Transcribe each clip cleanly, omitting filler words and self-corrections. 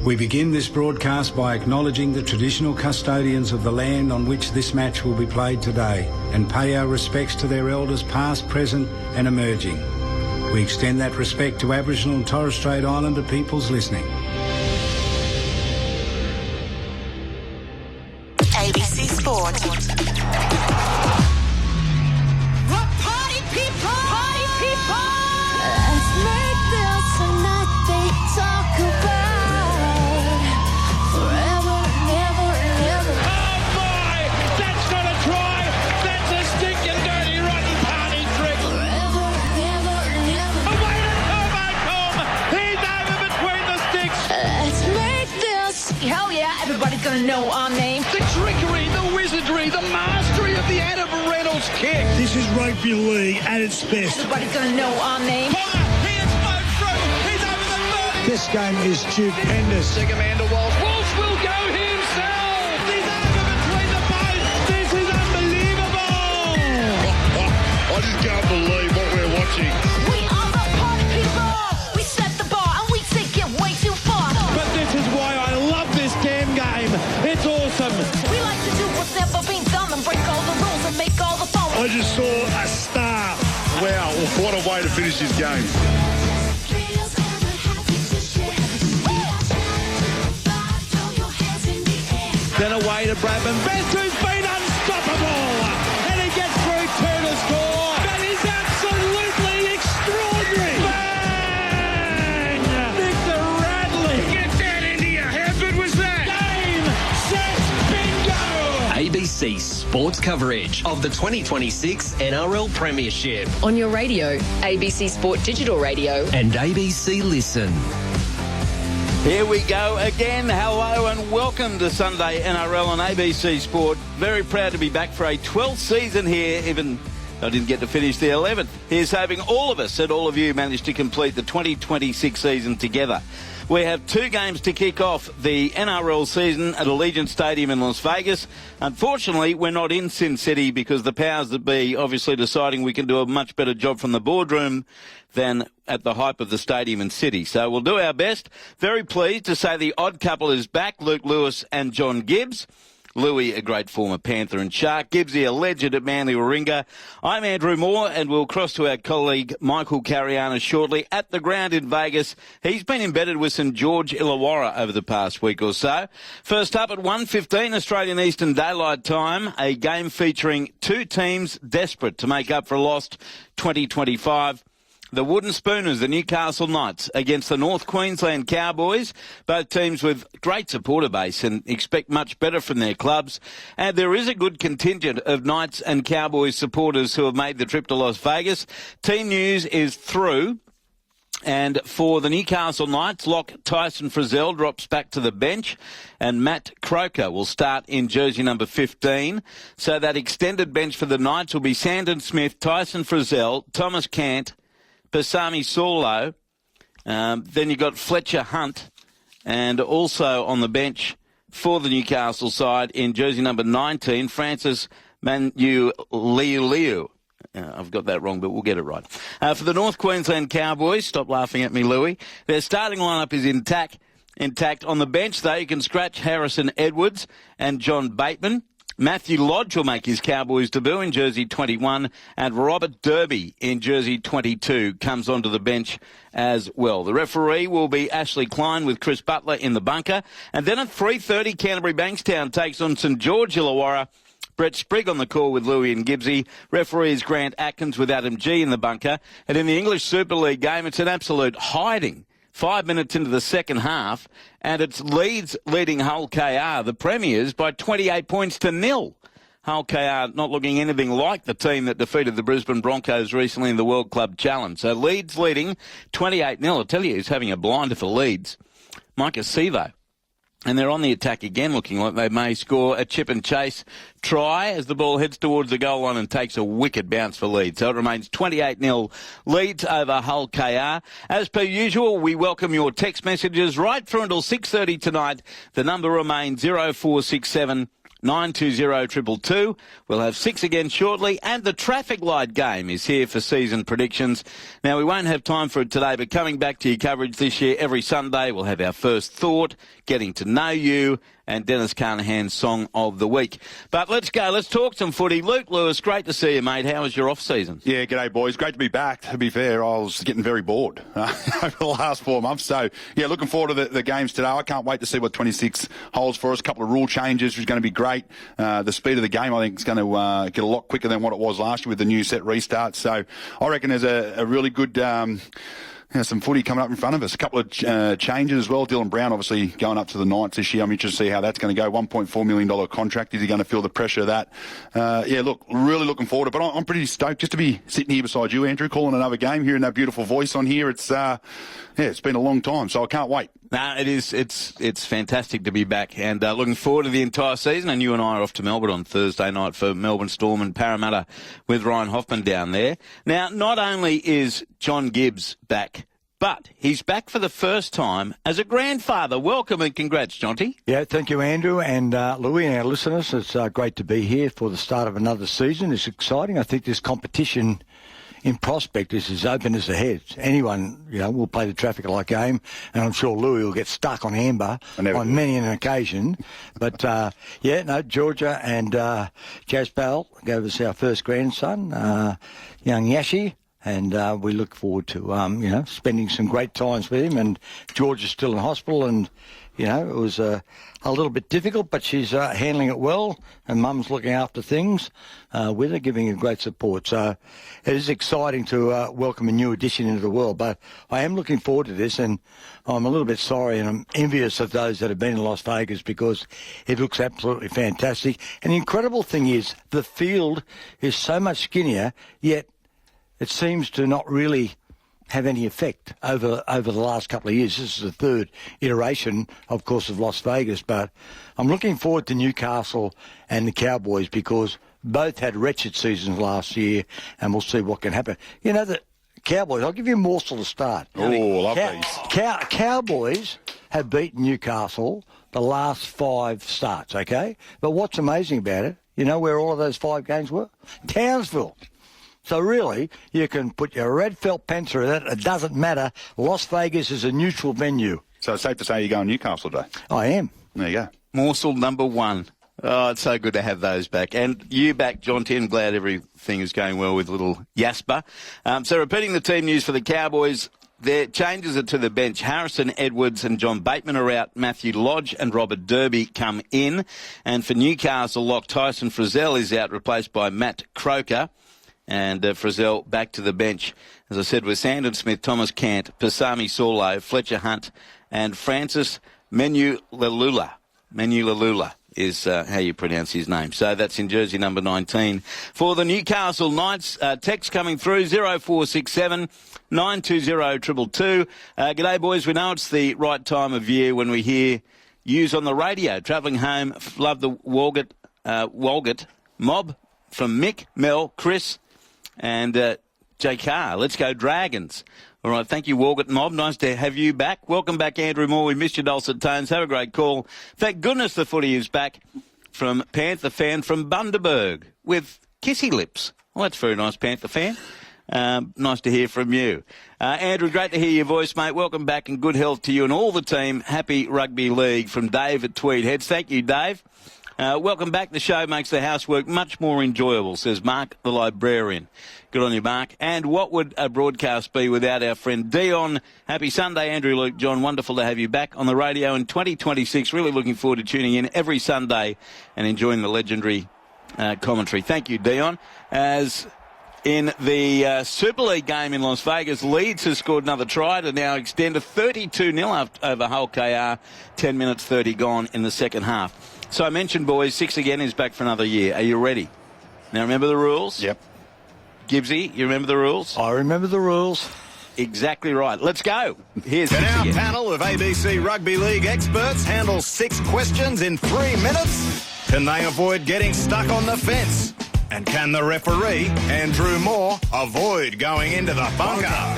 We begin this broadcast by acknowledging the traditional custodians of the land on which this match will be played today and pay our respects to their elders past, present and emerging. We extend that respect to Aboriginal and Torres Strait Islander peoples listening. ABC Sport. Party people! Party people! Let's make this a night they talk about forever and ever and ever. Oh my! That's not a try! That's a stinking dirty rotten party trick! Forever and ever and ever. Away to Turbo! He's over between the sticks! Let's make this. Hell yeah, everybody's gonna know our name. The trickery, the wizardry, the mastery of the Adam Reynolds kick! This is rugby league at its best. Everybody's gonna know our name. He has flown through! He's over the 30! This game is stupendous. Second man to Walsh. Walsh will go himself! He's over between the posts! This is unbelievable! I just can't believe what we're watching. We are the party people. We set the bar and we take it way too far. But this is why I love this damn game. It's awesome. We like to do what's never been done and break all the rules and make all the fun. I just saw a star. Wow, what a way to finish this game. Then away to Bradman. Best who's been unstoppable. And he gets through two to score. That is absolutely extraordinary. Bang! Victor Radley. Get that into you. How good was that? Game, set, bingo. ABC Sports coverage of the 2026 NRL Premiership On your radio, ABC Sport Digital Radio. and ABC Listen. Here we go again. Hello and welcome to Sunday NRL on ABC Sport. Very proud to be back for a 12th season here, even though I didn't get to finish the 11th. Here's hoping all of us and all of you managed to complete the 2026 season together. We have two games to kick off the NRL season at Allegiant Stadium in Las Vegas. Unfortunately, we're not in Sin City because the powers that be obviously deciding we can do a much better job from the boardroom than at the hype of the stadium in City. So we'll do our best. Very pleased to say the odd couple is back, Luke Lewis and John Gibbs. Louis, a great former Panther and Shark. Gibbsy, a legend at Manly Warringah. I'm Andrew Moore, and we'll cross to our colleague Michael Cariana shortly at the ground in Vegas. He's been embedded with St George Illawarra over the past week or so. First up at 1:15 Australian Eastern Daylight Time, a game featuring two teams desperate to make up for a lost 2025. The Wooden Spooners, the Newcastle Knights, against the North Queensland Cowboys, both teams with great supporter base and expect much better from their clubs. And there is a good contingent of Knights and Cowboys supporters who have made the trip to Las Vegas. Team news is through. And for the Newcastle Knights, lock Tyson Frizzell drops back to the bench and Matt Croker will start in jersey number 15. So that extended bench for the Knights will be Sandon Smith, Tyson Frizzell, Thomas Cant, Pasami Saulo, then you've got Fletcher Hunt, and also on the bench for the Newcastle side in jersey number 19, Francis Manu-Liu. I've got that wrong, but we'll get it right. For the North Queensland Cowboys, stop laughing at me, Louis, their starting lineup is intact. On the bench, though, you can scratch Harrison Edwards and John Bateman. Matthew Lodge will make his Cowboys debut in jersey 21, and Robert Derby in jersey 22 comes onto the bench as well. The referee will be Ashley Klein with Chris Butler in the bunker. And then at 3:30, Canterbury Bankstown takes on St George Illawarra. Brett Sprigg on the call with Louis and Gibbsy. Referees Grant Atkins with Adam G in the bunker. And in the English Super League game, it's an absolute hiding. 5 minutes into the second half, and it's Leeds leading Hull KR, the Premiers, by 28 points to 0. Hull KR not looking anything like the team that defeated the Brisbane Broncos recently in the World Club Challenge. So Leeds leading 28-0. I tell you, he's having a blinder for Leeds. Micah Sevo. And they're on the attack again, looking like they may score a chip and chase try as the ball heads towards the goal line and takes a wicked bounce for Leeds. So it remains 28-0 Leeds over Hull KR. As per usual, we welcome your text messages right through until 6:30 tonight. The number remains 0467 920222. We'll have 6 again shortly, and the traffic light game is here for season predictions. Now, we won't have time for it today, but coming back to your coverage this year, every Sunday we'll have our first thought, getting to know you, and Dennis Carnahan's Song of the Week. But let's go. Let's talk some footy. Luke Lewis, great to see you, mate. How was your off-season? Yeah, g'day, boys. Great to be back. To be fair, I was getting very bored over the last 4 months. So, yeah, looking forward to the games today. I can't wait to see what 26 holds for us. A couple of rule changes, which is going to be great. The speed of the game, I think, is going to get a lot quicker than what it was last year with the new set restarts. So I reckon there's a really good... some footy coming up in front of us. A couple of changes as well. Dylan Brown obviously going up to the Knights this year. I'm interested to see how that's going to go. $1.4 million contract. Is he going to feel the pressure of that? Look, really looking forward to it. But I'm pretty stoked just to be sitting here beside you, Andrew, calling another game, hearing that beautiful voice on here. It's been a long time, so I can't wait. No, it is. It's fantastic to be back, and looking forward to the entire season. And you and I are off to Melbourne on Thursday night for Melbourne Storm and Parramatta with Ryan Hoffman down there. Now, not only is John Gibbs back, but he's back for the first time as a grandfather. Welcome and congrats, Jonty. Yeah, thank you, Andrew, and Louis and our listeners. It's great to be here for the start of another season. It's exciting. I think this competition in prospect is as open as the head. Anyone, will play the traffic light game, and I'm sure Louis will get stuck on amber on many an occasion. But, Georgia and Jazz Bell gave us our first grandson, young Yashi. And we look forward to, spending some great times with him. And George is still in hospital, and, it was a little bit difficult, but she's handling it well, and Mum's looking after things with her, giving her great support. So it is exciting to welcome a new addition into the world. But I am looking forward to this, and I'm a little bit sorry, and I'm envious of those that have been in Las Vegas because it looks absolutely fantastic. And the incredible thing is the field is so much skinnier, yet it seems to not really have any effect over the last couple of years. This is the third iteration, of course, of Las Vegas. But I'm looking forward to Newcastle and the Cowboys because both had wretched seasons last year, and we'll see what can happen. The Cowboys, I'll give you a morsel to start. Oh, love these. Cowboys have beaten Newcastle the last 5 starts, okay? But what's amazing about it, where all of those 5 games were? Townsville. So really, you can put your red felt pen through that. It doesn't matter. Las Vegas is a neutral venue. So it's safe to say you're going Newcastle today? I am. There you go. Morsel number 1. Oh, it's so good to have those back. And you back, John T. I'm glad everything is going well with little Jasper. So repeating the team news for the Cowboys, their changes are to the bench. Harrison Edwards and John Bateman are out. Matthew Lodge and Robert Derby come in. And for Newcastle, lock Tyson Frizzell is out, replaced by Matt Croker. And Frizzell back to the bench, as I said, with Sandon Smith, Thomas Cant, Pasami Saulo, Fletcher Hunt, and Francis Menulalula. Menulalula is how you pronounce his name. So that's in jersey number 19. For the Newcastle Knights, text coming through, 0467 920222. G'day, boys. We know it's the right time of year when we hear yous on the radio. Travelling home, love the Walgett mob from Mick, Mel, Chris, and J. Carr. Let's go Dragons. All right, thank you, Walgett Mob. Nice to have you back. Welcome back, Andrew Moore. We missed your dulcet tones. Have a great call. Thank goodness the footy is back from Panther fan from Bundaberg with kissy lips. Well, that's very nice, Panther fan. Nice to hear from you. Andrew, great to hear your voice, mate. Welcome back and good health to you and all the team. Happy Rugby League from Dave at Tweed Heads. Thank you, Dave. Welcome back. The show makes the housework much more enjoyable, says Mark the librarian. Good on you, Mark. And what would a broadcast be without our friend Dion? Happy Sunday, Andrew, Luke, John. Wonderful to have you back on the radio in 2026. Really looking forward to tuning in every Sunday and enjoying the legendary commentary. Thank you, Dion. As in the Super League game in Las Vegas, Leeds has scored another try to now extend a 32-0 over Hull KR. 10 minutes 30 gone in the second half. So I mentioned, boys, 6 again is back for another year. Are you ready? Now, remember the rules? Yep. Gibbsy, you remember the rules? I remember the rules. Exactly right. Let's go. Here's Can our again. panel of ABC Rugby League experts handle 6 questions in 3 minutes? Can they avoid getting stuck on the fence? And can the referee, Andrew Moore, avoid going into the bunker?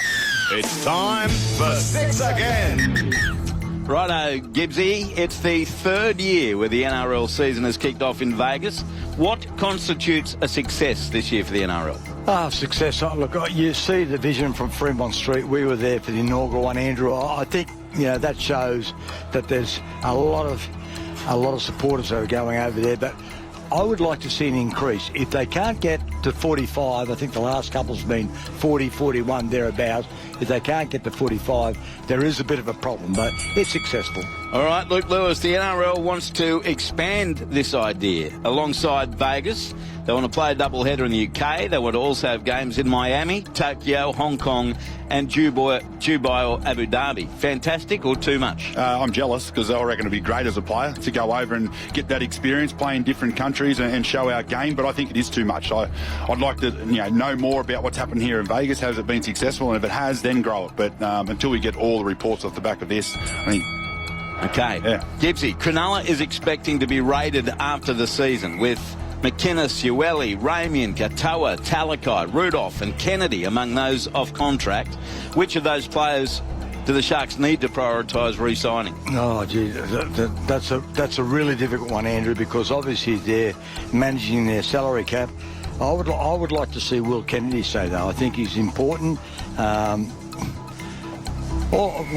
It's time for 6 again. Righto, Gibbsy. It's the third year where the NRL season has kicked off in Vegas. What constitutes a success this year for the NRL? Success. Look, you see the vision from Fremont Street. We were there for the inaugural one, Andrew. I think that shows that there's a lot of supporters that are going over there. But I would like to see an increase. If they can't get to 45, I think the last couple's been 40, 41, thereabouts. If they can't get to 45, there is a bit of a problem, but it's successful. All right, Luke Lewis, the NRL wants to expand this idea alongside Vegas. They want to play a doubleheader in the UK. They want to also have games in Miami, Tokyo, Hong Kong and Dubai or Abu Dhabi. Fantastic or too much? I'm jealous because I reckon it'd be great as a player to go over and get that experience, play in different countries and show our game, but I think it is too much. I'd like to know more about what's happened here in Vegas. Has it been successful? And if it has, then grow it. But until we get all the reports off the back of this, I mean... Okay. Yeah. Gibbsy, Cronulla is expecting to be raided after the season with McInnes, Ueli, Ramian, Katoa, Talakai, Rudolph and Kennedy among those off contract. Which of those players do the Sharks need to prioritise re-signing? Oh, gee, that's a really difficult one, Andrew, because obviously they're managing their salary cap. I would like to see Will Kennedy stay, though. I think he's important. Well,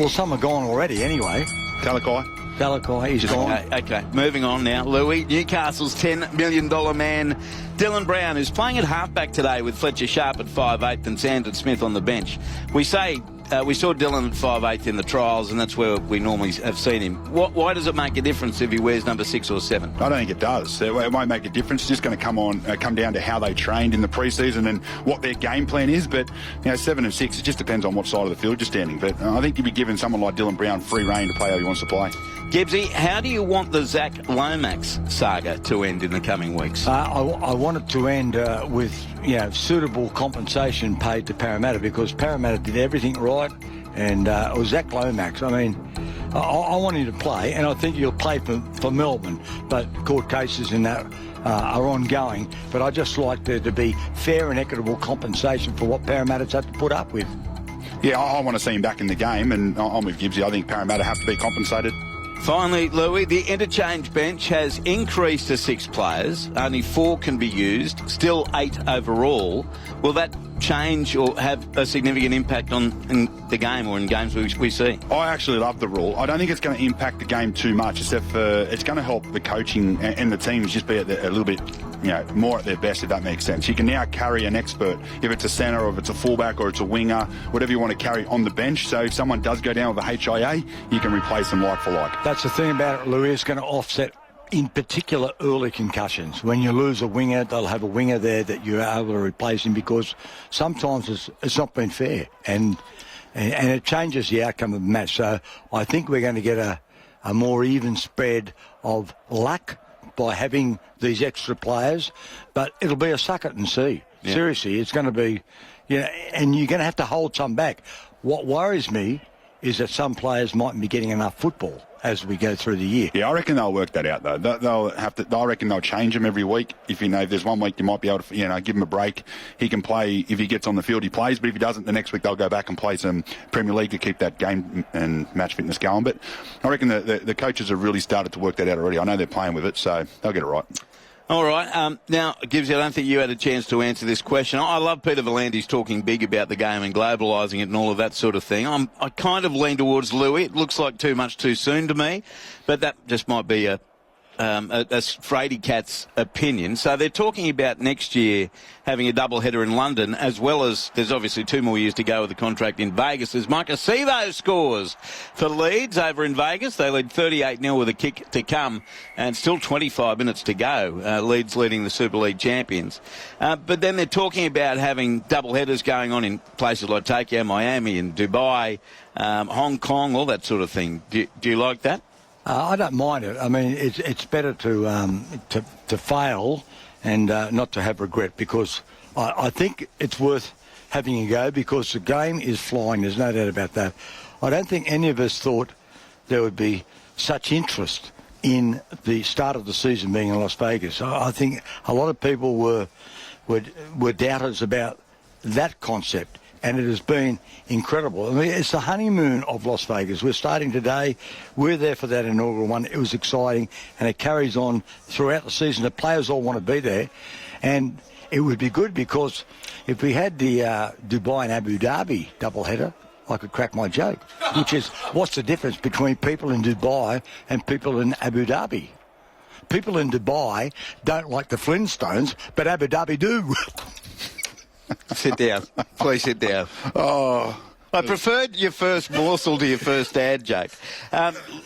some are gone already anyway. Talakai, he's gone. Okay, moving on now. Louis, Newcastle's $10 million man, Dylan Brown, who's playing at halfback today with Fletcher Sharp at 5'8" and Sandon Smith on the bench. We saw Dylan at 5'8" in the trials, and that's where we normally have seen him. Why does it make a difference if he wears number 6 or 7? I don't think it does. It won't make a difference. It's just going to come down to how they trained in the pre-season and what their game plan is. But 7 and 6, it just depends on what side of the field you're standing. But I think you'd be giving someone like Dylan Brown free rein to play how he wants to play. Gibbsy, how do you want the Zach Lomax saga to end in the coming weeks? I want it to end with suitable compensation paid to Parramatta, because Parramatta did everything right, and it was Zach Lomax. I mean, I want him to play, and I think he'll play for Melbourne, but court cases in that are ongoing. But I just like there to be fair and equitable compensation for what Parramatta's had to put up with. Yeah, I want to see him back in the game, and I'm with Gibbsy. I think Parramatta have to be compensated. Finally, Louis, the interchange bench has increased to 6 players. Only 4 can be used, still 8 overall. Will that change or have a significant impact in the game or in games we see? I actually love the rule. I don't think it's going to impact the game too much, except for it's going to help the coaching and the teams just be a little bit more at their best, if that makes sense. You can now carry an expert, if it's a centre or if it's a fullback or it's a winger, whatever you want to carry on the bench. So if someone does go down with a HIA, you can replace them like for like. That's the thing about it, Louis. It's going to offset, in particular, early concussions. When you lose a winger, they'll have a winger there that you're able to replace him, because sometimes it's not been fair, and it changes the outcome of the match. So I think we're going to get a more even spread of luck by having these extra players, but it'll be a suck it and see. Yeah. Seriously, it's going to be, and you're going to have to hold some back. What worries me is that some players mightn't be getting enough football as we go through the year. Yeah, I reckon they'll work that out, though. I reckon they'll change them every week. If there's 1 week, you might be able to, give him a break. He can play. If he gets on the field, he plays. But if he doesn't, the next week they'll go back and play some Premier League to keep that game and match fitness going. But I reckon the coaches have really started to work that out already. I know they're playing with it, so they'll get it right. All right. Now, Gibbsy, I don't think you had a chance to answer this question. I love Peter V'landys talking big about the game and globalising it and all of that sort of thing. I kind of lean towards Louis. It looks like too much too soon to me, but that just might be a Frady Cat's opinion. So they're talking about next year having a doubleheader in London, as well as there's obviously 2 more years to go with the contract in Vegas. As Mike Acevo scores for Leeds over in Vegas. They lead 38-0 with a kick to come, and still 25 minutes to go. Leeds leading the Super League champions. But then they're talking about having doubleheaders going on in places like Tokyo, Miami and Dubai, Hong Kong, all that sort of thing. Do you like that? I don't mind it. I mean, it's better to fail and not to have regret, because I think it's worth having a go, because the game is flying. There's no doubt about that. I don't think any of us thought there would be such interest in the start of the season being in Las Vegas. I think a lot of people were doubters about that concept. and it has been incredible. I mean, it's the honeymoon of Las Vegas. We're starting today. We're there for that inaugural one. It was exciting, and it carries on throughout the season. The players all want to be there, and it would be good because if we had the Dubai and Abu Dhabi doubleheader, I could crack my joke, which is, what's the difference between people in Dubai and people in Abu Dhabi? People in Dubai don't like the Flintstones, but Abu Dhabi do. Sit down. Please sit down. Oh, I preferred your first morsel to your first dad joke.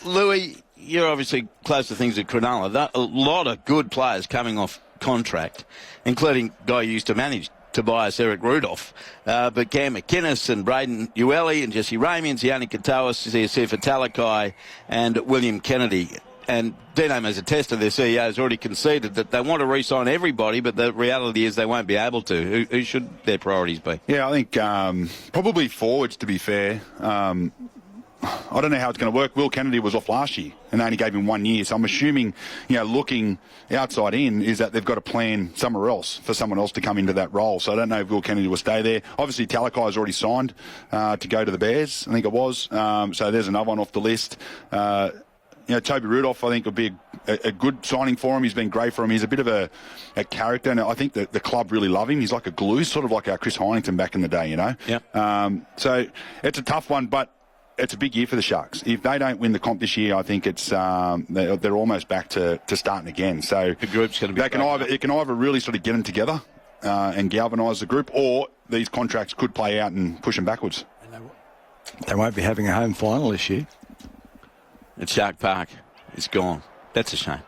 Louis, you're obviously close to things at Cronulla. A lot of good players coming off contract, including guy you used to manage, Tobias Eric Rudolph, but Cam McInnes and Braden Ueli and Jesse Ramey and Sione Katoa, Sifa Talakai and William Kennedy. And Dino as a tester, their CEO has already conceded that they want to re-sign everybody, but the reality is they won't be able to. Who should their priorities be? Yeah, I think probably forwards, to be fair. I don't know how it's going to work. Will Kennedy was off last year and they only gave him 1 year. So I'm assuming, looking outside in, is that they've got to plan somewhere else for someone else to come into that role. So I don't know if Will Kennedy will stay there. Obviously, Talakai has already signed to go to the Bears, I think it was. So there's another one off the list. Toby Rudolph, I think, would be a good signing for him. He's been great for him. He's a bit of a character, and I think that the club really love him. He's like a glue, sort of like our Chris Hynington back in the day, Yeah. So it's a tough one, but it's a big year for the Sharks. If they don't win the comp this year, I think it's they're almost back to starting again. So the group's going to be. It can either really sort of get them together and galvanise the group, or these contracts could play out and push them backwards. They won't be having a home final this year. At Shark Park, it's gone. That's a shame.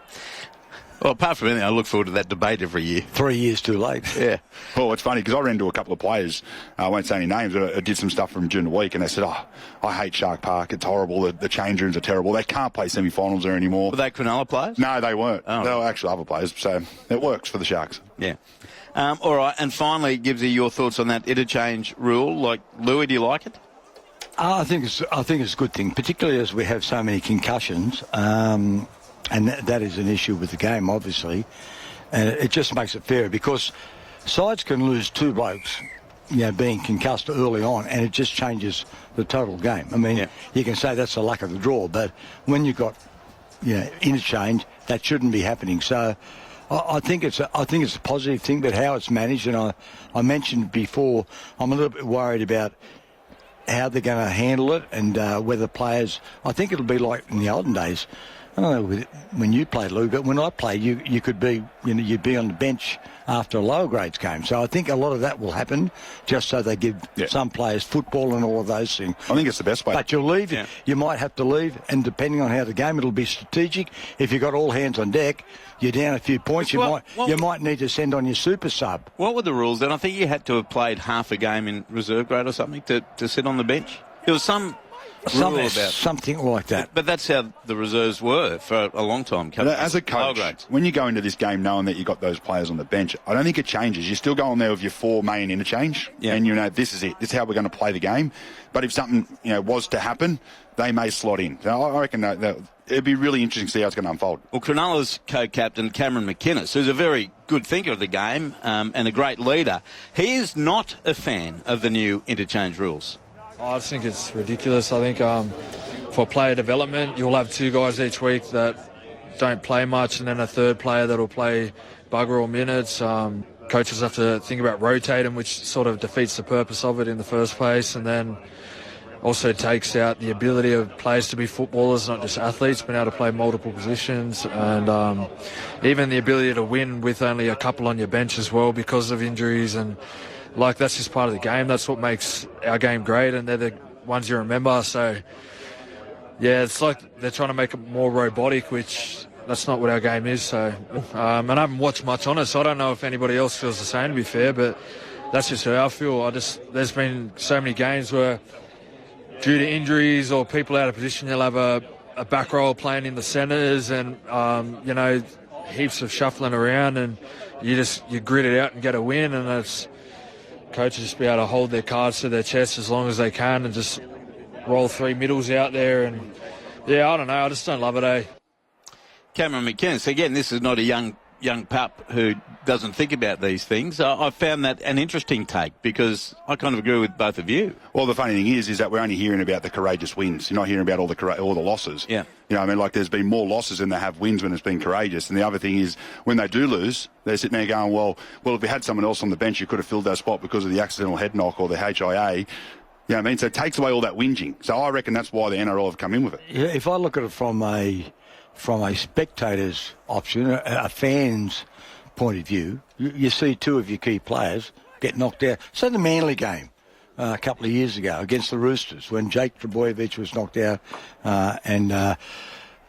Well, apart from anything, I look forward to that debate every year. 3 years too late. Yeah. Well, it's funny because I ran into a couple of players. I won't say any names, but I did some stuff from during the week, and they said, I hate Shark Park. It's horrible. The change rooms are terrible. They can't play semi-finals there anymore. Were they Cronulla players? No, they weren't. Oh. They were actually other players. So it works for the Sharks. Yeah. All right. And finally, Gibbsy, your thoughts on that interchange rule. Like, Louis, do you like it? I think it's a good thing, particularly as we have so many concussions, and that is an issue with the game, obviously. And it just makes it fairer because sides can lose two blokes, being concussed early on, and it just changes the total game. I mean, You can say that's the luck of the draw, but when you've got, interchange, that shouldn't be happening. So I think it's a positive thing, but how it's managed, and I mentioned before, I'm a little bit worried about how they're going to handle it and whether players... I think it'll be like in the olden days. I don't know when you played, Lou, but when I played, you could be, you'd be on the bench after a lower grades game. So I think a lot of that will happen just so they give some players football and all of those things. I think it's the best way. But you'll leave, you might have to leave, and depending on how the game, it'll be strategic. If you've got all hands on deck, you're down a few points, you might need to send on your super sub. What were the rules then? I think you had to have played half a game in reserve grade or something to sit on the bench. There was some rule about something like that. But that's how the reserves were for a long time. As a coach, when you go into this game knowing that you've got those players on the bench, I don't think it changes. You still go on there with your four main interchange, and this is it. This is how we're going to play the game. But if something was to happen, they may slot in. So I reckon that it'd be really interesting to see how it's going to unfold. Well, Cronulla's co-captain, Cameron McInnes, who's a very good thinker of the game and a great leader, he is not a fan of the new interchange rules. I just think it's ridiculous. I think for player development, you'll have two guys each week that don't play much and then a third player that'll play bugger all minutes. Coaches have to think about rotating, which sort of defeats the purpose of it in the first place, and then also takes out the ability of players to be footballers, not just athletes, being able to play multiple positions, and even the ability to win with only a couple on your bench as well because of injuries. And that's just part of the game. That's what makes our game great, and they're the ones you remember. So, it's like they're trying to make it more robotic, which that's not what our game is. So, and I haven't watched much on it, so I don't know if anybody else feels the same, to be fair, but that's just how I feel. There's been so many games where, due to injuries or people out of position, you'll have a back row playing in the centres and, heaps of shuffling around, and you grit it out and get a win, and it's... Coaches just be able to hold their cards to their chest as long as they can and just roll three middles out there. And, I don't know. I just don't love it, Cameron McInnes, again, this is not a young young pup who doesn't think about these things. I found that an interesting take because I kind of agree with both of you. Well, the funny thing is that we're only hearing about the courageous wins. You're not hearing about all the losses. Yeah. You know, I mean, like there's been more losses than they have wins when it's been courageous. And the other thing is when they do lose, they're sitting there going, well, if we had someone else on the bench, you could have filled that spot because of the accidental head knock or the HIA. You know what I mean? So it takes away all that whinging. So I reckon that's why the NRL have come in with it. Yeah, if I look at it from a spectator's option, a fan's point of view, you see two of your key players get knocked out. So the Manly game a couple of years ago against the Roosters when Jake Trbojevic was knocked out and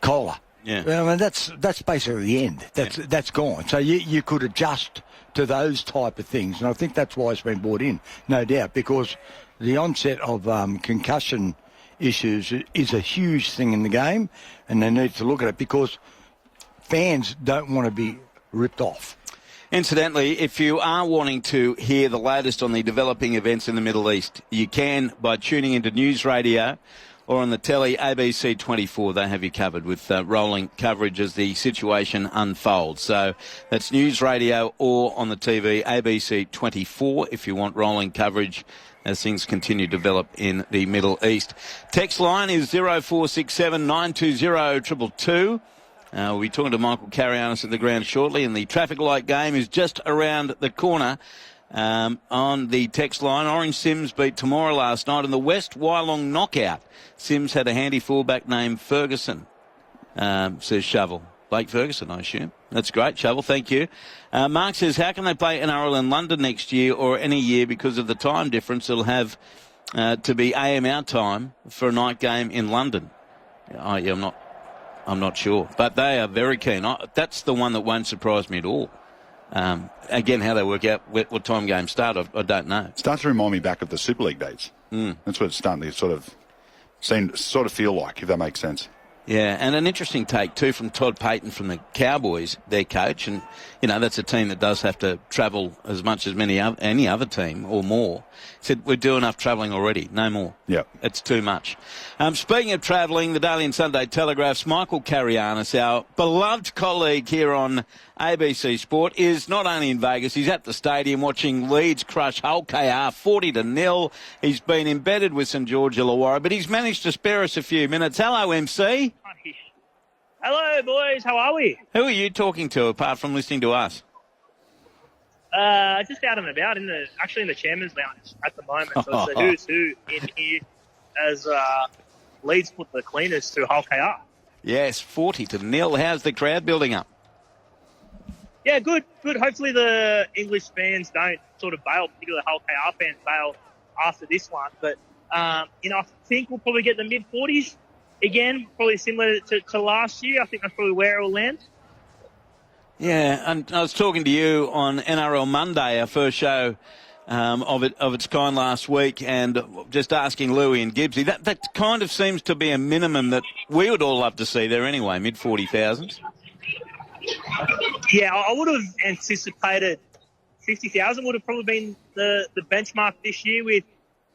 Kohler. Yeah. I mean, that's basically the end. That's gone. So you could adjust to those type of things, and I think that's why it's been brought in, no doubt, because the onset of concussion issues is a huge thing in the game, and they need to look at it because fans don't want to be ripped off. Incidentally, if you are wanting to hear the latest on the developing events in the Middle East, you can by tuning into News Radio or on the telly ABC 24. They have you covered with rolling coverage as the situation unfolds. So that's News Radio or on the TV ABC 24 if you want rolling coverage as things continue to develop in the Middle East. Text line is 0467 920 222. We'll be talking to Michael Carianis at the ground shortly, and the traffic light game is just around the corner. On the text line, Orange Sims beat Temora last night in the West Wyalong knockout. Sims had a handy fullback named Ferguson, says Shovel. Blake Ferguson, I assume. That's great, Shovel, thank you. Mark says, how can they play NRL in London next year or any year because of the time difference? It'll have to be AM our time for a night game in London. I'm not sure. But they are very keen. That's the one that won't surprise me at all. Again, how they work out what time games start, I don't know. It starts to remind me back of the Super League days. That's what it's starting to sort of feel like, if that makes sense. Yeah, and an interesting take too from Todd Payton from the Cowboys, their coach, and that's a team that does have to travel as much as any other team or more. He said we're doing enough travelling already, no more. Yeah, it's too much. Speaking of travelling, the Daily and Sunday Telegraph's Michael Carianis, our beloved colleague here on ABC Sport, is not only in Vegas, he's at the stadium watching Leeds crush Hull KR 40-0. He's been embedded with St George Illawarra, but he's managed to spare us a few minutes. Hello, MC. Hello, boys. How are we? Who are you talking to apart from listening to us? Just out and about in the Chairman's Lounge at the moment. So it's the who's who in here as Leeds put the cleaners to Hull KR. Yes, 40-0. How's the crowd building up? Yeah, good. Hopefully the English fans don't sort of bail, particularly Hull KR fans bail after this one. But, I think we'll probably get the mid-40s again, probably similar to last year. I think that's probably where it will land. Yeah, and I was talking to you on NRL Monday, our first show of its kind last week, and just asking Louis and Gibbsy. That kind of seems to be a minimum that we would all love to see there anyway, mid-40,000s. Yeah, I would have anticipated 50,000 would have probably been the benchmark this year with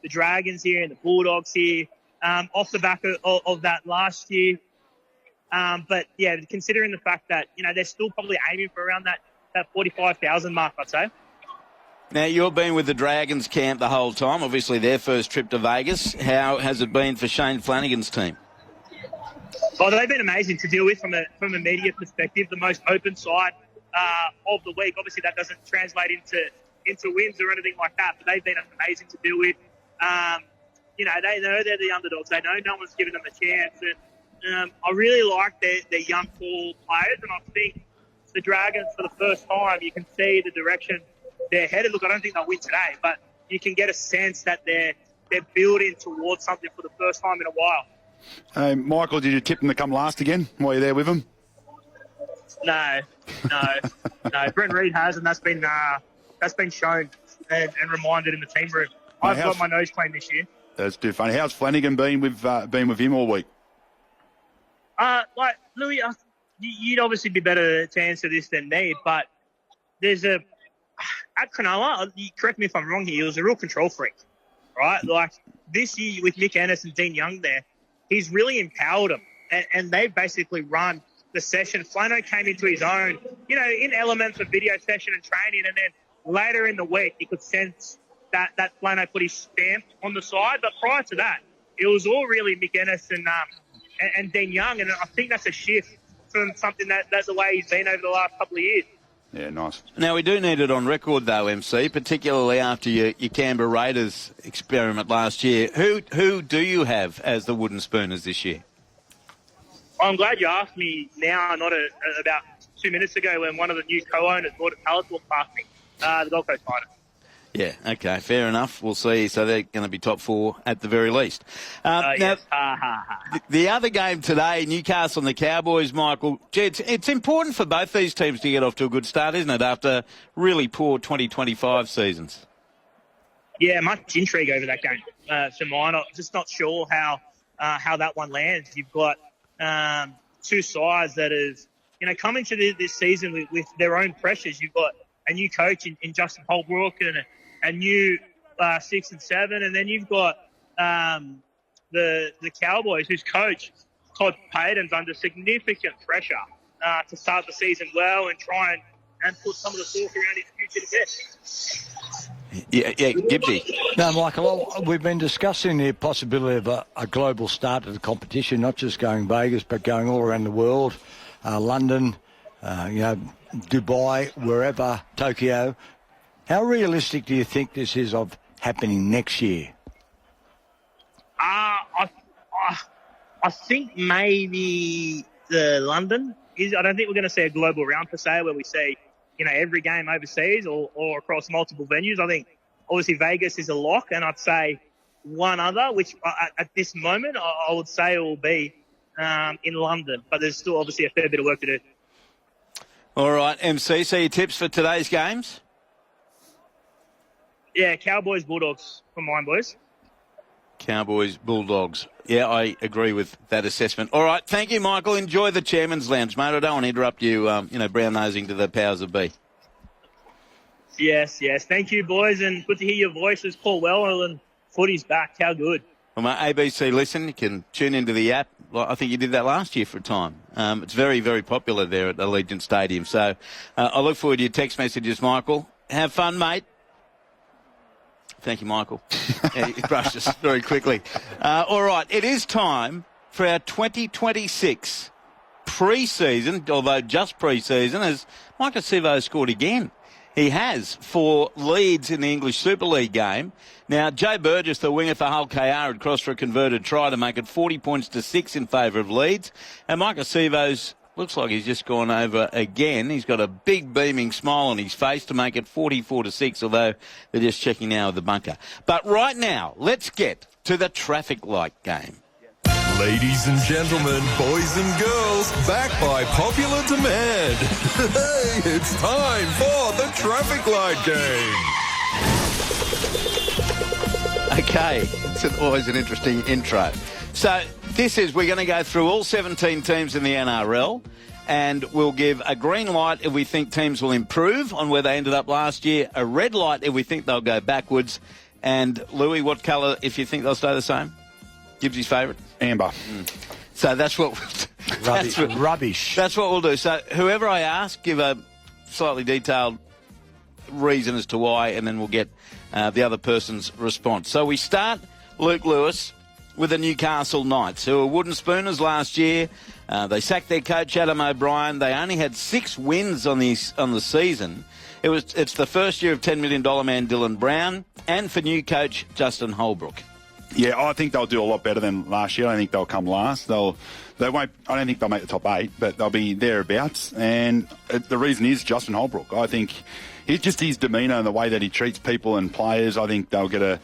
the Dragons here and the Bulldogs here, off the back of that last year. But, yeah, considering the fact that, they're still probably aiming for around that 45,000 mark, I'd say. Now, you've been with the Dragons camp the whole time, obviously their first trip to Vegas. How has it been for Shane Flanagan's team? Oh, they've been amazing to deal with from a media perspective, the most open side of the week. Obviously, that doesn't translate into wins or anything like that, but they've been amazing to deal with. They know they're the underdogs. They know no one's giving them a chance. And I really like their young, tall players, and I think the Dragons, for the first time, you can see the direction they're headed. Look, I don't think they'll win today, but you can get a sense that they're building towards something for the first time in a while. Michael, did you tip them to come last again while you're there with them? No. Brent Reid has, and that's been shown and reminded in the team room. I've got my nose clean this year. That's too funny. How's Flanagan been with him all week? Louis, you'd obviously be better to answer this than me, but there's at Cronulla, correct me if I'm wrong here, he was a real control freak, right? Like this year with Mick Ennis and Dean Young there, he's really empowered them, and they've basically run the session. Flano came into his own, in elements of video session and training, and then later in the week you could sense that Flano put his stamp on the side. But prior to that, it was all really Mick Ennis and Dean Young, and I think that's a shift from something that's the way he's been over the last couple of years. Yeah, nice. Now, we do need it on record, though, MC, particularly after your Canberra Raiders experiment last year. Who do you have as the Wooden Spooners this year? I'm glad you asked me now, not about 2 minutes ago when one of the new co-owners, Gordon Tallis, walked past me, the Gold Coast Titans. Yeah, okay, fair enough. We'll see. So they're going to be top 4 at the very least. Now, the other game today, Newcastle and the Cowboys, Michael, it's important for both these teams to get off to a good start, isn't it, after really poor 2025 seasons? Yeah, much intrigue over that game. For mine, I'm just not sure how that one lands. You've got two sides that have, come into this season with their own pressures. You've got a new coach in Justin Holbrook and a new 6 and 7, and then you've got the Cowboys, whose coach Todd Payton's under significant pressure to start the season well and try and put some of the talk around his future to bed. Yeah, Gibbsy. No, Michael, we've been discussing the possibility of a global start to the competition, not just going Vegas, but going all around the world, London, Dubai, wherever, Tokyo. How realistic do you think this is of happening next year? I think maybe the London is. I don't think we're going to see a global round per se where we see, every game overseas or across multiple venues. I think obviously Vegas is a lock, and I'd say one other, which at this moment I would say will be in London, but there's still obviously a fair bit of work to do. All right, MC, so your tips for today's games? Yeah, Cowboys, Bulldogs for mine, boys. Cowboys, Bulldogs. Yeah, I agree with that assessment. All right, thank you, Michael. Enjoy the Chairman's Lounge, mate. I don't want to interrupt you, brown-nosing to the powers that be. Yes. Thank you, boys, and good to hear your voices. Paul Wellwell and footy's back. How good. Well, mate, ABC Listen, you can tune into the app. I think you did that last year for a time. It's very, very popular there at Allegiant Stadium. So I look forward to your text messages, Michael. Have fun, mate. Thank you, Michael. Yeah, he brushed us very quickly. All right, it is time for our 2026 pre-season, although just pre-season, as Michael Sivo scored again. He has 4 leads in the English Super League game. Now, Joe Burgess, the winger for Hull KR, had crossed for a converted try to make it 40 points to 6 in favour of Leeds. And Michael Sivo's looks like he's just gone over again. He's got a big beaming smile on his face to make it 44 to 6, although they're just checking now with the bunker. But right now, let's get to the traffic light game. Ladies and gentlemen, boys and girls, back by popular demand. Hey, it's time for the traffic light game. Okay, it's always an interesting intro. So we're going to go through all 17 teams in the NRL, and we'll give a green light if we think teams will improve on where they ended up last year, a red light if we think they'll go backwards, and Louis, what colour if you think they'll stay the same? Gibbsy's favourite? Amber. So that's what... Rubbish. That's what we'll do. So whoever I ask, give a slightly detailed reason as to why, and then we'll get the other person's response. So we start, Luke Lewis, with the Newcastle Knights, who were wooden spooners last year. They sacked their coach, Adam O'Brien. They only had 6 wins on the season. It's the first year of $10 million man Dylan Brown, and for new coach Justin Holbrook. Yeah, I think they'll do a lot better than last year. I don't think they'll come last. They won't. I don't think they'll make the top 8, but they'll be thereabouts. And the reason is Justin Holbrook. I think his demeanour and the way that he treats people and players, I think they'll get a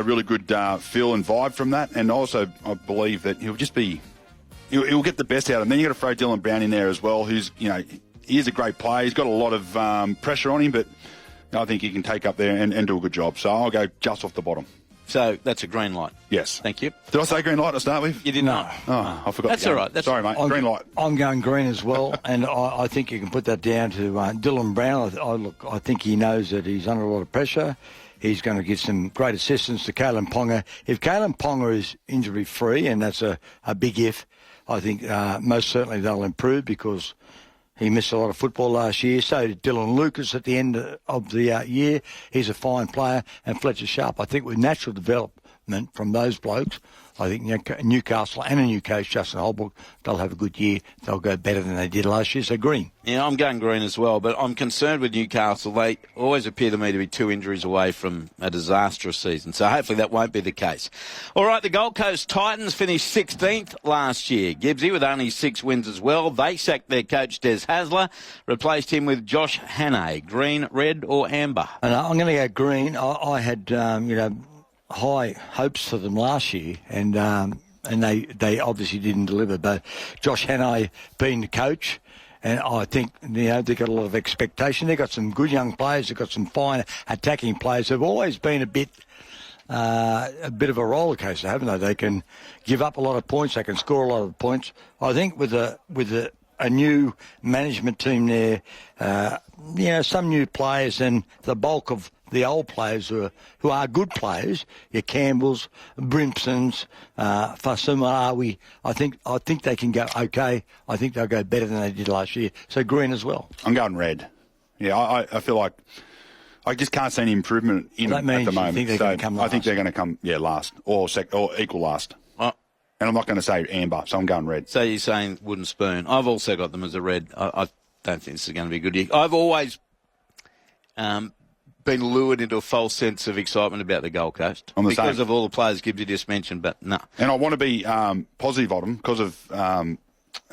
really good feel and vibe from that. And also, I believe that he'll get the best out of him. Then you've got to throw Dylan Brown in there as well, who's, he is a great player. He's got a lot of pressure on him, but I think he can take up there and do a good job. So I'll go just off the bottom. So that's a green light. Yes. Thank you. Did I say green light to start with? You did not. Oh, I forgot. That's all right. Sorry, mate. Green light. I'm going green as well, and I think you can put that down to Dylan Brown. I think he knows that he's under a lot of pressure. He's going to give some great assistance to Kalen Ponga. If Kalen Ponga is injury-free, and that's a big if, I think most certainly they'll improve because he missed a lot of football last year. So did Dylan Lucas at the end of the year. He's a fine player. And Fletcher Sharp, I think with natural development from those blokes, I think Newcastle and a new coach, Justin Holbrook, they'll have a good year. They'll go better than they did last year. So green. Yeah, I'm going green as well, but I'm concerned with Newcastle. They always appear to me to be 2 injuries away from a disastrous season, so hopefully that won't be the case. All right, the Gold Coast Titans finished 16th last year. Gibbsy with only 6 wins as well. They sacked their coach Des Hasler, replaced him with Josh Hannay. Green, red or amber? And I'm going to go green. I had, high hopes for them last year, and they obviously didn't deliver. But Josh Hannay being the coach, and I think they've got a lot of expectation. They've got some good young players. They've got some fine attacking players. They've always been a bit of a roller coaster, haven't they? They can give up a lot of points. They can score a lot of points. I think with a new management team there, some new players and the bulk of the old players who are good players, your Campbells, Brimpsons, Fasumaawi, I think they can go okay. I think they'll go better than they did last year. So green as well. I'm going red. Yeah, I feel like I just can't see any improvement in them at the moment. Think they're going to come last? I think they're going to come last or equal last. And I'm not going to say amber, so I'm going red. So you're saying wooden spoon. I've also got them as a red. I don't think this is going to be a good year. I've always been lured into a false sense of excitement about the Gold Coast because of all the players Gibbsy just mentioned, but no. And I want to be positive on them because of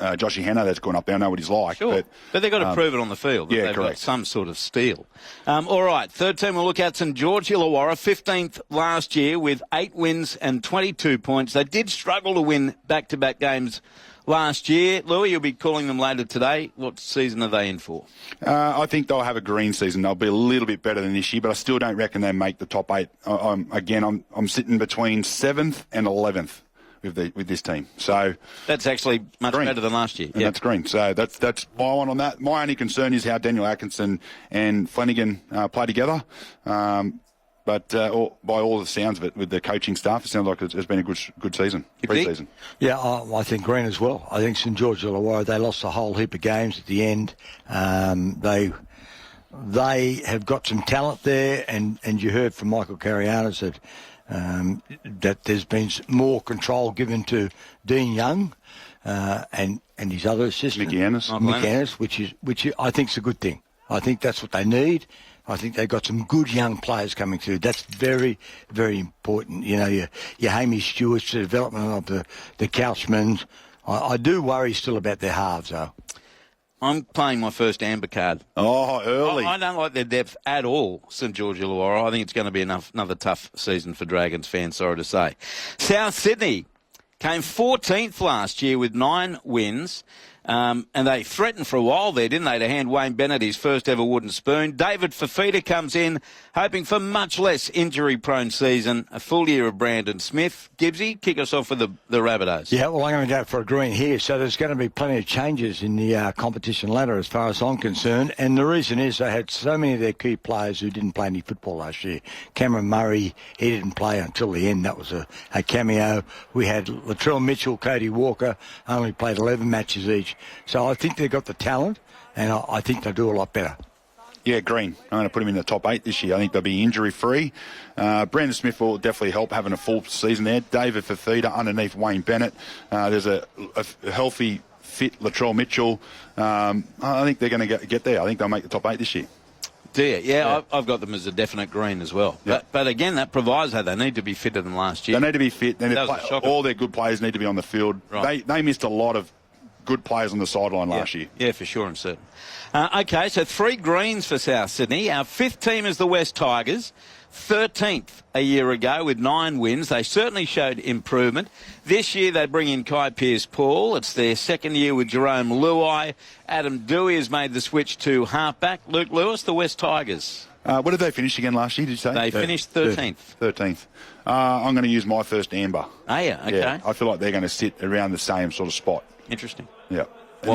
Joshy Hannah that's gone up there. I know what he's like. Sure. But they've got to prove it on the field. Yeah, they've correct. got some sort of steel. All right, third team we'll look at St George Illawarra, 15th last year with 8 wins and 22 points. They did struggle to win back-to-back games last year. Louis, you'll be calling them later today. What season are they in for? I think they'll have a green season. They'll be a little bit better than this year, but I still don't reckon they make the top 8. I'm sitting between 7th and 11th with this team. So that's actually much better than last year. And that's green. So that's my one on that. My only concern is how Daniel Atkinson and Flanagan play together. But by all the sounds of it, with the coaching staff, it sounds like it's been a good season, pre-season. Yeah, I think green as well. I think St George Illawarra, they lost a whole heap of games at the end. They have got some talent there, and you heard from Michael Carianas that there's been more control given to Dean Young and his other assistant, Mickey Annis, which I think is a good thing. I think that's what they need. I think they've got some good young players coming through. That's very, very important. Your Hamish Stewart's, the development of the Couchmans. I do worry still about their halves, though. I'm playing my first amber card. Oh, early. I don't like their depth at all, St George Illawarra. I think it's going to be another tough season for Dragons fans, sorry to say. South Sydney came 14th last year with 9 wins. And they threatened for a while there, didn't they, to hand Wayne Bennett his first ever wooden spoon. David Fafita comes in, hoping for much less injury-prone season, a full year of Brandon Smith. Gibbsy, kick us off with the Rabbitohs. Yeah, well, I'm going to go for a green here. So there's going to be plenty of changes in the competition ladder as far as I'm concerned. And the reason is they had so many of their key players who didn't play any football last year. Cameron Murray, he didn't play until the end. That was a cameo. We had Latrell Mitchell, Cody Walker, only played 11 matches each. So I think they've got the talent, and I think they'll do a lot better. Yeah, green. I'm going to put him in the top 8 this year. I think they'll be injury-free. Brandon Smith will definitely help having a full season there. David Fafita underneath Wayne Bennett. There's a healthy, fit Latrell Mitchell. I think they're going to get there. I think they'll make the top 8 this year. Yeah. I've got them as a definite green as well. Yeah. But again, that proviso they need to be fitter than last year. They need to be fit. All their good players need to be on the field. Right. They missed a lot of good players on the sideline last year. Yeah, for sure and certain. Okay, so 3 greens for South Sydney. Our 5th team is the West Tigers. 13th a year ago with 9 wins. They certainly showed improvement. This year they bring in Kai Pearce-Paul. It's their second year with Jerome Luai. Adam Dewey has made the switch to halfback. Luke Lewis, the West Tigers. What did they finish again last year, did you say? They finished 13th. 13th. I'm going to use my first amber. Are you? Okay. Yeah, I feel like they're going to sit around the same sort of spot. Interesting. Yeah. No,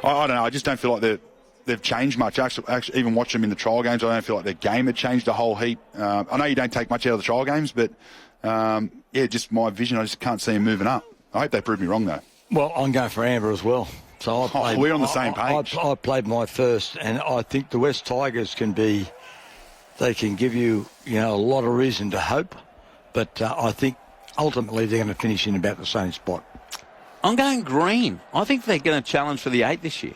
I don't know. I just don't feel like they've changed much. Actually, even watching them in the trial games, I don't feel like their game had changed a whole heap. I know you don't take much out of the trial games, but just my vision, I just can't see them moving up. I hope they prove me wrong, though. Well, I'm going for amber as well. So we're on the same page. I played my first, and I think the West Tigers can give you, a lot of reason to hope, but I think ultimately they're going to finish in about the same spot. I'm going green. I think they're going to challenge for the 8 this year.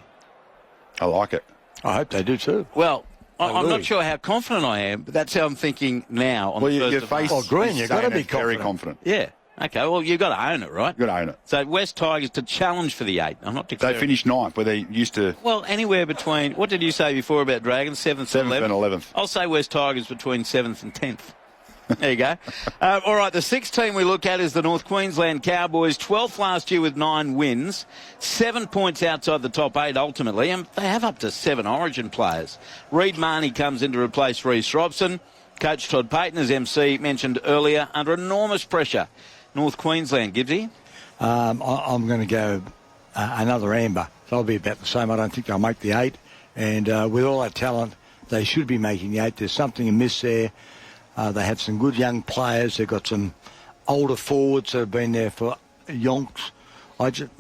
I like it. I hope they do too. Well, I'm not sure how confident I am, but that's how I'm thinking now. On the your face. Oh, green, you've got to be very confident. Yeah. Okay, well, you've got to own it, right? You've got to own it. So West Tigers to challenge for the 8. I'm not declaring. They finished 9th, where they used to... Well, anywhere between... What did you say before about Dragons? 7th and 11th? I'll say West Tigers between 7th and 10th. There you go. All right, the 6th team we look at is the North Queensland Cowboys, 12th last year with 9 wins, 7 points outside the top 8 ultimately, and they have up to 7 Origin players. Reid Marnie comes in to replace Reece Robson. Coach Todd Payton, as MC mentioned earlier, under enormous pressure. North Queensland, Gibbsy? I'm going to go another amber. They'll be about the same. I don't think they'll make the 8. And with all that talent, they should be making the 8. There's something amiss there. They have some good young players. They've got some older forwards that have been there for yonks.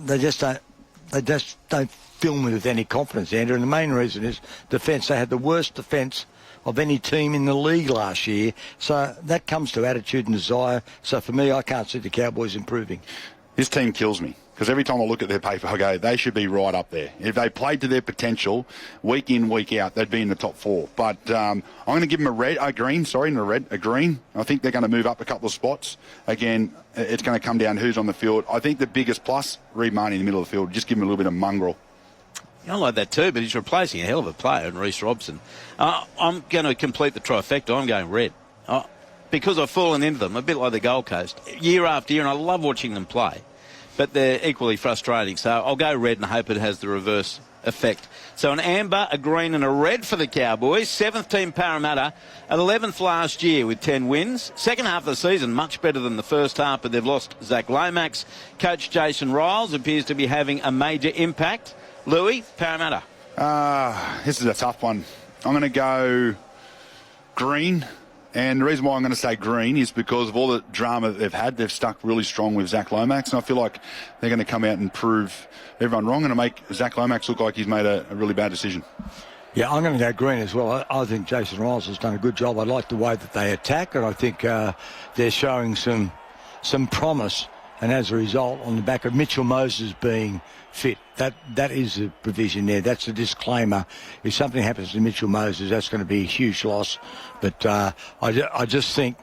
They just don't fill me with any confidence, Andrew. And the main reason is defence. They had the worst defence of any team in the league last year. So that comes to attitude and desire. So for me, I can't see the Cowboys improving. This team kills me. Because every time I look at their paper, I go, they should be right up there. If they played to their potential, week in, week out, they'd be in the top 4. But I'm going to give them a green. I think they're going to move up a couple of spots. Again, it's going to come down who's on the field. I think the biggest plus, Reid Marnie in the middle of the field. Just give him a little bit of mongrel. I like that too, but he's replacing a hell of a player in Reece Robson. I'm going to complete the trifecta. I'm going red. Because I've fallen into them, a bit like the Gold Coast, year after year, and I love watching them play. But they're equally frustrating. So I'll go red and hope it has the reverse effect. So an amber, a green and a red for the Cowboys. 7th team Parramatta, 11th last year with 10 wins. Second half of the season, much better than the first half, but they've lost Zach Lomax. Coach Jason Riles appears to be having a major impact. Louis, Parramatta. This is a tough one. I'm going to go green. And the reason why I'm going to say green is because of all the drama that they've had. They've stuck really strong with Zach Lomax, and I feel like they're going to come out and prove everyone wrong and to make Zach Lomax look like he's made a really bad decision. Yeah, I'm going to go green as well. I think Jason Riles has done a good job. I like the way that they attack, and I think they're showing some promise. And as a result, on the back of Mitchell Moses being fit, that is a provision there. That's a disclaimer. If something happens to Mitchell Moses, that's going to be a huge loss. But I just think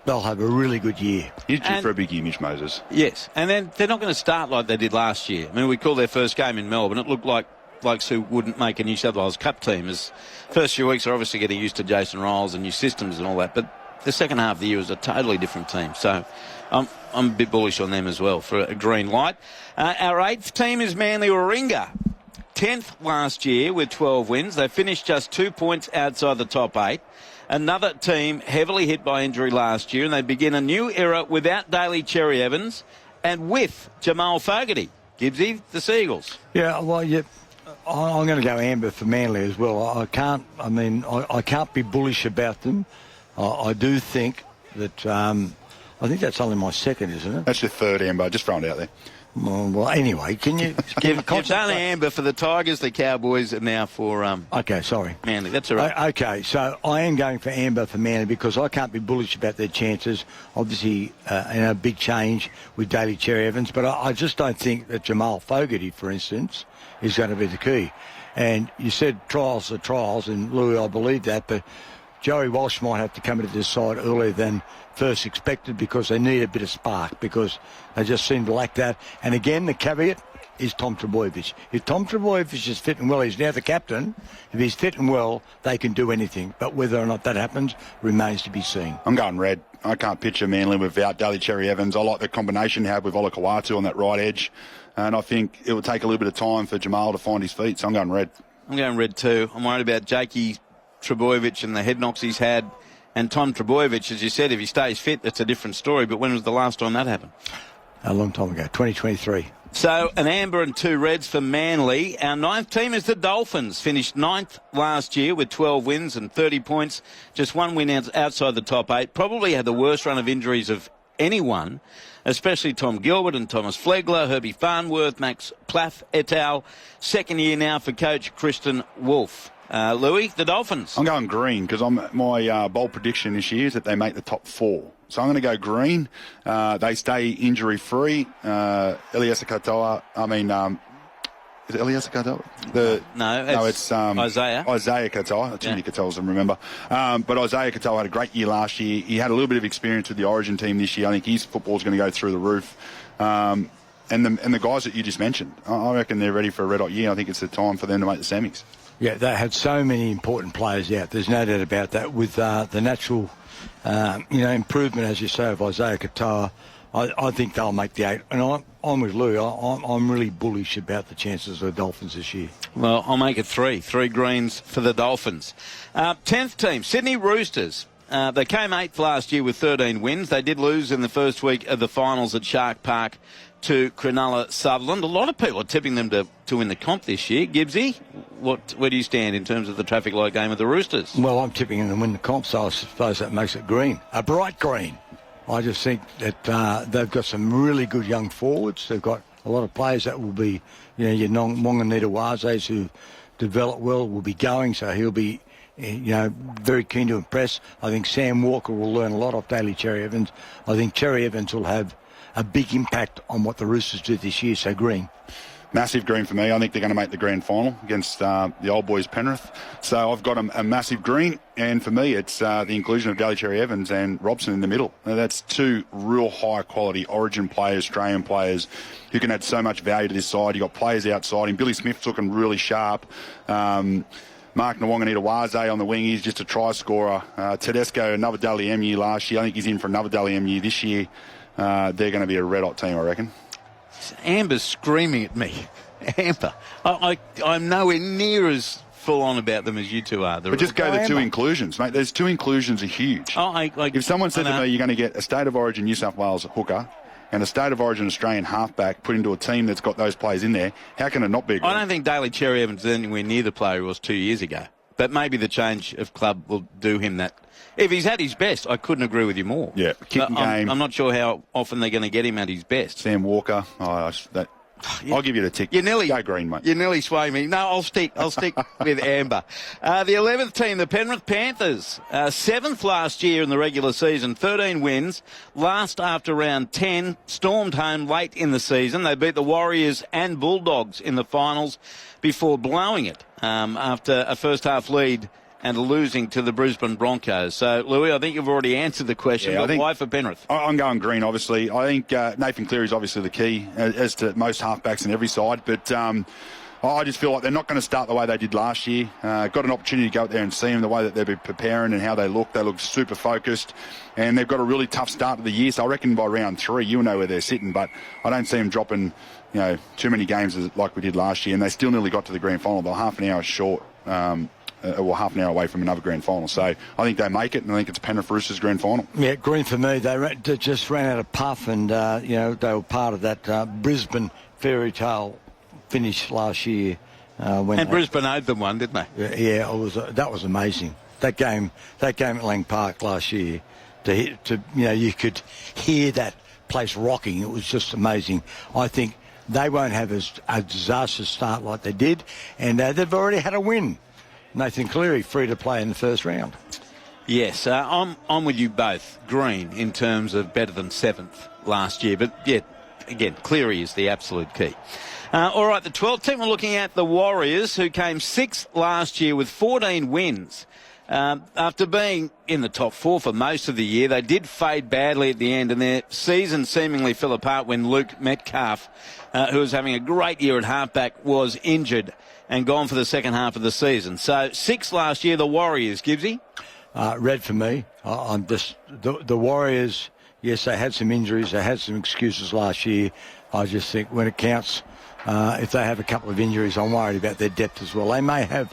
they'll have a really good year. He's due for a big year, Mitch Moses. Yes, and then they're not going to start like they did last year. I mean, we called their first game in Melbourne. It looked like blokes who wouldn't make a New South Wales Cup team. As first few weeks are obviously getting used to Jason Riles and new systems and all that. But the second half of the year was a totally different team. So I'm a bit bullish on them as well for a green light. Our 8th team is Manly Warringah. 10th last year with 12 wins. They finished just 2 points outside the top 8. Another team heavily hit by injury last year, and they begin a new era without Daly Cherry Evans and with Jamal Fogarty. Gibbsy, the Seagulls. Yeah, well, I'm going to go amber for Manly as well. I can't be bullish about them. I do think that... I think that's only my second, isn't it? That's your third amber. Just throwing it out there. Well, anyway, can you... You've done amber for the Tigers, the Cowboys, and now for... Okay, sorry. Manly, that's all right. Okay, so I am going for amber for Manly because I can't be bullish about their chances. Obviously, a big change with Daly Cherry Evans, but I just don't think that Jamal Fogarty, for instance, is going to be the key. And you said trials are trials, and Louis, I believe that, but Joey Walsh might have to come into this side earlier than first expected because they need a bit of spark because they just seem to lack that. And again, the caveat is Tom Trbojevic. If Tom Trbojevic is fit and well, he's now the captain. If he's fit and well, they can do anything. But whether or not that happens remains to be seen. I'm going red. I can't picture Manly without Daly Cherry Evans. I like the combination they have with Olakau'atu on that right edge. And I think it will take a little bit of time for Jamal to find his feet. So I'm going red. I'm going red too. I'm worried about Jakey Trbojevic and the head knocks he's had. And Tom Trbojevic, as you said, if he stays fit, that's a different story. But when was the last time that happened? A long time ago, 2023. So an amber and 2 reds for Manly. Our 9th team is the Dolphins. Finished 9th last year with 12 wins and 30 points. Just 1 win outside the top 8. Probably had the worst run of injuries of anyone, especially Tom Gilbert and Thomas Flegler, Herbie Farnworth, Max Plath et al. Second year now for coach Kristen Wolfe. Louis, the Dolphins. I'm going green because my bold prediction this year is that they make the top 4. So I'm going to go green. They stay injury-free. Eliesa Katoa, is it Eliesa Katoa? No, it's Isaiah. Isaiah Katoa. Too many Katoas, I remember. But Isaiah Katoa had a great year last year. He had a little bit of experience with the Origin team this year. I think his football's going to go through the roof. And the guys that you just mentioned, I reckon they're ready for a red-hot year. I think it's the time for them to make the semis. Yeah, they had so many important players out. There's no doubt about that. With the natural, improvement, as you say, of Isaiah Katoa, I think they'll make the 8. And I'm with Lou. I'm really bullish about the chances of the Dolphins this year. Well, I'll make it 3. 3 greens for the Dolphins. 10th team, Sydney Roosters. They came 8th last year with 13 wins. They did lose in the first week of the finals at Shark Park to Cronulla Sutherland. A lot of people are tipping them to win the comp this year. Gibbsy, where do you stand in terms of the traffic light game of the Roosters? Well, I'm tipping them to win the comp, so I suppose that makes it green. A bright green. I just think that they've got some really good young forwards. They've got a lot of players that will be, your Monganita Waze's who develop well will be going, so he'll be, very keen to impress. I think Sam Walker will learn a lot off Daly Cherry Evans. I think Cherry Evans will have a big impact on what the Roosters do this year, so green. Massive green for me. I think they're going to make the grand final against the old boys Penrith. So I've got a massive green, and for me it's the inclusion of Daly Cherry Evans and Robson in the middle. Now, that's 2 real high-quality Origin players, Australian players, who can add so much value to this side. You've got players outside him. Billy Smith's looking really sharp. Mark Nwanganita-Waze on the wing, he's just a try scorer. Tedesco, another Dally M year last year. I think he's in for another Dally M year this year. They're going to be a red-hot team, I reckon. Amber's screaming at me. Amber, I'm nowhere near as full on about them as you two are. But just go the 2 inclusions, mate. There's 2 inclusions are huge. If someone said to me, you're going to get a State of Origin New South Wales hooker and a State of Origin Australian halfback put into a team that's got those players in there, how can it not be good? I don't think Daly Cherry Evans is anywhere near the player he was 2 years ago. But maybe the change of club will do him that. If he's at his best, I couldn't agree with you more. Yeah, kicking game. I'm not sure how often they're going to get him at his best. Sam Walker, I'll give you the tick. Go green, mate. You nearly sway me. No, I'll stick with Amber. The 11th team, the Penrith Panthers. 7th last year in the regular season, 13 wins. Last after round 10, stormed home late in the season. They beat the Warriors and Bulldogs in the finals before blowing it after a first-half lead and losing to the Brisbane Broncos. So, Louis, I think you've already answered the question, but why for Penrith? I'm going green, obviously. I think Nathan Cleary's obviously the key, as to most halfbacks in every side, but I just feel like they're not going to start the way they did last year. Got an opportunity to go out there and see them, the way that they've been preparing and how they look. They look super focused, and they've got a really tough start to the year, so I reckon by round 3, you'll know where they're sitting, but I don't see them dropping too many games like we did last year, and they still nearly got to the grand final. They're half an hour short. Half an hour away from another grand final. So I think they make it, and I think it's Penrith Roosters grand final. Yeah, green for me. They just ran out of puff, and they were part of that Brisbane fairy tale finish last year. Brisbane owed them one, didn't they? Yeah, that was amazing. That game at Lang Park last year. You could hear that place rocking. It was just amazing. I think they won't have a disastrous start like they did, and they've already had a win. Nathan Cleary free to play in the first round. Yes, I'm with you both. Green in terms of better than 7th last year, but yeah, again, Cleary is the absolute key. All right, the 12th team, we're looking at the Warriors, who came 6th last year with 14 wins. After being in the top 4 for most of the year, they did fade badly at the end, and their season seemingly fell apart when Luke Metcalf, who was having a great year at halfback, was injured and gone for the second half of the season. So 6th last year, the Warriors, Gibbsy? Red for me. I'm just the Warriors. Yes, they had some injuries. They had some excuses last year. I just think when it counts, if they have a couple of injuries, I'm worried about their depth as well. They may have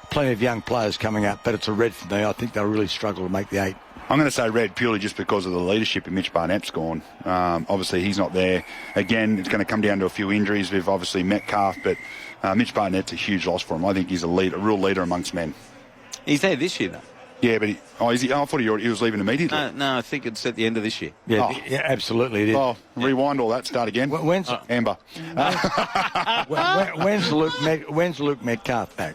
plenty of young players coming up, but it's a red for me. I think they'll really struggle to make the 8. I'm going to say red purely just because of the leadership of Mitch Barnett's gone. Obviously, he's not there. Again, it's going to come down to a few injuries with obviously Metcalf, but Mitch Barnett's a huge loss for him. I think he's a real leader amongst men. He's there this year, though. Yeah, but I thought he was leaving immediately. No, I think it's at the end of this year. Yeah, yeah, absolutely it is. Oh, rewind all that, start again. When's Amber? when's Luke Metcalf back?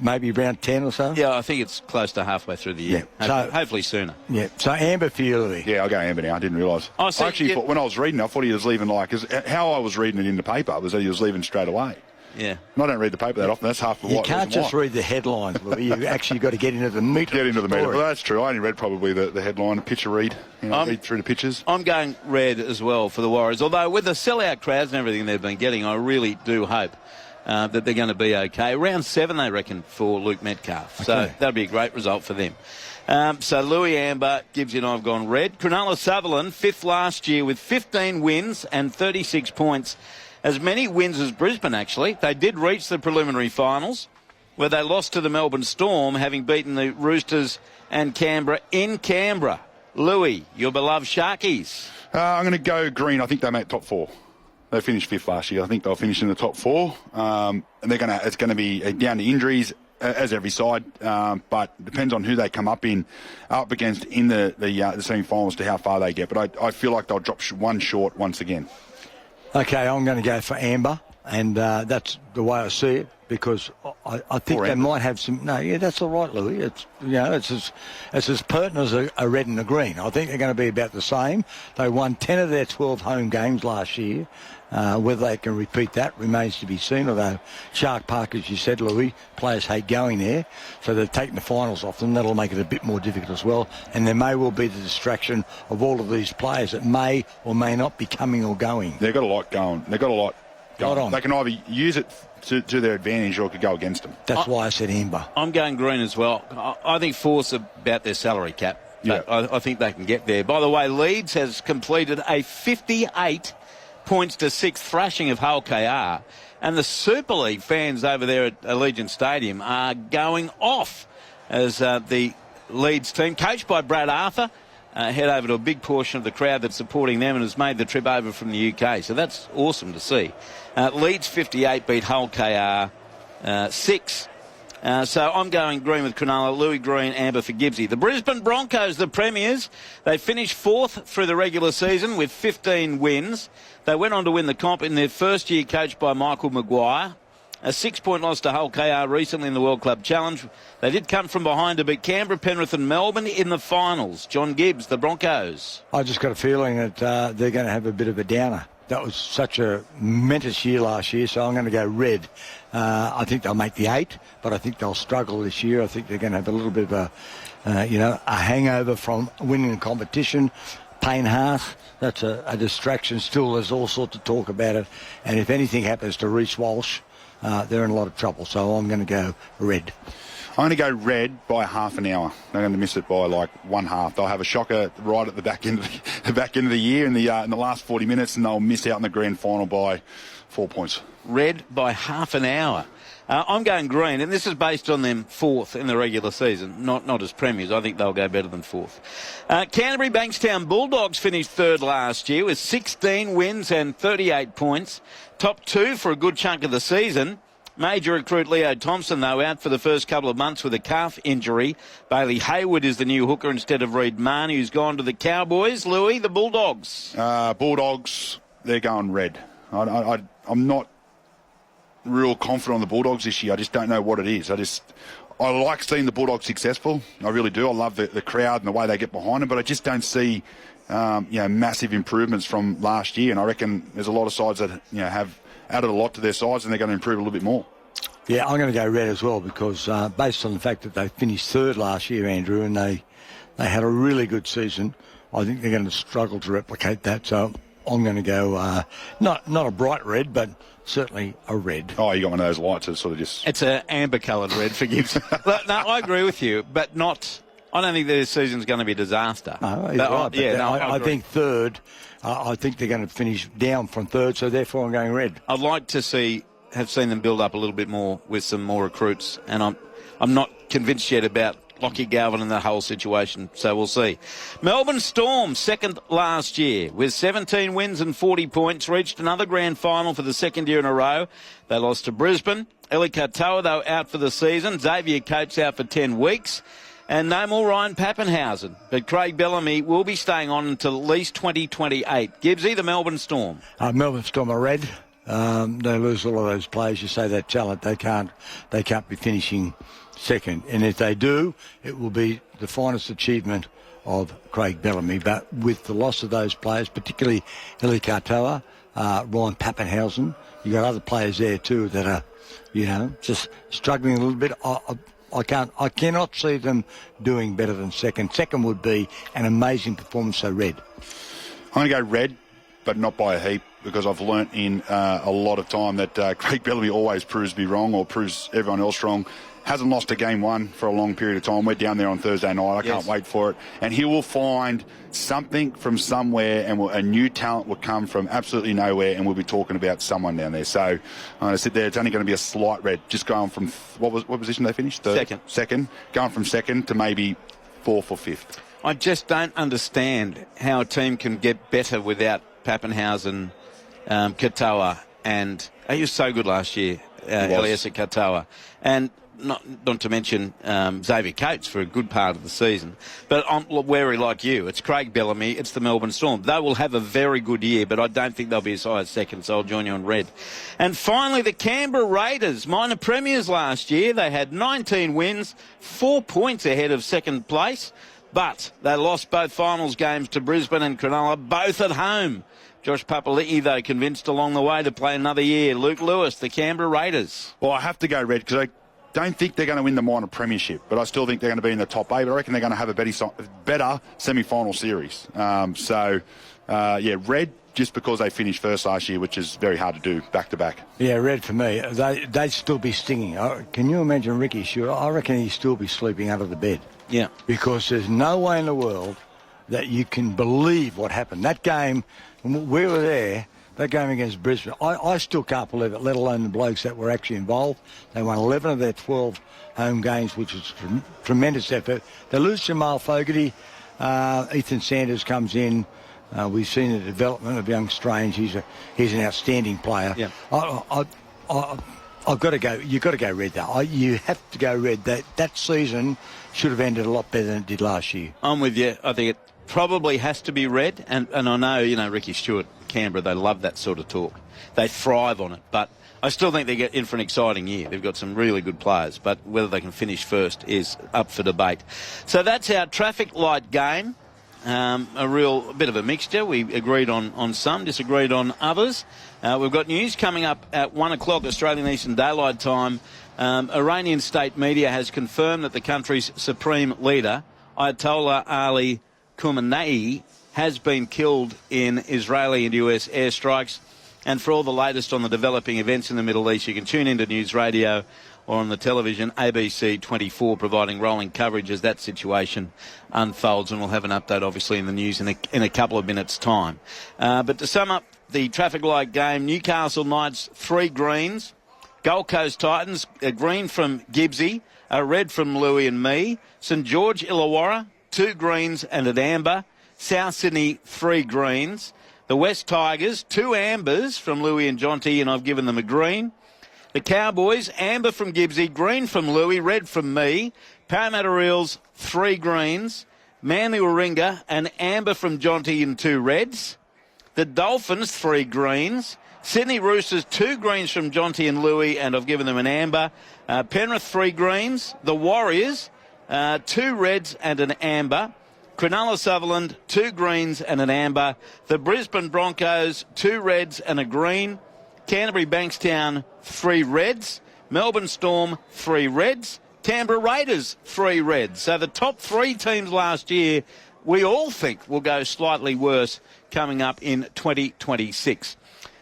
Maybe around 10 or so? Yeah, I think it's close to halfway through the year. Yeah. Hopefully sooner. Yeah, so Amber for you, Louis. Yeah, I'll go Amber now. I didn't realise. I actually thought, when I was reading, I thought he was leaving how I was reading it in the paper was that he was leaving straight away. Yeah. And I don't read the paper that often. That's half of what. You can't just read the headlines, Louis. You've actually got to get into the meat. Get into the meat. Well, that's true. I only read probably the headline, a picture read. Read through the pictures. I'm going red as well for the Warriors. Although with the sellout crowds and everything they've been getting, I really do hope that they're going to be okay. Round 7, they reckon, for Luke Metcalf. Okay. So that'll be a great result for them. So Louis, Amber, Gibbsy and I have gone red. Cronulla Sutherland, 5th last year with 15 wins and 36 points. As many wins as Brisbane, actually. They did reach the preliminary finals, where they lost to the Melbourne Storm, having beaten the Roosters and Canberra in Canberra. Louis, your beloved Sharkies. I'm going to go green. I think they make top 4. They finished 5th last year. I think they'll finish in the top 4. And it's going to be down to injuries, as every side. But depends on who they come up against in the semi-finals to how far they get. But I feel like they'll drop one short once again. Okay, I'm going to go for Amber, and that's the way I see it, because I think they might have some. No, yeah, that's all right, Louis. It's as pertinent as a red and a green. I think they're going to be about the same. They won 10 of their 12 home games last year. Whether they can repeat that remains to be seen, although Shark Park, as you said, Louis, players hate going there, so they're taking the finals off them. That'll make it a bit more difficult as well, and there may well be the distraction of all of these players that may or may not be coming or going. They've got a lot going. They've got a lot going on. They can either use it to their advantage or it could go against them. That's why I said Amber. I'm going green as well. I think Force about their salary cap. But yeah. I think they can get there. By the way, Leeds has completed a 58 points to 6 thrashing of Hull KR, and the Super League fans over there at Allegiant Stadium are going off as the Leeds team, coached by Brad Arthur, head over to a big portion of the crowd that's supporting them and has made the trip over from the UK. So that's awesome to see. Leeds 58 beat Hull KR 6. So I'm going green with Cronulla, Louis green, Amber for Gibbsy. The Brisbane Broncos, the premiers, they finished 4th through the regular season with 15 wins. They went on to win the comp in their first year, coached by Michael Maguire. A 6-point loss to Hull KR recently in the World Club Challenge. They did come from behind to beat Canberra, Penrith and Melbourne in the finals. John Gibbs, the Broncos. I just got a feeling that they're going to have a bit of a downer. That was such a momentous year last year, so I'm going to go red. I think they'll make the 8, but I think they'll struggle this year. I think they're going to have a little bit of a hangover from winning the competition. Payne Haas, that's a distraction. Still, there's all sorts of talk about it. And if anything happens to Reece Walsh, they're in a lot of trouble. So I'm going to go red. I'm going to go red by half an hour. They're going to miss it by like one half. They'll have a shocker right at the back end of the year in the last 40 minutes, and they'll miss out in the grand final by 4 points. Red by half an hour. I'm going green, and this is based on them 4th in the regular season, not as premiers. I think they'll go better than 4th. Canterbury Bankstown Bulldogs finished 3rd last year with 16 wins and 38 points. Top 2 for a good chunk of the season. Major recruit Leo Thompson, though, out for the first couple of months with a calf injury. Bailey Hayward is the new hooker instead of Reid Marnie, who's gone to the Cowboys. Louis, the Bulldogs. Bulldogs, they're going red. I'm not real confident on the Bulldogs this year. I just don't know what it is. I like seeing the Bulldogs successful. I really do. I love the crowd and the way they get behind them, but I just don't see massive improvements from last year. And I reckon there's a lot of sides that have added a lot to their sides, and they're going to improve a little bit more. Yeah, I'm going to go red as well, because based on the fact that they finished 3rd last year, Andrew, and they had a really good season, I think they're going to struggle to replicate that. So I'm going to go not a bright red, but certainly a red. Oh, you got one of those lights that sort of just... It's an amber-coloured red for Gibbs. No, I agree with you, but not... I don't think their season's going to be a disaster. No, he's right. I think 3rd... I think they're going to finish down from 3rd, so therefore I'm going red. I'd like to have seen them build up a little bit more with some more recruits, and I'm not convinced yet about Lockie Galvin and the whole situation, so we'll see. Melbourne Storm, 2nd last year, with 17 wins and 40 points, reached another grand final for the 2nd year in a row. They lost to Brisbane. Eli Katoa, though, out for the season. Xavier Coates out for 10 weeks. And no more Ryan Pappenhausen. But Craig Bellamy will be staying on until at least 2028. Gibbsy, the Melbourne Storm. Melbourne Storm are red. They lose all of those players. You say that talent, they can't be finishing second. And if they do, it will be the finest achievement of Craig Bellamy. But with the loss of those players, particularly Eli Katoa, Ryan Pappenhausen, you've got other players there too that are, just struggling a little bit. I cannot see them doing better than second. Second would be an amazing performance, so red. I'm going to go red, but not by a heap, because I've learnt in a lot of time that Craig Bellamy always proves to be wrong or proves everyone else wrong. Hasn't lost a game one for a long period of time. We're down there on Thursday night. I can't wait for it. And he will find something from somewhere, and a new talent will come from absolutely nowhere, and we'll be talking about someone down there. So I'm going to sit there. It's only going to be a slight red, just going from, what position they finished? Second. Second. Going from second to maybe fourth or fifth. I just don't understand how a team can get better without Pappenhausen, Katoa, and he was so good last year, Eliesa Katoa. And not to mention Xavier Coates for a good part of the season. But I'm wary like you. It's Craig Bellamy. It's the Melbourne Storm. They will have a very good year, but I don't think they'll be as high as second, so I'll join you on red. And finally, the Canberra Raiders, minor premiers last year. They had 19 wins, 4 points ahead of second place, but they lost both finals games to Brisbane and Cronulla, both at home. Josh Papali'i, though, convinced along the way to play another year. Luke Lewis, the Canberra Raiders. Well, I have to go red because I don't think they're going to win the minor premiership, but I still think they're going to be in the top 8. But I reckon they're going to have a better semi-final series. Red, just because they finished first last year, which is very hard to do back-to-back. Yeah, red for me. They'd still be stinging. Can you imagine Ricky Stewart? I reckon he'd still be sleeping under the bed. Yeah. Because there's no way in the world that you can believe what happened. That game, we were there, that game against Brisbane, I still can't believe it, let alone the blokes that were actually involved. They won 11 of their 12 home games, which is tremendous effort. They lose Jamal Fogarty. Ethan Sanders comes in. We've seen the development of young Strange. He's an outstanding player. Yeah. I've got to go. You've got to go red, though. You have to go red. That season should have ended a lot better than it did last year. I'm with you. I think it probably has to be red. And I know, Ricky Stewart, Canberra, they love that sort of talk. They thrive on it. But I still think they get in for an exciting year. They've got some really good players. But whether they can finish first is up for debate. So that's our traffic light game. A real bit of a mixture. We agreed on some, disagreed on others. We've got news coming up at 1 o'clock Australian Eastern Daylight Time. Iranian state media has confirmed that the country's supreme leader, Ayatollah Ali Khamenei, has been killed in Israeli and US airstrikes. And for all the latest on the developing events in the Middle East, you can tune into News Radio or on the television, ABC 24, providing rolling coverage as that situation unfolds. And we'll have an update, obviously, in the news in a couple of minutes' time. But to sum up the traffic light game, Newcastle Knights, 3 greens. Gold Coast Titans, a green from Gibbsy, a red from Louis and me. St George Illawarra, 2 greens and an amber. South Sydney, 3 greens. The West Tigers, 2 ambers from Louis and Jonty, and I've given them a green. The Cowboys, amber from Gibbsy, green from Louis, red from me. Parramatta Eels, 3 greens. Manly Warringah, an amber from Jonty and 2 reds. The Dolphins, 3 greens. Sydney Roosters, 2 greens from Jonty and Louis, and I've given them an amber. Penrith, 3 greens. The Warriors, 2 reds and an amber. Cronulla Sutherland, 2 greens and an amber. The Brisbane Broncos, 2 reds and a green. Canterbury Bankstown, 3 reds. Melbourne Storm, 3 reds. Canberra Raiders, 3 reds. So the top 3 teams last year, we all think will go slightly worse coming up in 2026.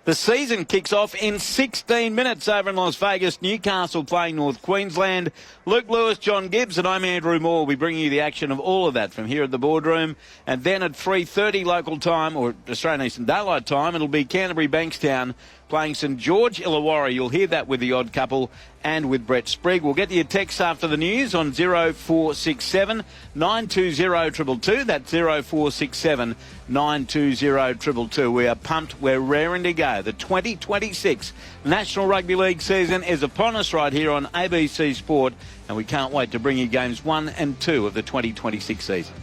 The season kicks off in 16 minutes over in Las Vegas. Newcastle playing North Queensland. Luke Lewis, John Gibbs, and I'm Andrew Moore. We'll be bringing you the action of all of that from here at the boardroom. And then at 3:30 local time, or Australian Eastern Daylight Time, it'll be Canterbury Bankstown playing St George Illawarra. You'll hear that with the odd couple and with Brett Sprigg. We'll get to your texts after the news on 0467 920 222. That's 0467 920 222. We are pumped. We're raring to go. The 2026 National Rugby League season is upon us right here on ABC Sport, and we can't wait to bring you games 1 and 2 of the 2026 season.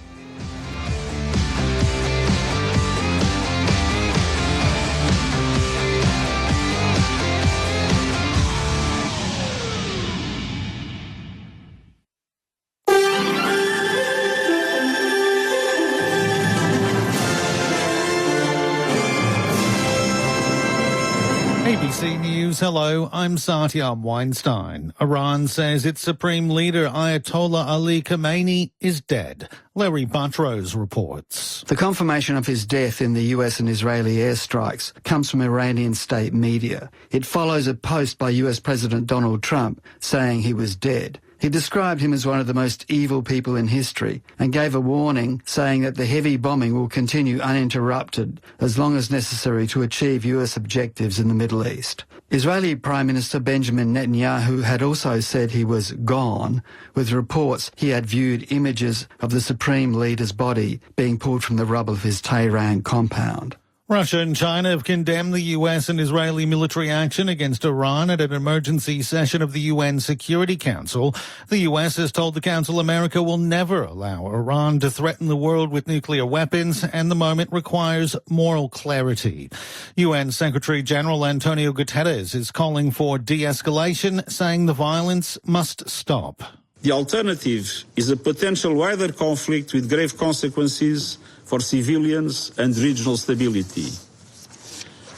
ABC News, hello, I'm Satya Weinstein. Iran says its supreme leader Ayatollah Ali Khamenei is dead. Larry Buttrose reports. The confirmation of his death in the US and Israeli airstrikes comes from Iranian state media. It follows a post by US President Donald Trump saying he was dead. He described him as one of the most evil people in history and gave a warning saying that the heavy bombing will continue uninterrupted as long as necessary to achieve US objectives in the Middle East. Israeli Prime Minister Benjamin Netanyahu had also said he was gone, with reports he had viewed images of the Supreme Leader's body being pulled from the rubble of his Tehran compound. Russia and China have condemned the US and Israeli military action against Iran at an emergency session of the UN Security Council. The US has told the Council America will never allow Iran to threaten the world with nuclear weapons, and the moment requires moral clarity. UN Secretary General Antonio Guterres is calling for de-escalation, saying the violence must stop. The alternative is a potential wider conflict with grave consequences for civilians and regional stability.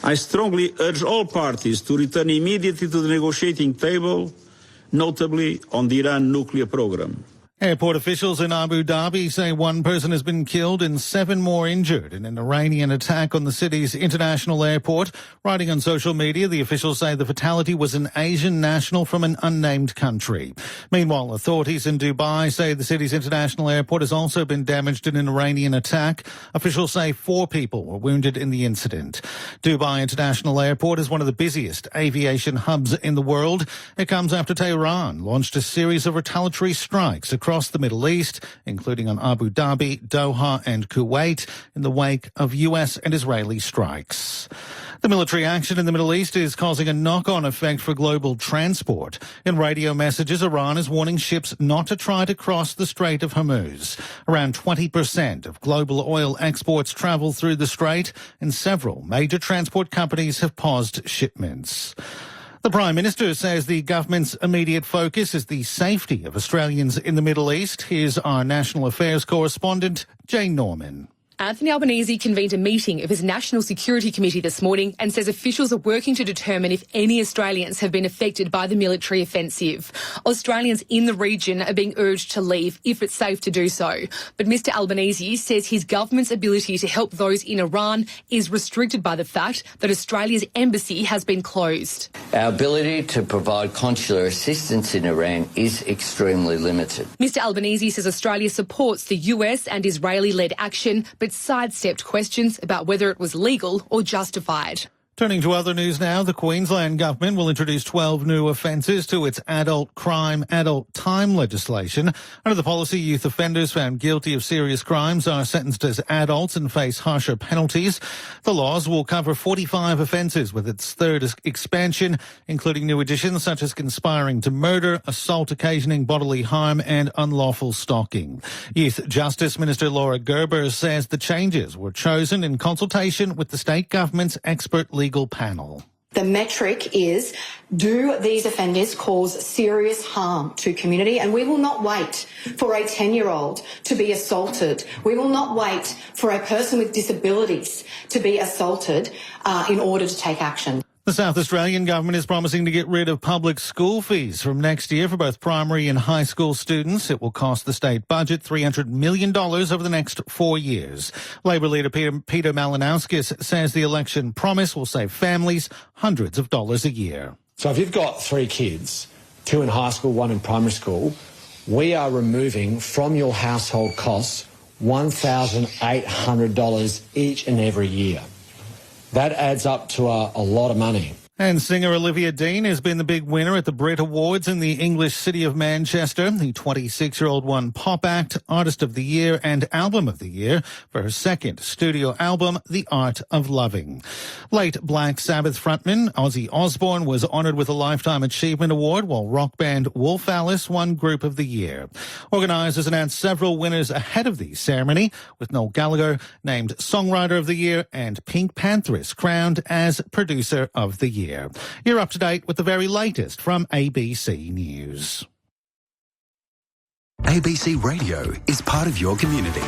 I strongly urge all parties to return immediately to the negotiating table, notably on the Iran nuclear program. Airport officials in Abu Dhabi say one person has been killed and 7 more injured in an Iranian attack on the city's international airport. Writing on social media, the officials say the fatality was an Asian national from an unnamed country. Meanwhile, authorities in Dubai say the city's international airport has also been damaged in an Iranian attack. Officials say 4 people were wounded in the incident. Dubai International Airport is one of the busiest aviation hubs in the world. It comes after Tehran launched a series of retaliatory strikes across the Middle East, including on Abu Dhabi, Doha and Kuwait, in the wake of US and Israeli strikes. The military action in the Middle East is causing a knock-on effect for global transport. In radio messages, Iran is warning ships not to try to cross the Strait of Hormuz. Around 20% of global oil exports travel through the strait, and several major transport companies have paused shipments. The Prime Minister says the government's immediate focus is the safety of Australians in the Middle East. Here's our National Affairs correspondent, Jane Norman. Anthony Albanese convened a meeting of his National Security Committee this morning and says officials are working to determine if any Australians have been affected by the military offensive. Australians in the region are being urged to leave if it's safe to do so. But Mr Albanese says his government's ability to help those in Iran is restricted by the fact that Australia's embassy has been closed. Our ability to provide consular assistance in Iran is extremely limited. Mr Albanese says Australia supports the US and Israeli-led action, but sidestepped questions about whether it was legal or justified. Turning to other news now, the Queensland government will introduce 12 new offences to its adult crime, adult time legislation. Under the policy, youth offenders found guilty of serious crimes are sentenced as adults and face harsher penalties. The laws will cover 45 offences with its third expansion, including new additions such as conspiring to murder, assault occasioning bodily harm and unlawful stalking. Youth Justice Minister Laura Gerber says the changes were chosen in consultation with the state government's expert legal panel. The metric is, do these offenders cause serious harm to community? And we will not wait for a 10-year-old to be assaulted. We will not wait for a person with disabilities to be assaulted in order to take action. The South Australian government is promising to get rid of public school fees from next year for both primary and high school students. It will cost the state budget $300 million over the next 4 years. Labor leader Peter Malinowskis says the election promise will save families hundreds of dollars a year. So if you've got 3 kids, 2 in high school, 1 in primary school, we are removing from your household costs $1,800 each and every year. that adds up to a lot of money. And singer Olivia Dean has been the big winner at the Brit Awards in the English city of Manchester. The 26-year-old won Pop Act, Artist of the Year and Album of the Year for her second studio album, The Art of Loving. Late Black Sabbath frontman Ozzy Osbourne was honoured with a Lifetime Achievement Award, while rock band Wolf Alice won Group of the Year. Organisers announced several winners ahead of the ceremony, with Noel Gallagher named Songwriter of the Year and Pink Pantheress crowned as Producer of the Year. You're up to date with the very latest from ABC News. ABC Radio is part of your community,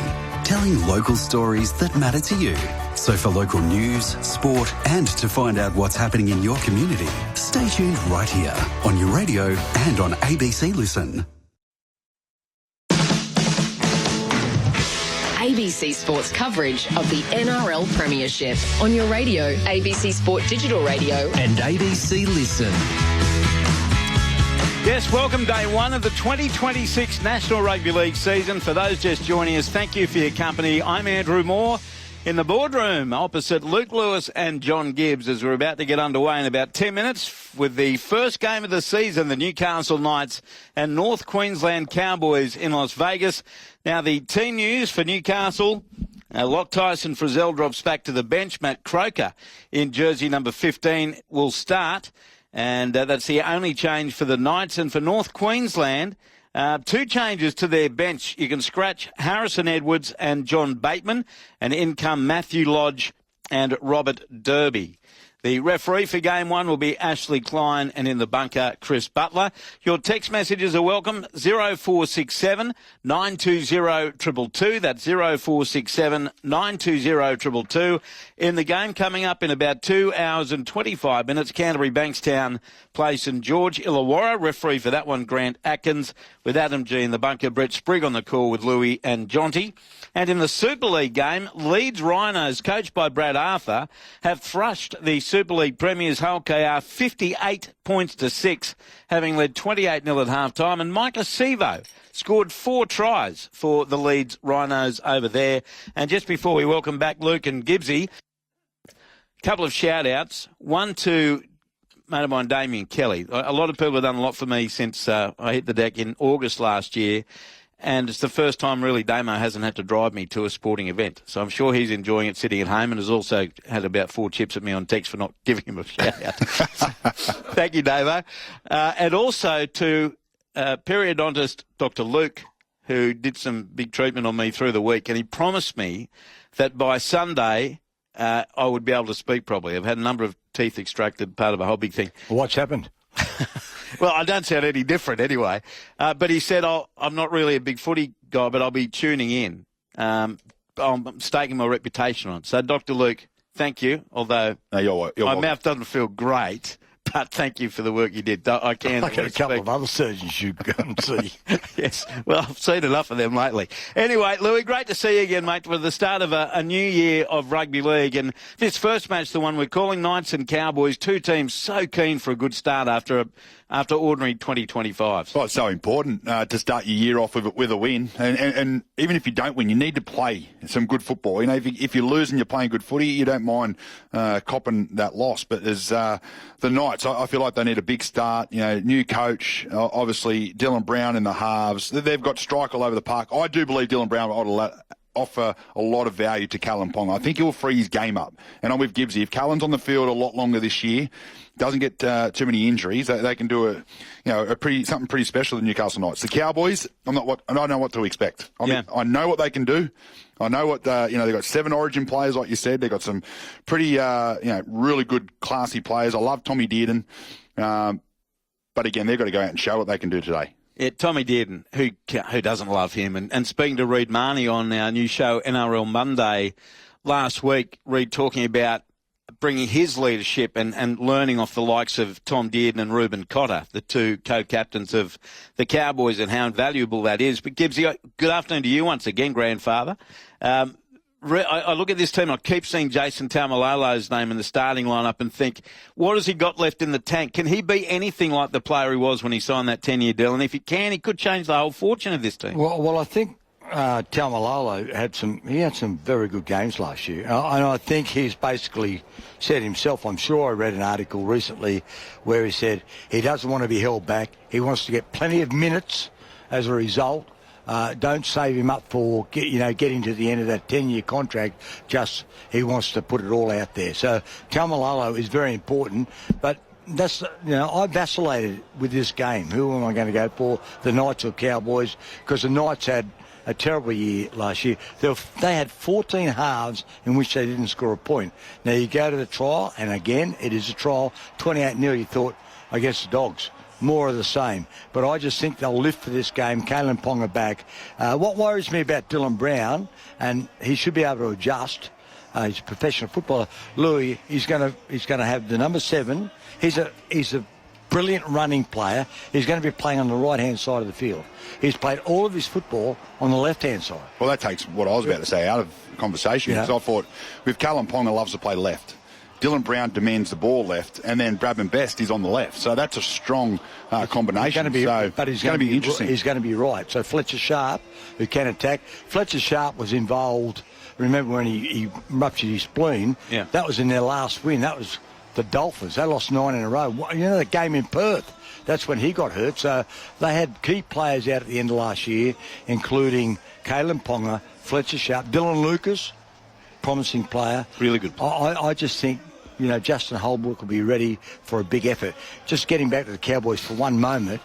telling local stories that matter to you. So for local news, sport, and to find out what's happening in your community, stay tuned right here on your radio and on ABC Listen. ABC Sport's coverage of the NRL Premiership on your radio, ABC Sport Digital Radio and ABC Listen. Yes, welcome day one of the 2026 National Rugby League season. For those just joining us, thank you for your company. I'm Andrew Moore in the boardroom opposite Luke Lewis and John Gibbs as we're about to get underway in about 10 minutes with the first game of the season, the Newcastle Knights and North Queensland Cowboys in Las Vegas. Now, the team news for Newcastle, Locke Tyson Frizzell drops back to the bench. Matt Croker in jersey number 15 will start, and that's the only change for the Knights. And for North Queensland, two changes to their bench. You can scratch Harrison Edwards and John Bateman, and in come Matthew Lodge and Robert Derby. The referee for game one will be Ashley Klein, and in the bunker, Chris Butler. Your text messages are welcome, 0467 920 222. That's 0467 920 222. In the game coming up in about 2 hours and 25 minutes, Canterbury Bankstown play St George Illawarra. Referee for that one, Grant Atkins, with Adam G in the bunker, Brett Sprigg on the call with Louis and Jonty. And in the Super League game, Leeds Rhinos, coached by Brad Arthur, have thrashed the Super League premiers Hull KR 58 points to 6, having led 28-0 at half-time. And Mike Acevo scored 4 tries for the Leeds Rhinos over there. And just before we welcome back Luke and Gibbsy, a couple of shout-outs. One to mate of mine, Damien Kelly. A lot of people have done a lot for me since I hit the deck in August last year. And it's the first time, really, Damo hasn't had to drive me to a sporting event. So I'm sure he's enjoying it sitting at home, and has also had about 4 chips at me on text for not giving him a shout-out. Thank you, Davo. And also to periodontist Dr. Luke, who did some big treatment on me through the week, and he promised me that by Sunday I would be able to speak properly. I've had a number of teeth extracted, part of a whole big thing. What's happened? Well, I don't sound any different anyway. But he said, I'm not really a big footy guy, but I'll be tuning in. I'm staking my reputation on it. So, Dr. Luke, thank you. Although you're my mouth doesn't feel great, but thank you for the work you did. I got a couple of other surgeons you go and see. Yes, well, I've seen enough of them lately. Anyway, Louis, great to see you again, mate, for the start of a new year of rugby league. And this first match, the one we're calling Knights and Cowboys, two teams so keen for a good start after ordinary 2025. Well, it's so important to start your year off with a win. And even if you don't win, you need to play some good football. You know, if you lose and you're playing good footy, you don't mind copping that loss. But as the Knights, I feel like they need a big start. You know, new coach, obviously Dylan Brown in the halves. They've got strike all over the park. I do believe Dylan Brown will offer a lot of value to Callum Pong. I think he'll free his game up. And I'm with Gibbsy. If Callum's on the field a lot longer this year, doesn't get too many injuries, they can do something pretty special to the Newcastle Knights. The Cowboys, I don't know what to expect. I know what they can do. I know what they've got 7 Origin players, like you said. They've got some pretty really good, classy players. I love Tommy Dearden, but again, they've got to go out and show what they can do today. Yeah, Tommy Dearden, who doesn't love him? And speaking to Reid Marnie on our new show, NRL Monday, last week, Reid talking about bringing his leadership and learning off the likes of Tom Dearden and Reuben Cotter, the two co-captains of the Cowboys, and how invaluable that is. But Gibbsy, good afternoon to you once again, grandfather. I look at this team, I keep seeing Jason Taumalolo's name in the starting lineup and think, what has he got left in the tank? Can he be anything like the player he was when he signed that 10-year deal? And if he can, he could change the whole fortune of this team. Well, I think Taumalolo had some very good games last year. And I think he's basically said himself, I'm sure I read an article recently where he said he doesn't want to be held back. He wants to get plenty of minutes as a result. Don't save him up for getting to the end of that 10-year contract. Just he wants to put it all out there. So Taumalolo is very important, but I vacillated with this game. Who am I going to go for, the Knights or Cowboys? Because the Knights had a terrible year last year. They had 14 halves in which they didn't score a point. Now you go to the trial, and again it is a trial. 28-0. You thought against the Dogs. More of the same. But I just think they'll lift for this game. Kalen Ponga back. What worries me about Dylan Brown, and he should be able to adjust. He's a professional footballer. Louis, he's going to have the number 7. He's a brilliant running player. He's going to be playing on the right-hand side of the field. He's played all of his football on the left-hand side. Well, that takes what I was about to say out of the conversation. Because I thought, with Kalen Ponga loves to play left. Dylan Brown demands the ball left, and then Bradman Best is on the left. So that's a strong combination. But he's going to be interesting. He's going to be right. So Fletcher Sharp, who can attack. Fletcher Sharp was involved. Remember when he ruptured his spleen? Yeah. That was in their last win. That was the Dolphins. They lost 9 in a row. The game in Perth. That's when he got hurt. So they had key players out at the end of last year, including Kalen Ponga, Fletcher Sharp, Dylan Lucas, promising player. Really good player. I just think, Justin Holbrook will be ready for a big effort. Just getting back to the Cowboys for one moment,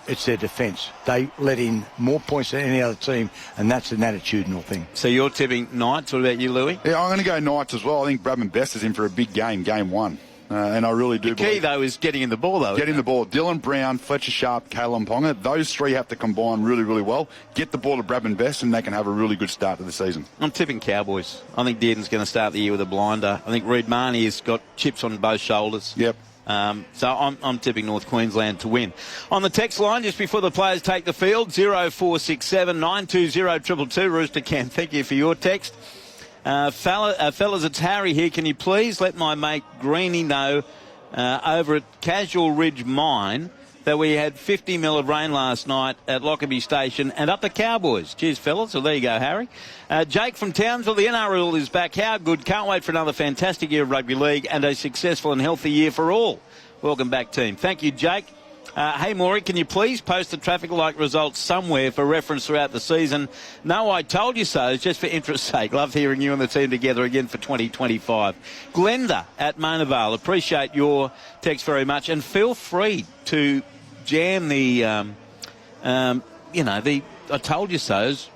it's their defence. They let in more points than any other team, and that's an attitudinal thing. So you're tipping Knights. What about you, Louis? Yeah, I'm going to go Knights as well. I think Bradman Best is in for a big game 1. And I really do believe. The key, though, is getting in the ball, though. Getting the ball. Dylan Brown, Fletcher Sharp, Kalen Ponga. Those three have to combine really, really well. Get the ball to Bradman Best, and they can have a really good start to the season. I'm tipping Cowboys. I think Dearden's going to start the year with a blinder. I think Reid Marnie has got chips on both shoulders. Yep. So I'm tipping North Queensland to win. On the text line, just before the players take the field, 0467 920 222. Rooster Cam, thank you for your text. Fellas, it's Harry here. Can you please let my mate Greenie know over at Casual Ridge Mine that we had 50 mil of rain last night at Lockerbie Station and up the Cowboys. Cheers, fellas. So there you go, Harry. Jake from Townsville, the NRL is back. How good? Can't wait for another fantastic year of rugby league and a successful and healthy year for all. Welcome back, team. Thank you, Jake. Hey, Maury, can you please post the traffic light results somewhere for reference throughout the season? No, I told you so. It's just for interest's sake. Love hearing you and the team together again for 2025. Glenda at Mona Vale, appreciate your text very much. And feel free to jam the, the I told you so's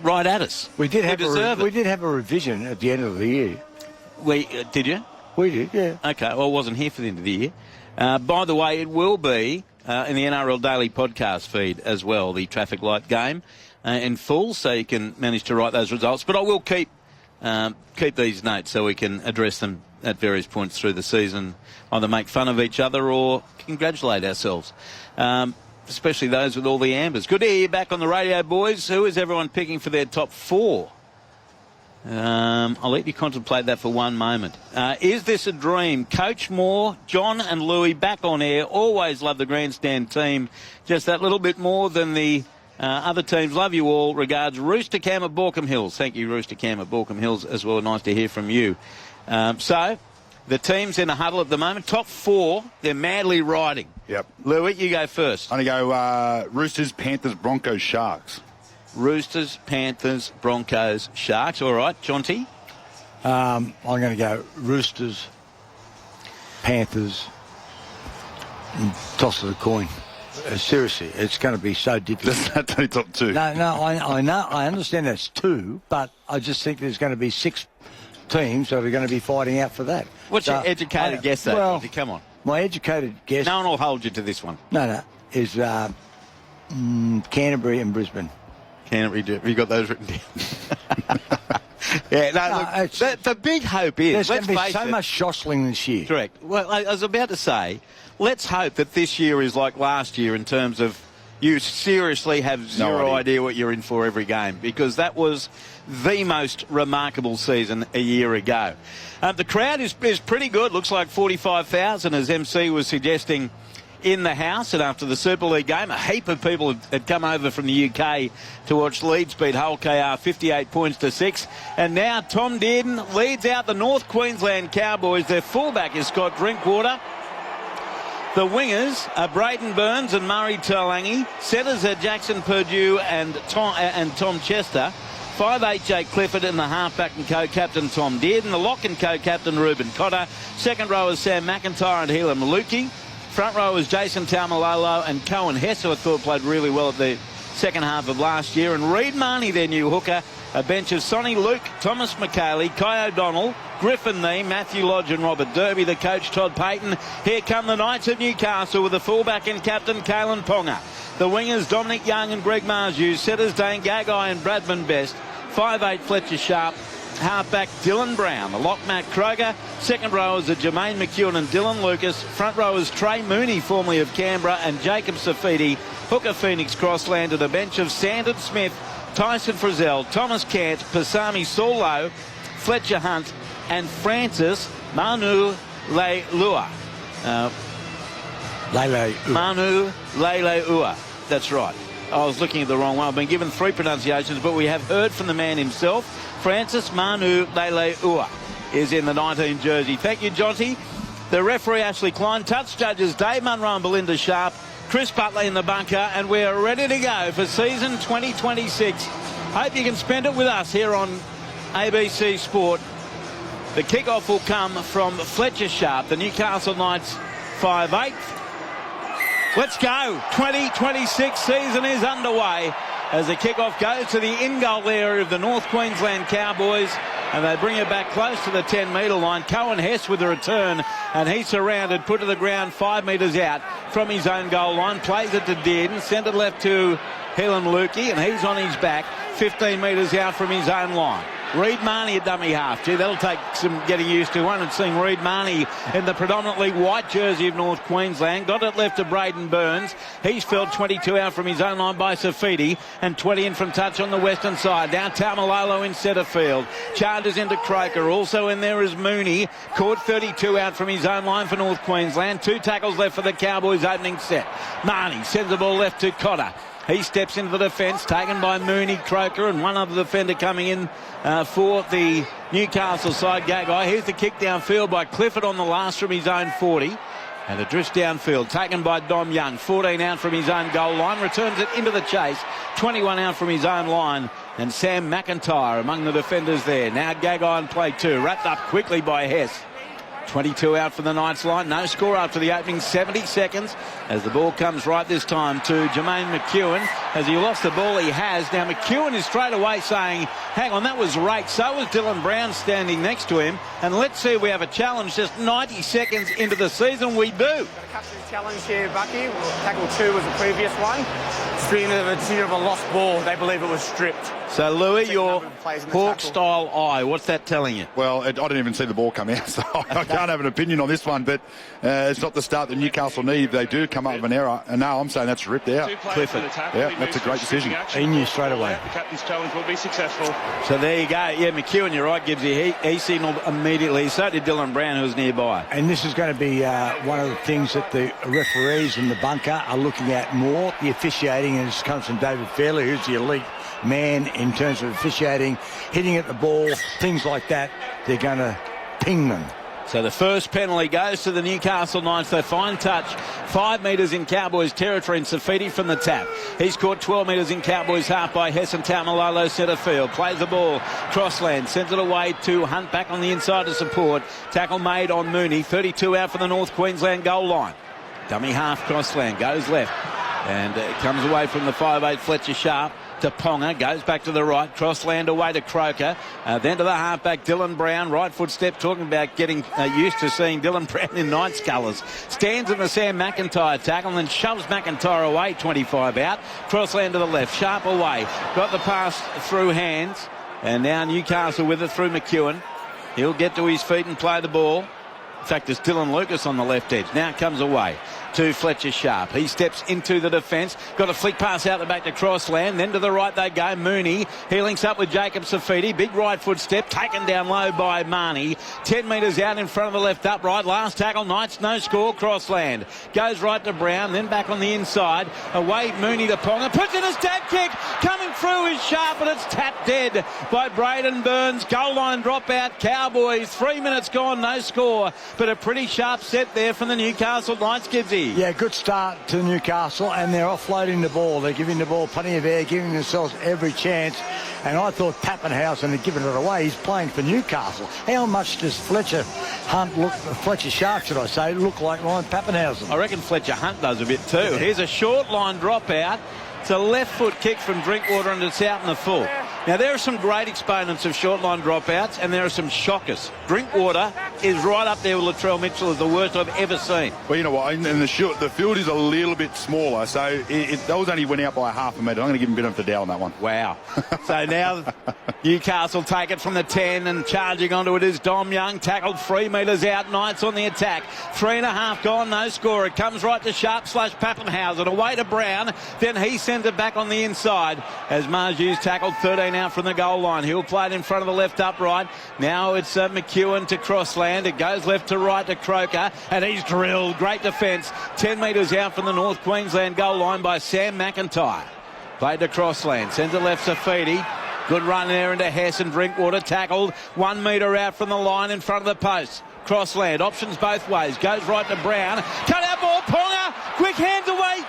right at us. We did have a revision at the end of the year. Did you? We did, yeah. Okay, well, I wasn't here for the end of the year. By the way, it will be in the NRL Daily podcast feed as well, the traffic light game in full, so you can manage to write those results. But I will keep these notes so we can address them at various points through the season, either make fun of each other or congratulate ourselves, especially those with all the ambers. Good to hear you back on the radio, boys. Who is everyone picking for their top 4? I'll let you contemplate that for one moment. Is this a dream? Coach Moore, John and Louis back on air. Always love the grandstand team. Just that little bit more than the other teams. Love you all. Regards, Rooster Cam at Borkham Hills. Thank you, Rooster Cam at Borkham Hills as well. Nice to hear from you. So the team's in a huddle at the moment. Top 4, they're madly riding. Yep. Louis, you go first. I'm going to go Roosters, Panthers, Broncos, Sharks. Roosters, Panthers, Broncos, Sharks. All right, Jonty? I'm going to go Roosters, Panthers, and toss of the coin. Seriously, it's going to be so difficult. That's only top 2. No, I know. I understand that's 2, but I just think there's going to be 6 teams that are going to be fighting out for that. What's your educated guess, though, Jonty? Come on. My educated guess... No one will hold you to this one. No, is Canterbury and Brisbane. Canterbury, have you got those written down? Look, the big hope is... There's going to be so much jostling this year. Correct. Well, I was about to say, let's hope that this year is like last year in terms of you seriously have zero idea what you're in for every game, because that was the most remarkable season a year ago. The crowd is pretty good. Looks like 45,000, as MC was suggesting in the house, and after the Super League game, a heap of people had come over from the UK to watch Leeds beat Hull KR 58 points to 6. And now Tom Dearden leads out the North Queensland Cowboys. Their fullback is Scott Drinkwater. The wingers are Braden Burns and Murray Talangi. Setters are Jackson Purdue and Tom Chester. 5'8" Jake Clifford and the halfback and co-captain Tom Dearden. The lock and co-captain Ruben Cotter. Second row is Sam McIntyre and Helam Maluki. Front row is Jason Taumalolo and Cohen Hess, who I thought played really well at the second half of last year. And Reid Marnie, their new hooker. A bench of Sonny Luke, Thomas McKaylee, Kai O'Donnell, Griffin Knee, Matthew Lodge and Robert Derby. The coach, Todd Payton. Here come the Knights of Newcastle with the fullback and captain, Kalen Ponga. The wingers, Dominic Young and Greg Marju. Setters, Dane Gagai and Bradman Best. 5'8" Fletcher Sharp. Halfback Dylan Brown. The lock, Matt Kroger. Second rowers are Jermaine McEwen and Dylan Lucas. Front rowers Trey Mooney, formerly of Canberra, and Jacob Safidi. Hooker Phoenix Crossland. To a bench of Sandon Smith, Tyson Frizzell, Thomas Cant, Pasami Solo, Fletcher Hunt and Francis Manu Leilua. Manu Leilua. That's right. I was looking at the wrong one. I've been given 3 pronunciations, but we have heard from the man himself. Francis Manu Leilua is in the 19 jersey. Thank you, Jonty. The referee, Ashley Klein. Touch judges, Dave Munro and Belinda Sharp. Chris Butley in the bunker, and we're ready to go for season 2026. Hope you can spend it with us here on ABC Sport. The kickoff will come from Fletcher Sharp, the Newcastle Knights 5'8". Let's go. 2026 season is underway as the kickoff goes to the in-goal area of the North Queensland Cowboys, and they bring it back close to the 10-metre line. Cohen Hess with a return, and he's surrounded, put to the ground 5 metres out from his own goal line. Plays it to Dearden, centre left to Helam Lukey, and he's on his back 15 metres out from his own line. Reid Marnie at dummy half. Gee, that'll take some getting used to. One and seeing Reid Marnie in the predominantly white jersey of North Queensland. Got it left to Braden Burns. He's filled 22 out from his own line by Safidi, and 20 in from touch on the western side. Now Taumalolo in centre field. Charges into Croker. Also in there is Mooney. Caught 32 out from his own line for North Queensland. 2 tackles left for the Cowboys opening set. Marnie sends the ball left to Cotter. He steps into the defence, taken by Mooney, Croker, and one other defender coming in for the Newcastle side, Gagai. Here's the kick downfield by Clifford on the last from his own 40. And a drift downfield, taken by Dom Young. 14 out from his own goal line, returns it into the chase. 21 out from his own line. And Sam McIntyre among the defenders there. Now Gagai in play 2, wrapped up quickly by Hess. 22 out from the Knights line. No score after the opening 70 seconds as the ball comes right this time to Jermaine McEwen. As he lost the ball, he has. Now McEwen is straight away saying, hang on, that was right. So was Dylan Brown standing next to him. And let's see if we have a challenge just 90 seconds into the season. We do. Challenge here, Bucky. Tackle 2 was the previous one. Stream of a lost ball. They believe it was stripped. So, Louis, your Hawk-style eye, what's that telling you? Well, I didn't even see the ball come out, so I can't have an opinion on this one, but it's not the start that Newcastle need if they do come up with an error. And now I'm saying that's ripped out. Clifford. Yeah, that's a great decision. He knew straight away. The captain's challenge will be successful. So there you go. Yeah, McEwen, you're right, gives you. He signalled immediately. So did Dylan Brown, who was nearby. And this is going to be one of the things that the referees in the bunker are looking at more. The officiating, and this comes from David Fairley, who's the elite man in terms of officiating, hitting at the ball, things like that. They're going to ping them. So the first penalty goes to the Newcastle Knights. They find touch 5 metres in Cowboys territory, and Safidi from the tap. He's caught 12 metres in Cowboys half by Hess and Taumalolo centre field. Plays the ball, crossland, sends it away to Hunt back on the inside to support. Tackle made on Mooney. 32 out for the North Queensland goal line. Dummy half crossland, goes left. And it comes away from the 5'8" Fletcher Sharp to Ponga, goes back to the right, crossland away to Croker, then to the halfback Dylan Brown, right foot step, talking about getting used to seeing Dylan Brown in Knights colours. Stands in the Sam McIntyre tackle and then shoves McIntyre away, 25 out, crossland to the left, Sharp away, got the pass through hands, and now Newcastle with it through McEwen. He'll get to his feet and play the ball. In fact, it's Dylan Lucas on the left edge. Now it comes away. to Fletcher Sharp. He steps into the defence. Got a flick pass out the back to Crossland. Then to the right they go. Mooney. He links up with Jacob Safidi. Big right foot step. Taken down low by Marnie. 10 metres out in front of the left upright. Last tackle. Knights no score. Crossland. Goes right to Brown. Then back on the inside. Away Mooney to Ponga. Puts in a stab kick. Coming through is Sharp, and it's tapped dead by Braden Burns. Goal line dropout. Cowboys. 3 minutes gone. No score. But a pretty sharp set there from the Newcastle Knights, Gibbsy. Yeah, good start to Newcastle, and they're offloading the ball. They're giving the ball plenty of air, giving themselves every chance. And I thought Pappenhausen had given it away. He's playing for Newcastle. How much does Fletcher Sharp, should I say, look like Ryan Pappenhausen? I reckon Fletcher Hunt does a bit too. Yeah. Here's a short line dropout. It's a left foot kick from Drinkwater, and it's out in the full. Now, there are some great exponents of short line dropouts, and there are some shockers. Drinkwater is right up there with Latrell Mitchell as the worst I've ever seen. Well, you know what? And the field is a little bit smaller, so those only went out by half a metre. I'm going to give him a bit of the Dow on that one. Wow. So now Newcastle take it from the 10, and charging onto it is Dom Young. Tackled 3 metres out. Knights on the attack. 3.5 gone. No score. It comes right to Sharp/Pappenhausen. Away to Brown. Then he sends it back on the inside as Marju's tackled 13 out from the goal line. He'll play it in front of the left upright. Now it's McEwen to Crossland. It goes left to right to Croker, and he's drilled. Great defence. 10 metres out from the North Queensland goal line by Sam McIntyre. Played to Crossland. Sends it left to Feedy. Good run there into Hess, and Drinkwater tackled 1 metre out from the line in front of the post. Crossland, options both ways. Goes right to Brown. Cut out ball. Ponga. Quick hands away.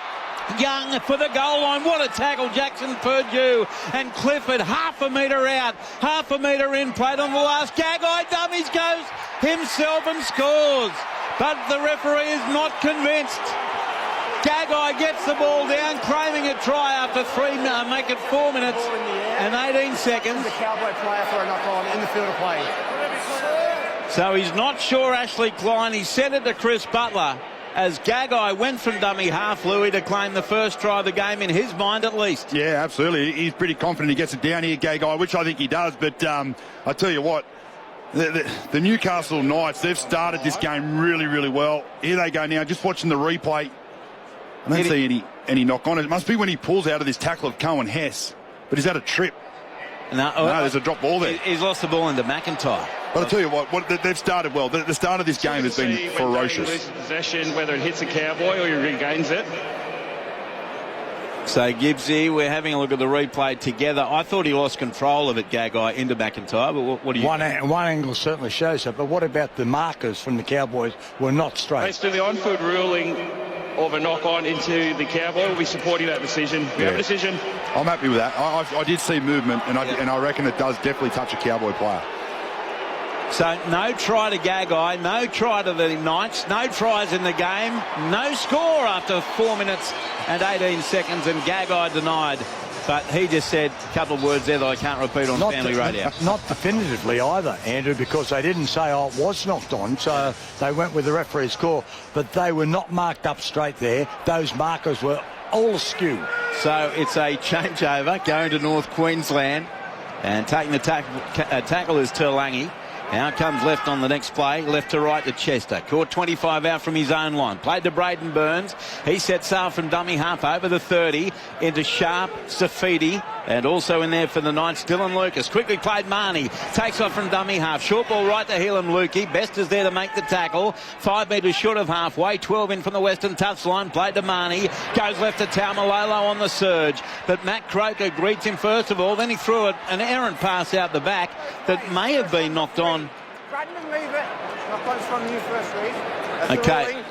Young for the goal line. What a tackle. Jackson Purdue and Clifford half a metre out, half a metre in, played on the last. Gagai dummies, goes himself and scores. But the referee is not convinced. Gagai gets the ball down, claiming a try after make it 4 minutes and 18 seconds. The Cowboy player for a knock-on in the field of play. So he's not sure Ashley Klein. He sent it to Chris Butler, as Gagai went from dummy half, Louis, to claim the first try of the game, in his mind at least. Yeah, absolutely. He's pretty confident he gets it down here, Gagai, which I think he does. But I tell you what, the Newcastle Knights, they've started this game really, really well. Here they go now, just watching the replay. I don't see any knock on. It must be when he pulls out of this tackle of Cohen Hess. But he's had a trip. No, there's a drop ball there. He's lost the ball into McIntyre. But I'll tell you what, they've started well. The start of this game has been ferocious. When loses possession, whether it hits a Cowboy or he regains it. So Gibbsy, we're having a look at the replay together. I thought he lost control of it, Gagai, into McIntyre. But what do you? One angle certainly shows that. But what about the markers from the Cowboys were not straight? As to the on-field ruling of a knock-on into the Cowboy, we'll be supporting that decision. We have a decision. I'm happy with that. I did see movement, and I reckon it does definitely touch a Cowboy player. So no try to Gagai, no try to the Knights, no tries in the game, no score after 4 minutes and 18 seconds, and Gagai denied. But he just said a couple of words there that I can't repeat on family radio. Not definitively either, Andrew, because they didn't say, it was knocked on, so they went with the referee's call. But they were not marked up straight there. Those markers were all askew. So it's a changeover going to North Queensland, and taking the tackle is Terlangi. Now comes left on the next play, left to right to Chester. Caught 25 out from his own line. Played to Braden Burns. He sets sail from dummy half over the 30 into Sharp, Safidi, and also in there for the Knights, Dylan Lucas. Quickly played Marnie. Takes off from dummy half. Short ball right to Helam Lukey. Best is there to make the tackle. 5 metres short of halfway. 12 in from the western touchline. Played to Marnie. Goes left to Taumalolo on the surge. But Matt Croker greets him first of all. Then he threw an errant pass out the back that may have been knocked on. Bradman, leave it. Knock-on's from you first, Reed. Okay.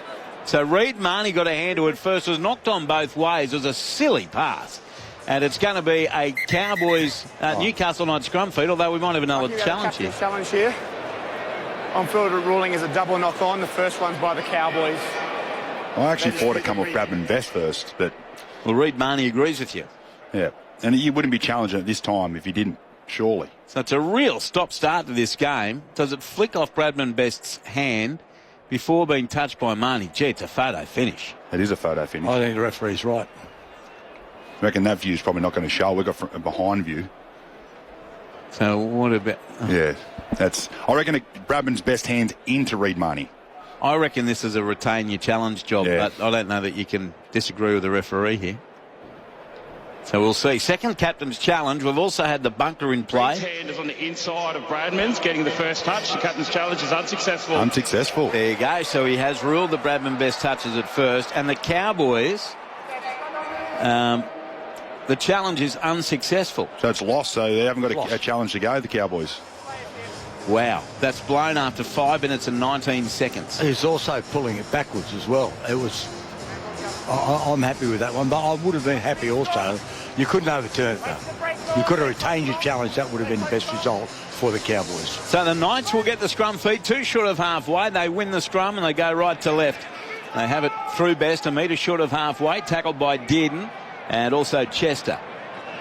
So Reed Marnie got a hand to it first. It was knocked on both ways. It was a silly pass. And it's going to be a Cowboys Newcastle Knights scrum feed, although we might have another challenge here. Challenge here. On-field ruling is a double knock-on. The first one's by the Cowboys. I actually thought it come off Bradman Best first, but... Well, Reed Marnie agrees with you. Yeah, and you wouldn't be challenging at this time if you didn't, surely. So it's a real stop-start to this game. Does it flick off Bradman Best's hand before being touched by Marnie? Gee, it's a photo finish. It is a photo finish. I think the referee's right. I reckon that view's probably not going to show. We've got a behind view. So what about... Yeah, I reckon Bradman's best hand into Reed Marnie. I reckon this is a retain your challenge job, but I don't know that you can disagree with the referee here. So we'll see. Second captain's challenge. We've also had the bunker in play. His hand is on the inside of Bradman's, getting the first touch. The captain's challenge is unsuccessful. Unsuccessful. There you go. So he has ruled the Bradman best touches at first. And the Cowboys, the challenge is unsuccessful. So it's lost. So they haven't got a challenge to go, the Cowboys. Wow. That's blown after 5 minutes and 19 seconds. He's also pulling it backwards as well. It was... I'm happy with that one, but I would have been happy also. You couldn't overturn it, though. You could have retained your challenge. That would have been the best result for the Cowboys. So the Knights will get the scrum feed 2 short of halfway. They win the scrum and they go right to left. They have it through best, a metre short of halfway, tackled by Dearden and also Chester.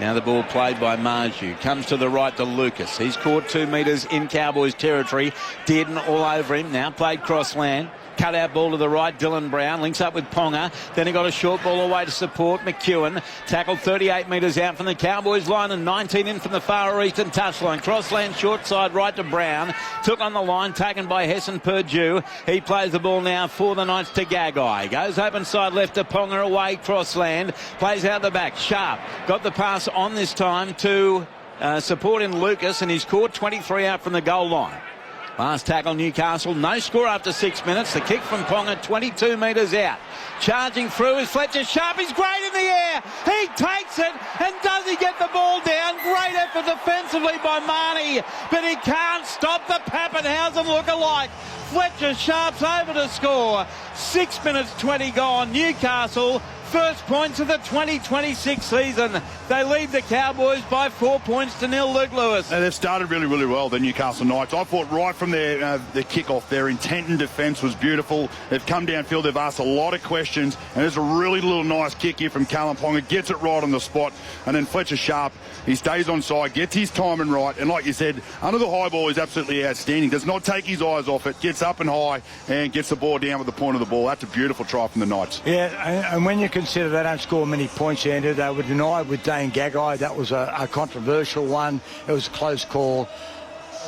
Now the ball played by Marju. Comes to the right to Lucas. He's caught 2 metres in Cowboys territory. Dearden all over him. Now played crossland. Cut out ball to the right, Dylan Brown links up with Ponga. Then he got a short ball away to support McEwen. Tackled 38 metres out from the Cowboys line and 19 in from the far eastern touchline. Crossland short side right to Brown. Took on the line, taken by Hessen Purdue. He plays the ball now for the Knights to Gagai. Goes open side left to Ponga away, crossland. Plays out the back. Sharp got the pass on this time to support in Lucas, and he's caught 23 out from the goal line. Last tackle, Newcastle. No score after 6 minutes. The kick from Ponga, 22 metres out. Charging through is Fletcher Sharp. He's great in the air. He takes it. And does he get the ball down? Great effort defensively by Marnie. But he can't stop the Pappenhausen look-alike. Fletcher Sharp's over to score. 6 minutes 20 gone. Newcastle, first points of the 2026 season. They lead the Cowboys by 4 points to 0. Luke Lewis. They've started really, really well, the Newcastle Knights. I thought right from the kick-off, their intent and defence was beautiful. They've come downfield, they've asked a lot of questions, and there's a really little nice kick here from Callum Ponga. Gets it right on the spot, and then Fletcher Sharp, he stays on side, gets his timing right, and like you said, under the high ball is absolutely outstanding. Does not take his eyes off it, gets up and high, and gets the ball down with the point of the ball. That's a beautiful try from the Knights. Yeah, and when you consider they don't score many points, Andrew, they were denied with Dane Gagai. That was a controversial one. It was a close call.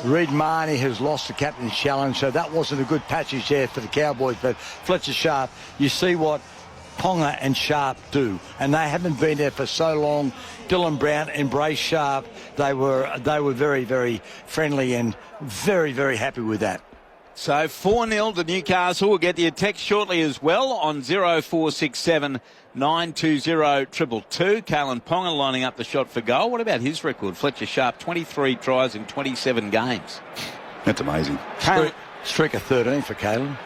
Reid Marnie has lost the captain's challenge, so that wasn't a good passage there for the Cowboys. But Fletcher Sharp, you see what Ponga and Sharp do, and they haven't been there for so long. Dylan Brown embraced Sharp. They were very, very friendly and very, very happy with that. So 4-0 to Newcastle. We'll get your text shortly as well on 0467 920 222. Kalen Ponga lining up the shot for goal. What about his record? Fletcher Sharp, 23 tries in 27 games. That's amazing. Streak of 13 for Kalen.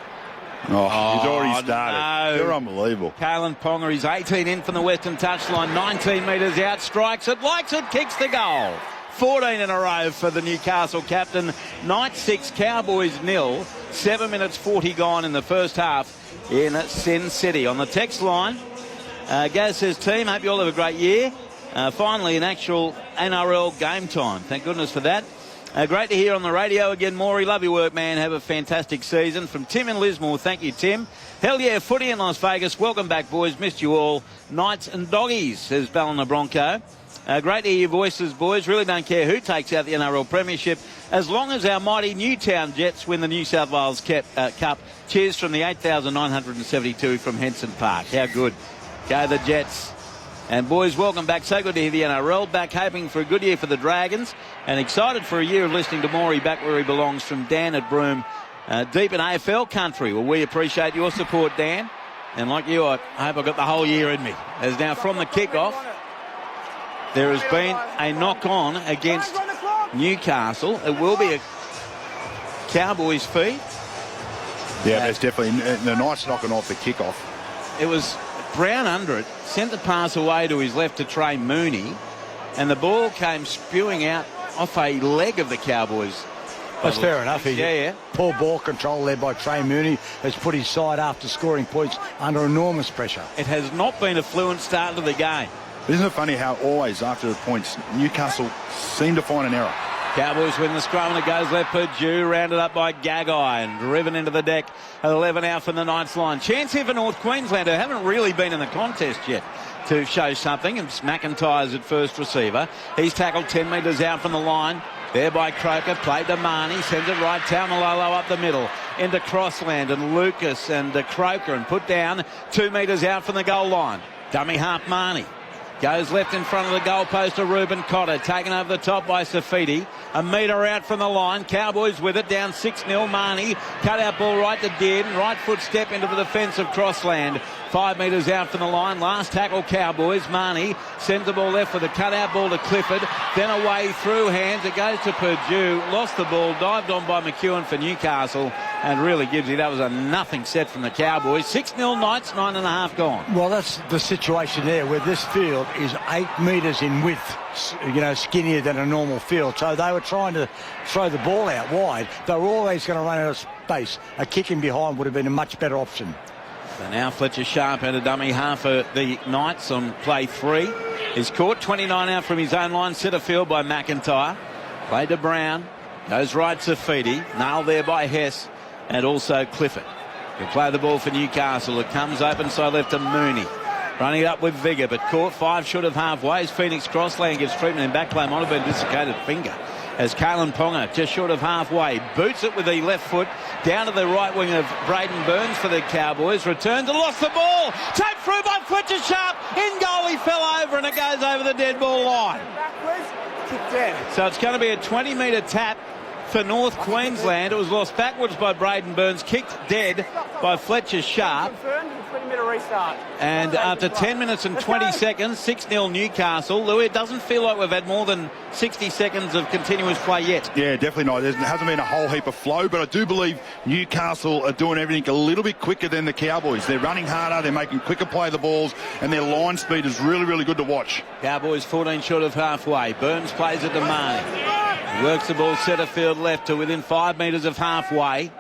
Oh, he's already started. No. They're unbelievable. Kalen Ponga, he's 18 in from the western touchline, 19 metres out, strikes it, likes it, kicks the goal. 14 in a row for the Newcastle captain. Knights 6, Cowboys 0. 7 minutes 40 gone in the first half in Sin City. On the text line, Gaz says, team, hope you all have a great year. Finally, an actual NRL game time. Thank goodness for that. Great to hear on the radio again, Maury. Love your work, man. Have a fantastic season. From Tim in Lismore, thank you, Tim. Hell yeah, footy in Las Vegas. Welcome back, boys. Missed you all. Knights and doggies, says Ballina Bronco. Great to hear your voices, boys. Really don't care who takes out the NRL Premiership, as long as our mighty Newtown Jets win the New South Wales Cup. Cheers from the 8,972 from Henson Park. How good. Go the Jets. And boys, welcome back. So good to hear the NRL back, hoping for a good year for the Dragons, and excited for a year of listening to Maury back where he belongs. From Dan at Broome, deep in AFL country. Well, we appreciate your support, Dan. And like you, I hope I've got the whole year in me. As now from the kickoff, there has been a knock-on against Newcastle. It will be a Cowboys feed. Yeah, there's definitely the Knights knocking off the kickoff. It was Brown under it, sent the pass away to his left to Trey Mooney, and the ball came spewing out off a leg of the Cowboys. That's fair enough. Yeah. Poor ball control there by Trey Mooney has put his side after scoring points under enormous pressure. It has not been a fluent start to the game. Isn't it funny how always after the points, Newcastle seem to find an error? Cowboys win the scrum and it goes left. Purdue rounded up by Gagai and driven into the deck. 11 out from the Knights line. Chance here for North Queensland, who haven't really been in the contest yet, to show something. And McIntyre's at first receiver. He's tackled 10 metres out from the line. There by Croker, played to Marnie, sends it right, Taumalolo up the middle. into Crossland and Lucas and Croker and put down 2 metres out from the goal line. Dummy half Marnie. Goes left in front of the goalpost of Ruben Cotter. Taken over the top by Safidi. A metre out from the line. Cowboys with it. Down 6-0. Marnie. Cut out ball right to Dearden. Right foot step into the defence of Crossland. 5 metres out from the line. Last tackle Cowboys. Marnie sends the ball left with a cut out ball to Clifford. Then away through hands. It goes to Purdue. Lost the ball. Dived on by McEwen for Newcastle. And really gives you that was a nothing set from the Cowboys. 6-0 Knights. 9.5 gone. Well, that's the situation there where this field is 8 metres in width, skinnier than a normal field. So they were trying to throw the ball out wide. They were always going to run out of space. A kick in behind would have been a much better option. So now Fletcher Sharp had a dummy half for the Knights on play 3. He's caught 29 out from his own line. Centre field by McIntyre. Played to Brown. Goes right to Feedy. Nailed there by Hess and also Clifford. He'll play the ball for Newcastle. It comes open side left to Mooney. Running it up with vigour, but caught 5 short of halfway as Phoenix Crossland gives treatment in back play. Might have been dislocated finger. As Kalen Ponga just short of halfway. Boots it with the left foot down to the right wing of Braden Burns for the Cowboys. Returns and lost the ball. Taped through by Fletcher Sharp. In goal he fell over and it goes over the dead ball line. Kick dead. So it's going to be a 20-metre tap for North Queensland. It was lost backwards by Braden Burns. Kicked dead by Fletcher Sharp. Confirmed, 20-metre restart. And after 10 minutes and 20 seconds, 6-0 Newcastle. Louis, it doesn't feel like we've had more than 60 seconds of continuous play yet. Yeah, definitely not. There hasn't been a whole heap of flow, but I do believe Newcastle are doing everything a little bit quicker than the Cowboys. They're running harder, they're making quicker play of the balls, and their line speed is really, really good to watch. Cowboys 14 short of halfway. Burns plays it to Marnie. Works the ball centre field left to within 5 metres of halfway.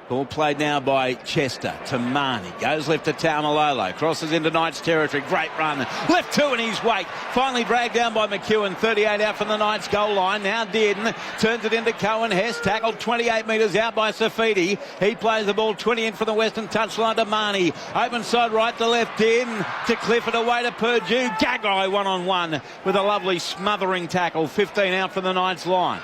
Ball played now by Chester to Marnie. Goes left to Taumalolo. Crosses into Knights territory. Great run. Left 2 in his wake. Finally dragged down by McEwen. 38 out from the Knights goal line. Now Dearden turns it into Cohen Hess. Tackled 28 metres out by Safidi. He plays the ball 20 in from the western touchline to Marnie. Open side right to left. Dearden to Clifford away to Purdue. Gagai 1-on-1 with a lovely smothering tackle. 15 out from the Knights line.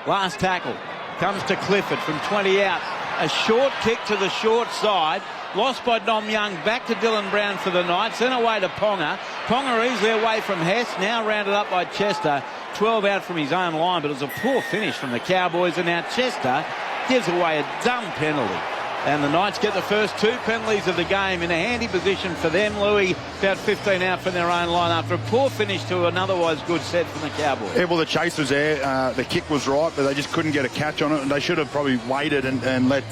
Last tackle comes to Clifford from 20 out. A short kick to the short side. Lost by Dom Young. Back to Dylan Brown for the Knights. Then away to Ponga. Ponga easily away from Hess. Now rounded up by Chester. 12 out from his own line. But it was a poor finish from the Cowboys. And now Chester gives away a dumb penalty. And the Knights get the first 2 penalties of the game in a handy position for them. Louis about 15 out from their own line after a poor finish to an otherwise good set from the Cowboys. Yeah, well, the chase was there. The kick was right, but they just couldn't get a catch on it. And they should have probably waited and let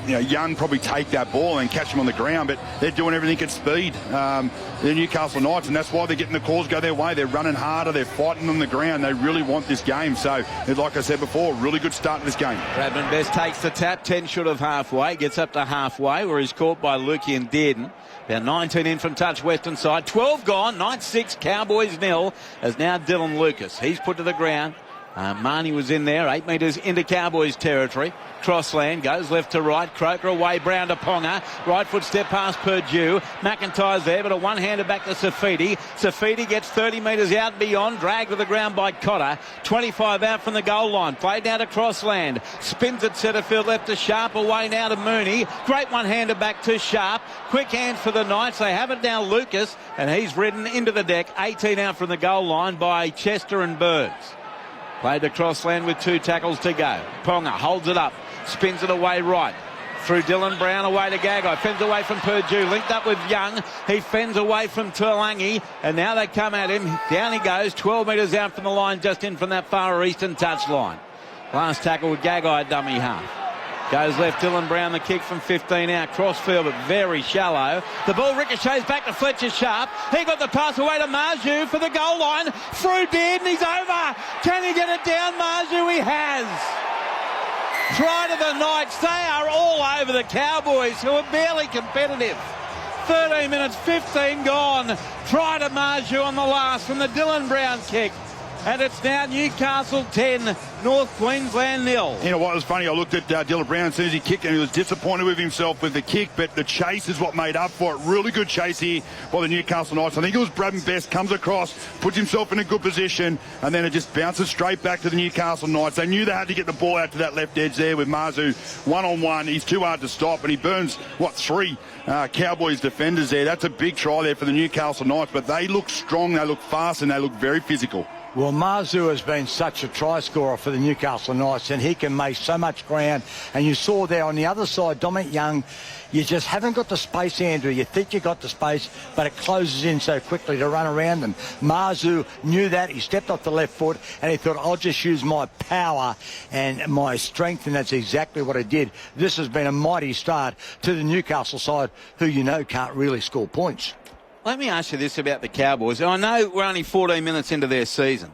Young probably take that ball and catch him on the ground. But they're doing everything at speed. The Newcastle Knights, and that's why they're getting the calls go their way. They're running harder. They're fighting on the ground. They really want this game. So, like I said before, really good start to this game. Bradman Best takes the tap, 10 short of halfway, gets up to halfway where he's caught by Lukey and Dearden. About 19 in from touch western side. 12 gone, Knights 6, Cowboys 0. As now Dylan Lucas. He's put to the ground. Marnie was in there, 8 metres into Cowboys territory. Crossland goes left to right. Croker away, Brown to Ponga. Right foot step past Purdue. McIntyre's there, but a one-hander back to Safidi. Safidi gets 30 metres out beyond. Dragged to the ground by Cotter. 25 out from the goal line. Played down to Crossland. Spins at centre field left to Sharp. Away now to Mooney. Great one-hander back to Sharp. Quick hands for the Knights. They have it now Lucas, and he's ridden into the deck. 18 out from the goal line by Chester and Burns. Played to Crossland with 2 tackles to go. Ponga holds it up. Spins it away right. Through Dylan Brown away to Gagai. Fends away from Purdue. Linked up with Young. He fends away from Tuolangi. And now they come at him. Down he goes. 12 metres out from the line. Just in from that far eastern touchline. Last tackle with Gagai, dummy half. Goes left, Dylan Brown, the kick from 15 out. Crossfield, but very shallow. The ball ricochets back to Fletcher Sharp. He got the pass away to Marju for the goal line. Through Dearden, he's over. Can he get it down, Marju? He has. Try to the Knights. They are all over the Cowboys, who are barely competitive. 13 minutes, 15 gone. Try to Marju on the last from the Dylan Brown kick. And it's now Newcastle 10, North Queensland 0. You know what was funny? I looked at Dylan Brown as soon as he kicked and he was disappointed with himself with the kick, but the chase is what made up for it. Really good chase here by the Newcastle Knights. I think it was Bradman Best, comes across, puts himself in a good position, and then it just bounces straight back to the Newcastle Knights. They knew they had to get the ball out to that left edge there with Mazu one-on-one. He's too hard to stop, and he burns, three Cowboys defenders there. That's a big try there for the Newcastle Knights, but they look strong, they look fast, and they look very physical. Well, Mazu has been such a try scorer for the Newcastle Knights, and he can make so much ground. And you saw there on the other side, Dominic Young, you just haven't got the space, Andrew. You think you got the space, but it closes in so quickly to run around them. Mazu knew that. He stepped off the left foot, and he thought, I'll just use my power and my strength, and that's exactly what he did. This has been a mighty start to the Newcastle side, who you know can't really score points. Let me ask you this about the Cowboys. I know we're only 14 minutes into their season,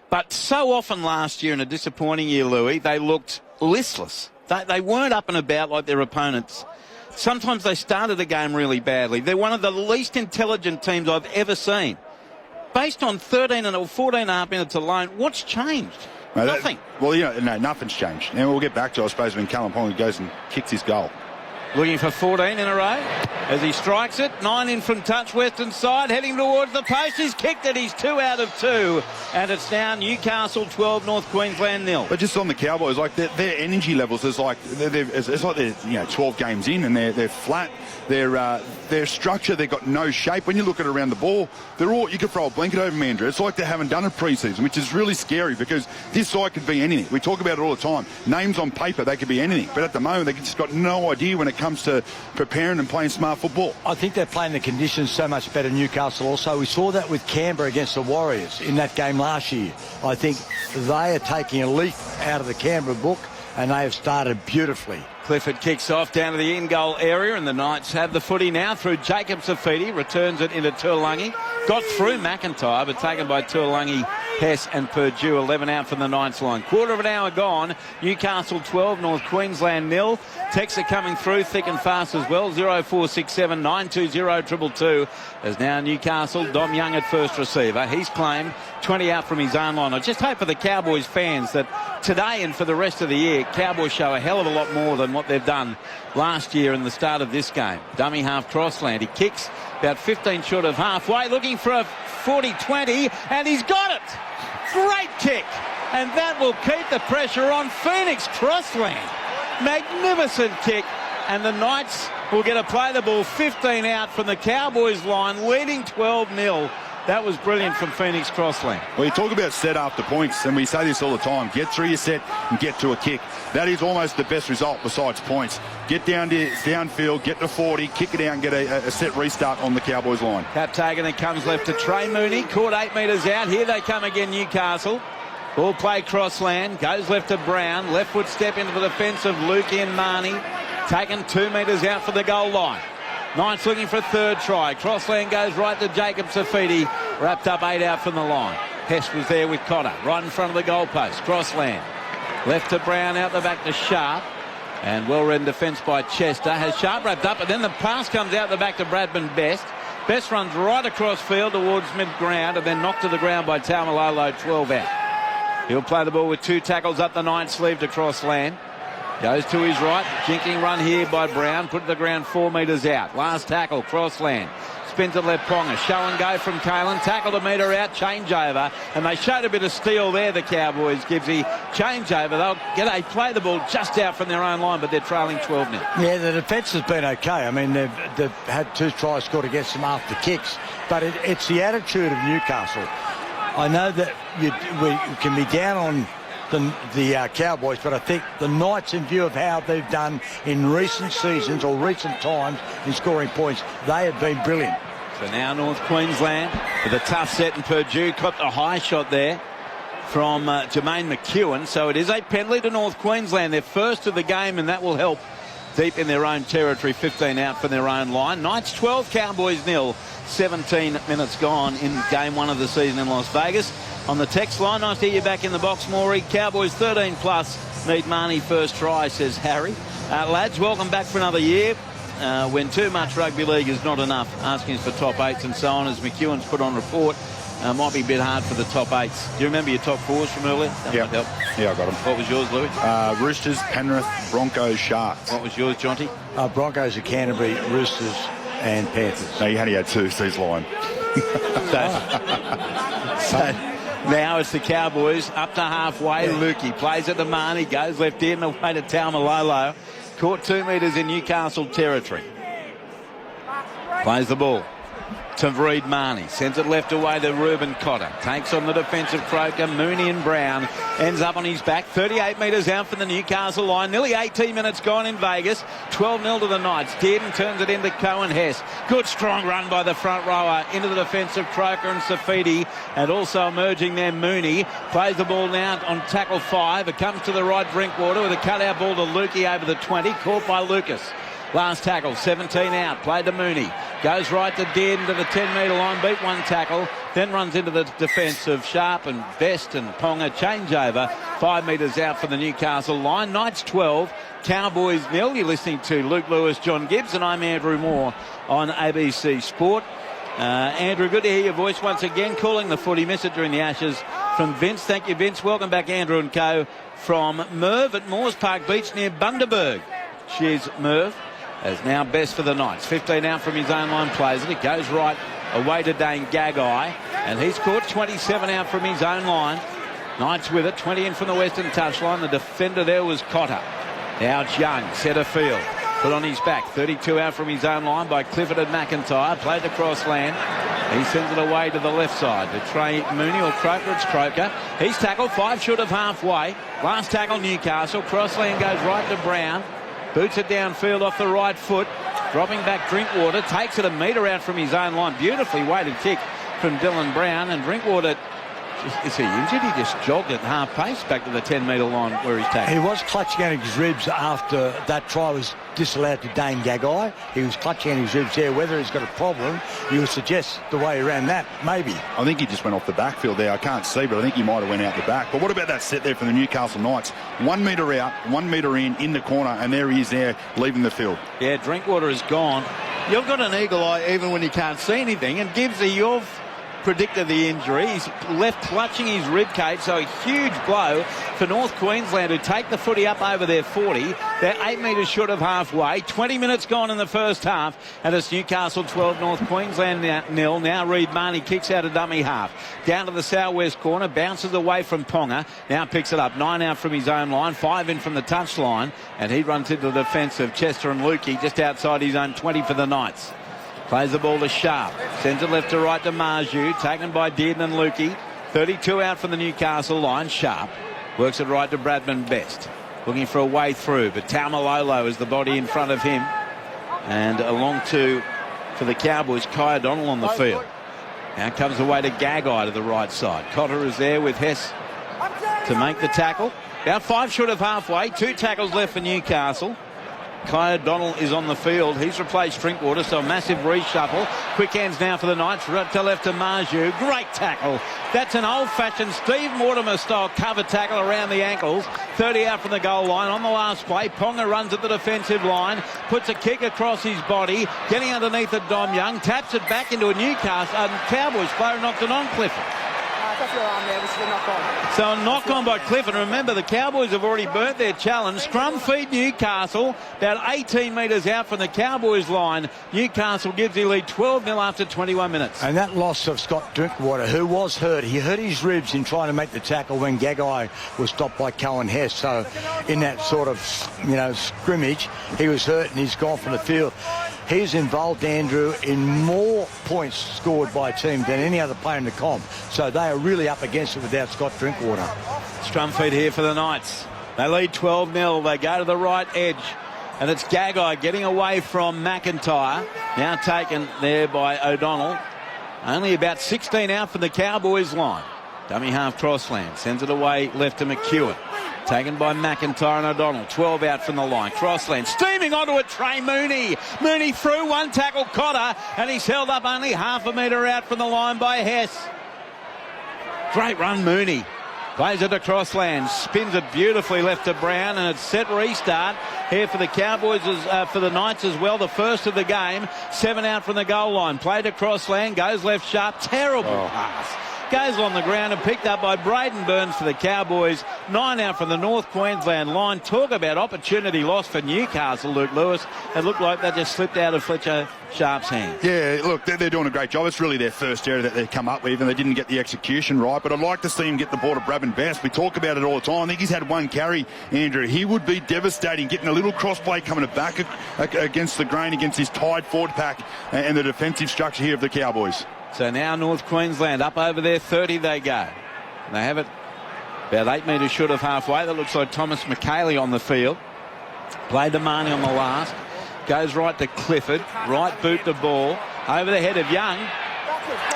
but so often last year in a disappointing year, Louis, they looked listless. They weren't up and about like their opponents. Sometimes they started a game really badly. They're one of the least intelligent teams I've ever seen. Based on 13 or 14 and a half minutes alone, what's changed? Nothing. Nothing's changed. And we'll get back to, I suppose, when Callum Ponga goes and kicks his goal. Looking for 14 in a row as he strikes it. 9 in from touch, western side, heading towards the post. He's kicked it. He's 2 out of 2. And it's now Newcastle 12, North Queensland 0. But just on the Cowboys, like their energy levels is like it's like they're 12 games in and they're flat. Their structure, they've got no shape. When you look at it around the ball, you could throw a blanket over them, Andrew. It's like they haven't done a pre-season, which is really scary because this side could be anything. We talk about it all the time. Names on paper, they could be anything. But at the moment, they've just got no idea when it comes to preparing and playing smart football. I think they're playing the conditions so much better, Newcastle also. We saw that with Canberra against the Warriors in that game last year. I think they are taking a leaf out of the Canberra book and they have started beautifully. Clifford kicks off down to the in-goal area and the Knights have the footy now through Jacob Safidi, returns it into Tuolungi. Got through McIntyre, but taken by Tuolungi, Hess and Purdue. 11 out from the Knights line. Quarter of an hour gone. Newcastle 12, North Queensland 0. Texts are coming through thick and fast as well. 0467 920 222. As now Newcastle, Dom Young at first receiver. He's claimed 20 out from his own line. I just hope for the Cowboys fans that today and for the rest of the year, Cowboys show a hell of a lot more than what they've done last year in the start of this game. Dummy half crossland. He kicks about 15 short of halfway, looking for a 40-20, and he's got it. Great kick. And that will keep the pressure on Phoenix Crossland. Magnificent kick. And the Knights will get to play the ball 15 out from the Cowboys line, leading 12-0. That was brilliant from Phoenix Crossland. Well, you talk about set after points, and we say this all the time. Get through your set and get to a kick. That is almost the best result besides points. Get downfield, get to 40, kick it out and get a set restart on the Cowboys line. Cap taken and comes left to Trey Mooney. Caught 8 metres out. Here they come again, Newcastle. Ball play Crossland. Goes left to Brown. Left foot step into the defence of Luke Marnie. Taken 2 metres out for the goal line. Knights looking for a third try. Crossland goes right to Jacob Safidi. Wrapped up 8 out from the line. Hess was there with Cotter. Right in front of the goalpost. Crossland. Left to Brown, out the back to Sharp. And well-read defence by Chester. Has Sharp wrapped up, and then the pass comes out the back to Bradman Best. Best runs right across field towards mid-ground and then knocked to the ground by Taumalolo, 12 out. He'll play the ball with 2 tackles up the ninth sleeve to Crossland. Goes to his right. Jinking run here by Brown. Put to the ground 4 metres out. Last tackle, Crossland. Spins it left Ponga. Show and go from Kalen. Tackled a metre out. Changeover. And they showed a bit of steel there, the Cowboys. Gibbsy. Changeover. They'll play the ball just out from their own line, but they're trailing 12-0. Yeah, the defence has been okay. I mean, they've had 2 tries scored against them after kicks. But it's the attitude of Newcastle. I know that we can be down on the Cowboys, but I think the Knights, in view of how they've done in recent seasons or recent times in scoring points, they have been brilliant. So now North Queensland with a tough set, and Purdue caught the high shot there from Jermaine McEwen. So it is a penalty to North Queensland, their first of the game, and that will help deep in their own territory. 15 out from their own line. Knights 12, Cowboys 0. 17 minutes gone in game 1 of the season in Las Vegas. On the text line, nice to hear you back in the box, Maury. Cowboys 13 plus. Need Marnie first try, says Harry. Lads, welcome back for another year. When too much rugby league is not enough, asking us for top 8s and so on, as McEwen's put on report. Might be a bit hard for the top 8s. Do you remember your top 4s from earlier? That might help. Yeah, I got them. What was yours, Louis? Roosters, Penrith, Broncos, Sharks. What was yours, Jonty? Broncos of Canterbury, Roosters and Panthers. No, you only had 2, so he's lying. So now it's the Cowboys up to halfway. Lukey plays it to Marnie, goes left in, away to Taumalolo. Caught 2 metres in Newcastle territory. Plays the ball to Reid Marnie. Sends it left away to Ruben Cotter. Takes on the defensive Croker. Mooney and Brown. Ends up on his back. 38 metres out from the Newcastle line. Nearly 18 minutes gone in Vegas. 12-0 to the Knights. Dearden turns it into Cohen Hess. Good strong run by the front rower. Into the defensive Croker and Safidi. And also emerging there Mooney. Plays the ball now on tackle 5. It comes to the right Drinkwater with a cutout ball to Lukey over the 20. Caught by Lucas. Last tackle, 17 out, played to Mooney. Goes right to Dearden to the 10-metre line, beat 1 tackle, then runs into the defence of Sharp and Best and Ponga. Changeover, 5 metres out from the Newcastle line. Knights 12, Cowboys 0. You're listening to Luke Lewis, John Gibbs, and I'm Andrew Moore on ABC Sport. Andrew, good to hear your voice once again, calling the footy. Miss it during the Ashes from Vince. Thank you, Vince. Welcome back, Andrew and co. from Merv at Moores Park Beach near Bundaberg. Cheers, Merv. As now Best for the Knights. 15 out from his own line, plays it. It goes right away to Dane Gagai. And he's caught 27 out from his own line. Knights with it. 20 in from the western touchline. The defender there was Cotter. Now it's Young. Centre field. Put on his back. 32 out from his own line by Clifford and McIntyre. Played across land. He sends it away to the left side to Trey Mooney or Croker. It's Croker. He's tackled 5 short of halfway. Last tackle Newcastle. Crossland goes right to Brown. Boots it downfield off the right foot. Dropping back Drinkwater. Takes it a metre out from his own line. Beautifully weighted kick from Dylan Brown. And Drinkwater, is he injured? He just jogged at half pace back to the 10-metre line where he's tackled. He was clutching at his ribs after that try was disallowed to Dane Gagai. He was clutching at his ribs there. Whether he's got a problem, you would suggest the way around that, maybe. I think he just went off the backfield there. I can't see, but I think he might have went out the back. But what about that set there from the Newcastle Knights? 1 metre out, 1 metre in the corner, and there he is there leaving the field. Yeah, Drinkwater is gone. You've got an eagle eye even when you can't see anything, and Gibbsy, you've predicted the injury. He's left clutching his rib cage, so a huge blow for North Queensland, who take the footy up over their 40. They're 8 metres short of halfway. 20 minutes gone in the first half, and it's Newcastle 12, North Queensland 0. Now Reid Marnie kicks out a dummy half. Down to the southwest corner, bounces away from Ponga. Now picks it up. 9 out from his own line, 5 in from the touchline, and he runs into the defence of Chester and Lukey just outside his own 20 for the Knights. Plays the ball to Sharp. Sends it left to right to Marju. Taken by Dearden and Lukey. 32 out from the Newcastle line. Sharp works it right to Bradman Best. Looking for a way through, but Taumalolo is the body in front of him. And along for the Cowboys, Kai O'Donnell on the field. Now comes away to Gagai to the right side. Cotter is there with Hess to make the tackle. About 5 short of halfway. 2 tackles left for Newcastle. Kai O'Donnell is on the field. He's replaced Drinkwater, so a massive reshuffle. Quick hands now for the Knights. Right to left to Marju. Great tackle. That's an old-fashioned Steve Mortimer-style cover tackle around the ankles. 30 out from the goal line. On the last play, Ponga runs at the defensive line. Puts a kick across his body. Getting underneath the Dom Young. Taps it back into a Newcastle. Cowboys player knocked it on Clifford. So a knock-on by Clifford. Remember, the Cowboys have already burnt their challenge. Scrum feed Newcastle, about 18 metres out from the Cowboys line. Newcastle gives the lead 12-0 after 21 minutes. And that loss of Scott Drinkwater, who was hurt, he hurt his ribs in trying to make the tackle when Gagai was stopped by Cohen Hess. So in that sort of, scrimmage, he was hurt and he's gone from the field. He's involved, Andrew, in more points scored by a team than any other player in the comp. So they are really up against it without Scott Drinkwater. Scrum feed here for the Knights. They lead 12-0. They go to the right edge. And it's Gagai getting away from McIntyre. Now taken there by O'Donnell. Only about 16 out from the Cowboys line. Dummy half Crossland. Sends it away left to McEwen. Taken by McIntyre and O'Donnell. 12 out from the line. Crossland steaming onto it. Trey Mooney. Mooney through. 1 tackle Cotter. And he's held up only half a metre out from the line by Hess. Great run, Mooney. Plays it to Crossland, spins it beautifully left to Brown, and it's set restart here for the Cowboys, for the Knights as well. The first of the game, 7 out from the goal line. Played to Crossland, goes left sharp, terrible pass. Goes on the ground and picked up by Braden Burns for the Cowboys. 9 out from the North Queensland line. Talk about opportunity lost for Newcastle, Luke Lewis. It looked like they just slipped out of Fletcher Sharp's hands. Yeah, look, they're doing a great job. It's really their first area that they've come up with, and they didn't get the execution right. But I'd like to see him get the ball to Bradman Best. We talk about it all the time. I think he's had one carry, Andrew. He would be devastating, getting a little crossplay coming back against the grain, against his tied forward pack and the defensive structure here of the Cowboys. So now North Queensland up over their 30 they go. They have it about 8 metres short of halfway. That looks like Thomas McKaylee on the field. Played to Marnie on the last. Goes right to Clifford. Right boot the ball. Over the head of Young.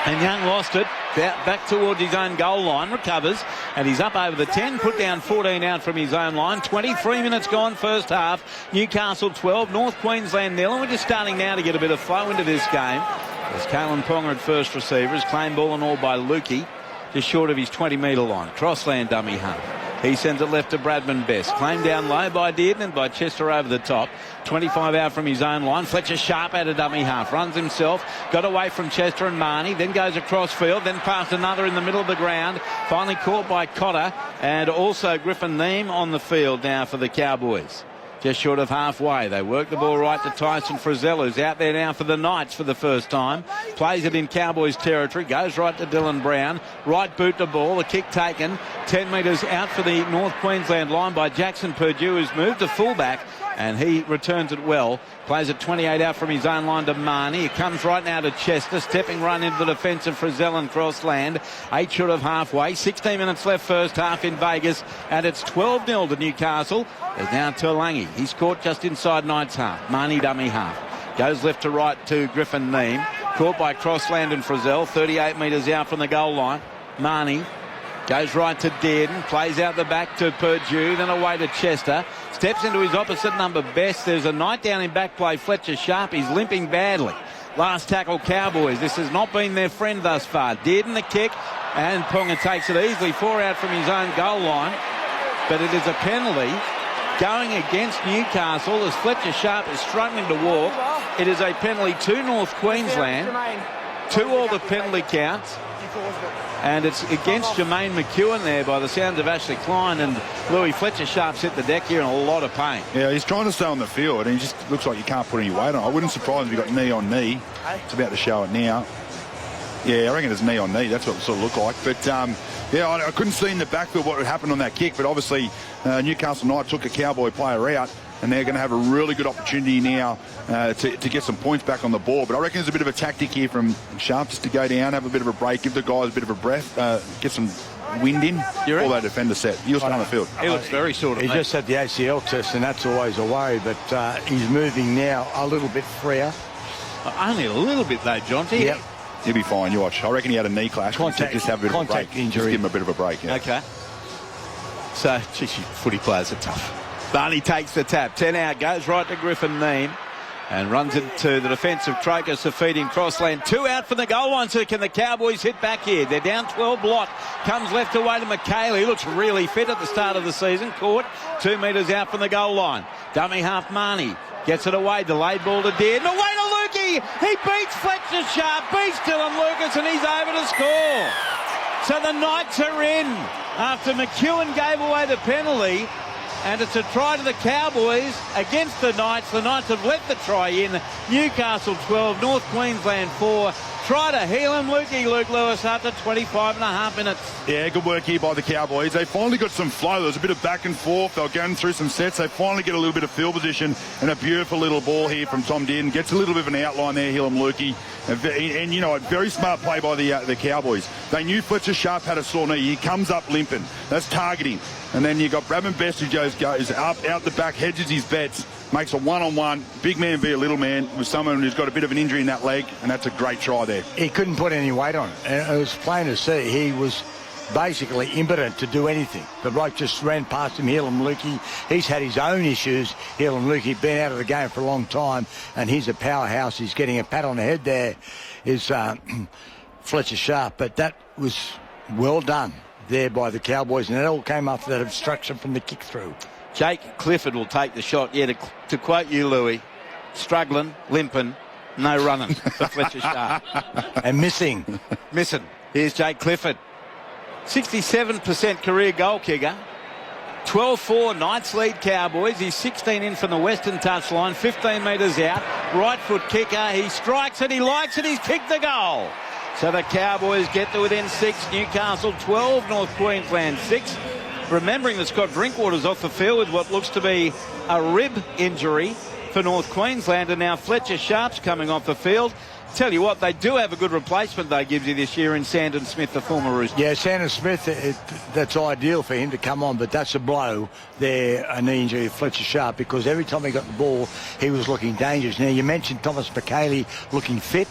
And Young lost it. Back towards his own goal line. Recovers. And he's up over the 10. Put down 14 out from his own line. 23 minutes gone first half. Newcastle 12. North Queensland 0. And we're just starting now to get a bit of flow into this game. As Kalen Ponga at first receiver is claimed ball and all by Lukey, just short of his 20-metre line. Crossland dummy half. He sends it left to Bradman Best. Claimed down low by Dearden and by Chester over the top. 25 out from his own line. Fletcher Sharp out of dummy half. Runs himself. Got away from Chester and Marnie. Then goes across field. Then past another in the middle of the ground. Finally caught by Cotter. And also Griffin Neem on the field now for the Cowboys. Just short of halfway. They work the ball right to Tyson Frizzell, who's out there now for the Knights for the first time. Plays it in Cowboys territory. Goes right to Dylan Brown. Right boot the ball. The kick taken. 10 metres out for the North Queensland line by Jackson Purdue, who's moved to fullback. And he returns it well. Plays it 28 out from his own line to Marnie. It comes right now to Chester. Stepping right into the defence of Frizzell and Crossland. 8 short of halfway. 16 minutes left first half in Vegas. And it's 12-0 to Newcastle. There's now Tulangi. He's caught just inside Knights half. Marnie dummy half. Goes left to right to Griffin Neem. Caught by Crossland and Frizzell. 38 metres out from the goal line. Marnie goes right to Dearden. Plays out the back to Purdue. Then away to Chester. Steps into his opposite number Best. There's a Knight down in back play. Fletcher Sharp. He's limping badly. Last tackle Cowboys. This has not been their friend thus far. Dearden the kick. And Ponga takes it easily. 4 out from his own goal line. But it is a penalty going against Newcastle as Fletcher Sharp is struggling to walk. It is a penalty to North Queensland. 2 all the penalty counts. And it's against Jermaine McEwen there by the sounds of Ashley Klein, and Louis Fletcher Sharp's hit the deck here in a lot of pain. Yeah, he's trying to stay on the field, and he just looks like you can't put any weight on. I wouldn't surprise if he got knee on knee. It's about to show it now. Yeah, I reckon it's knee on knee. That's what it sort of looked like. But, yeah, I couldn't see in the backfield what would happen on that kick, but obviously Newcastle Knights took a Cowboy player out, and they're going to have a really good opportunity now to get some points back on the board. But I reckon there's a bit of a tactic here from Sharp just to go down, have a bit of a break, give the guys a bit of a breath, get some wind in before they defend the set. He'll stay on the field. He looks very sort of. He just had the ACL test, and that's always a worry. But he's moving now a little bit freer. Only a little bit though, Jonty. Yep. He'll be fine. You watch. I reckon he had a knee clash. Just have a bit of a break. Injury. Just give him a bit of a break. Yeah. Okay. So, geez, footy players are tough. Barney takes the tap. 10 out. Goes right to Griffin Neem. And runs into the defence of Trocus to feed in Crossland. 2 out from the goal line. So can the Cowboys hit back here? They're down 12 blot. Comes left away to McKaylee. He looks really fit at the start of the season. Caught 2 metres out from the goal line. Dummy half Marnie. Gets it away. Delayed ball to Dearden. Away to Lukey. He beats Fletcher Sharp. Beats Dylan Lucas. And he's over to score. So the Knights are in after McEwen gave away the penalty. And it's a try to the Cowboys against the Knights. The Knights have let the try in. Newcastle 12, North Queensland 4. Try to Helam Lukey, Luke Lewis, after 25.5 minutes. Yeah, good work here by the Cowboys. They finally got some flow. There was a bit of back and forth. They were going through some sets. They finally get a little bit of field position, and a beautiful little ball here from Tom Dearden. Gets a little bit of an outline there, Helam Lukey. And, you know, a very smart play by the Cowboys. They knew Fletcher Sharp had a sore knee. He comes up limping. That's targeting. And then you've got Bradman Best who goes up, out the back, hedges his bets, makes a one-on-one, big man via little man with someone who's got a bit of an injury in that leg, and that's a great try there. He couldn't put any weight on it. And it was plain to see he was basically impotent to do anything. The bloke just ran past him, Helam Lukey. He's had his own issues. Helam Lukey been out of the game for a long time, and he's a powerhouse. He's getting a pat on the head there, is Fletcher Sharp. But that was well done there by the Cowboys, and it all came after that obstruction from the kick through. Jake Clifford will take the shot. Yeah, to quote you, Louis, struggling, limping, no running for Fletcher Sharp. And missing. Here's Jake Clifford. 67% career goal kicker. 12-4, Knights lead Cowboys. He's 16 in from the western touchline, 15 metres out. Right foot kicker. He strikes it. He likes it. He's kicked the goal. So the Cowboys get to within 6. Newcastle 12, North Queensland 6. Remembering that Scott Drinkwater's off the field with what looks to be a rib injury for North Queensland, and now Fletcher Sharp's coming off the field. Tell you what, they do have a good replacement, though, Gibbsy, this year in Sandon Smith, the former Rooster. Yeah, Sandon Smith, that's ideal for him to come on, but that's a blow there, a knee injury of Fletcher Sharp, because every time he got the ball, he was looking dangerous. Now, you mentioned Thomas McKaylee looking fit.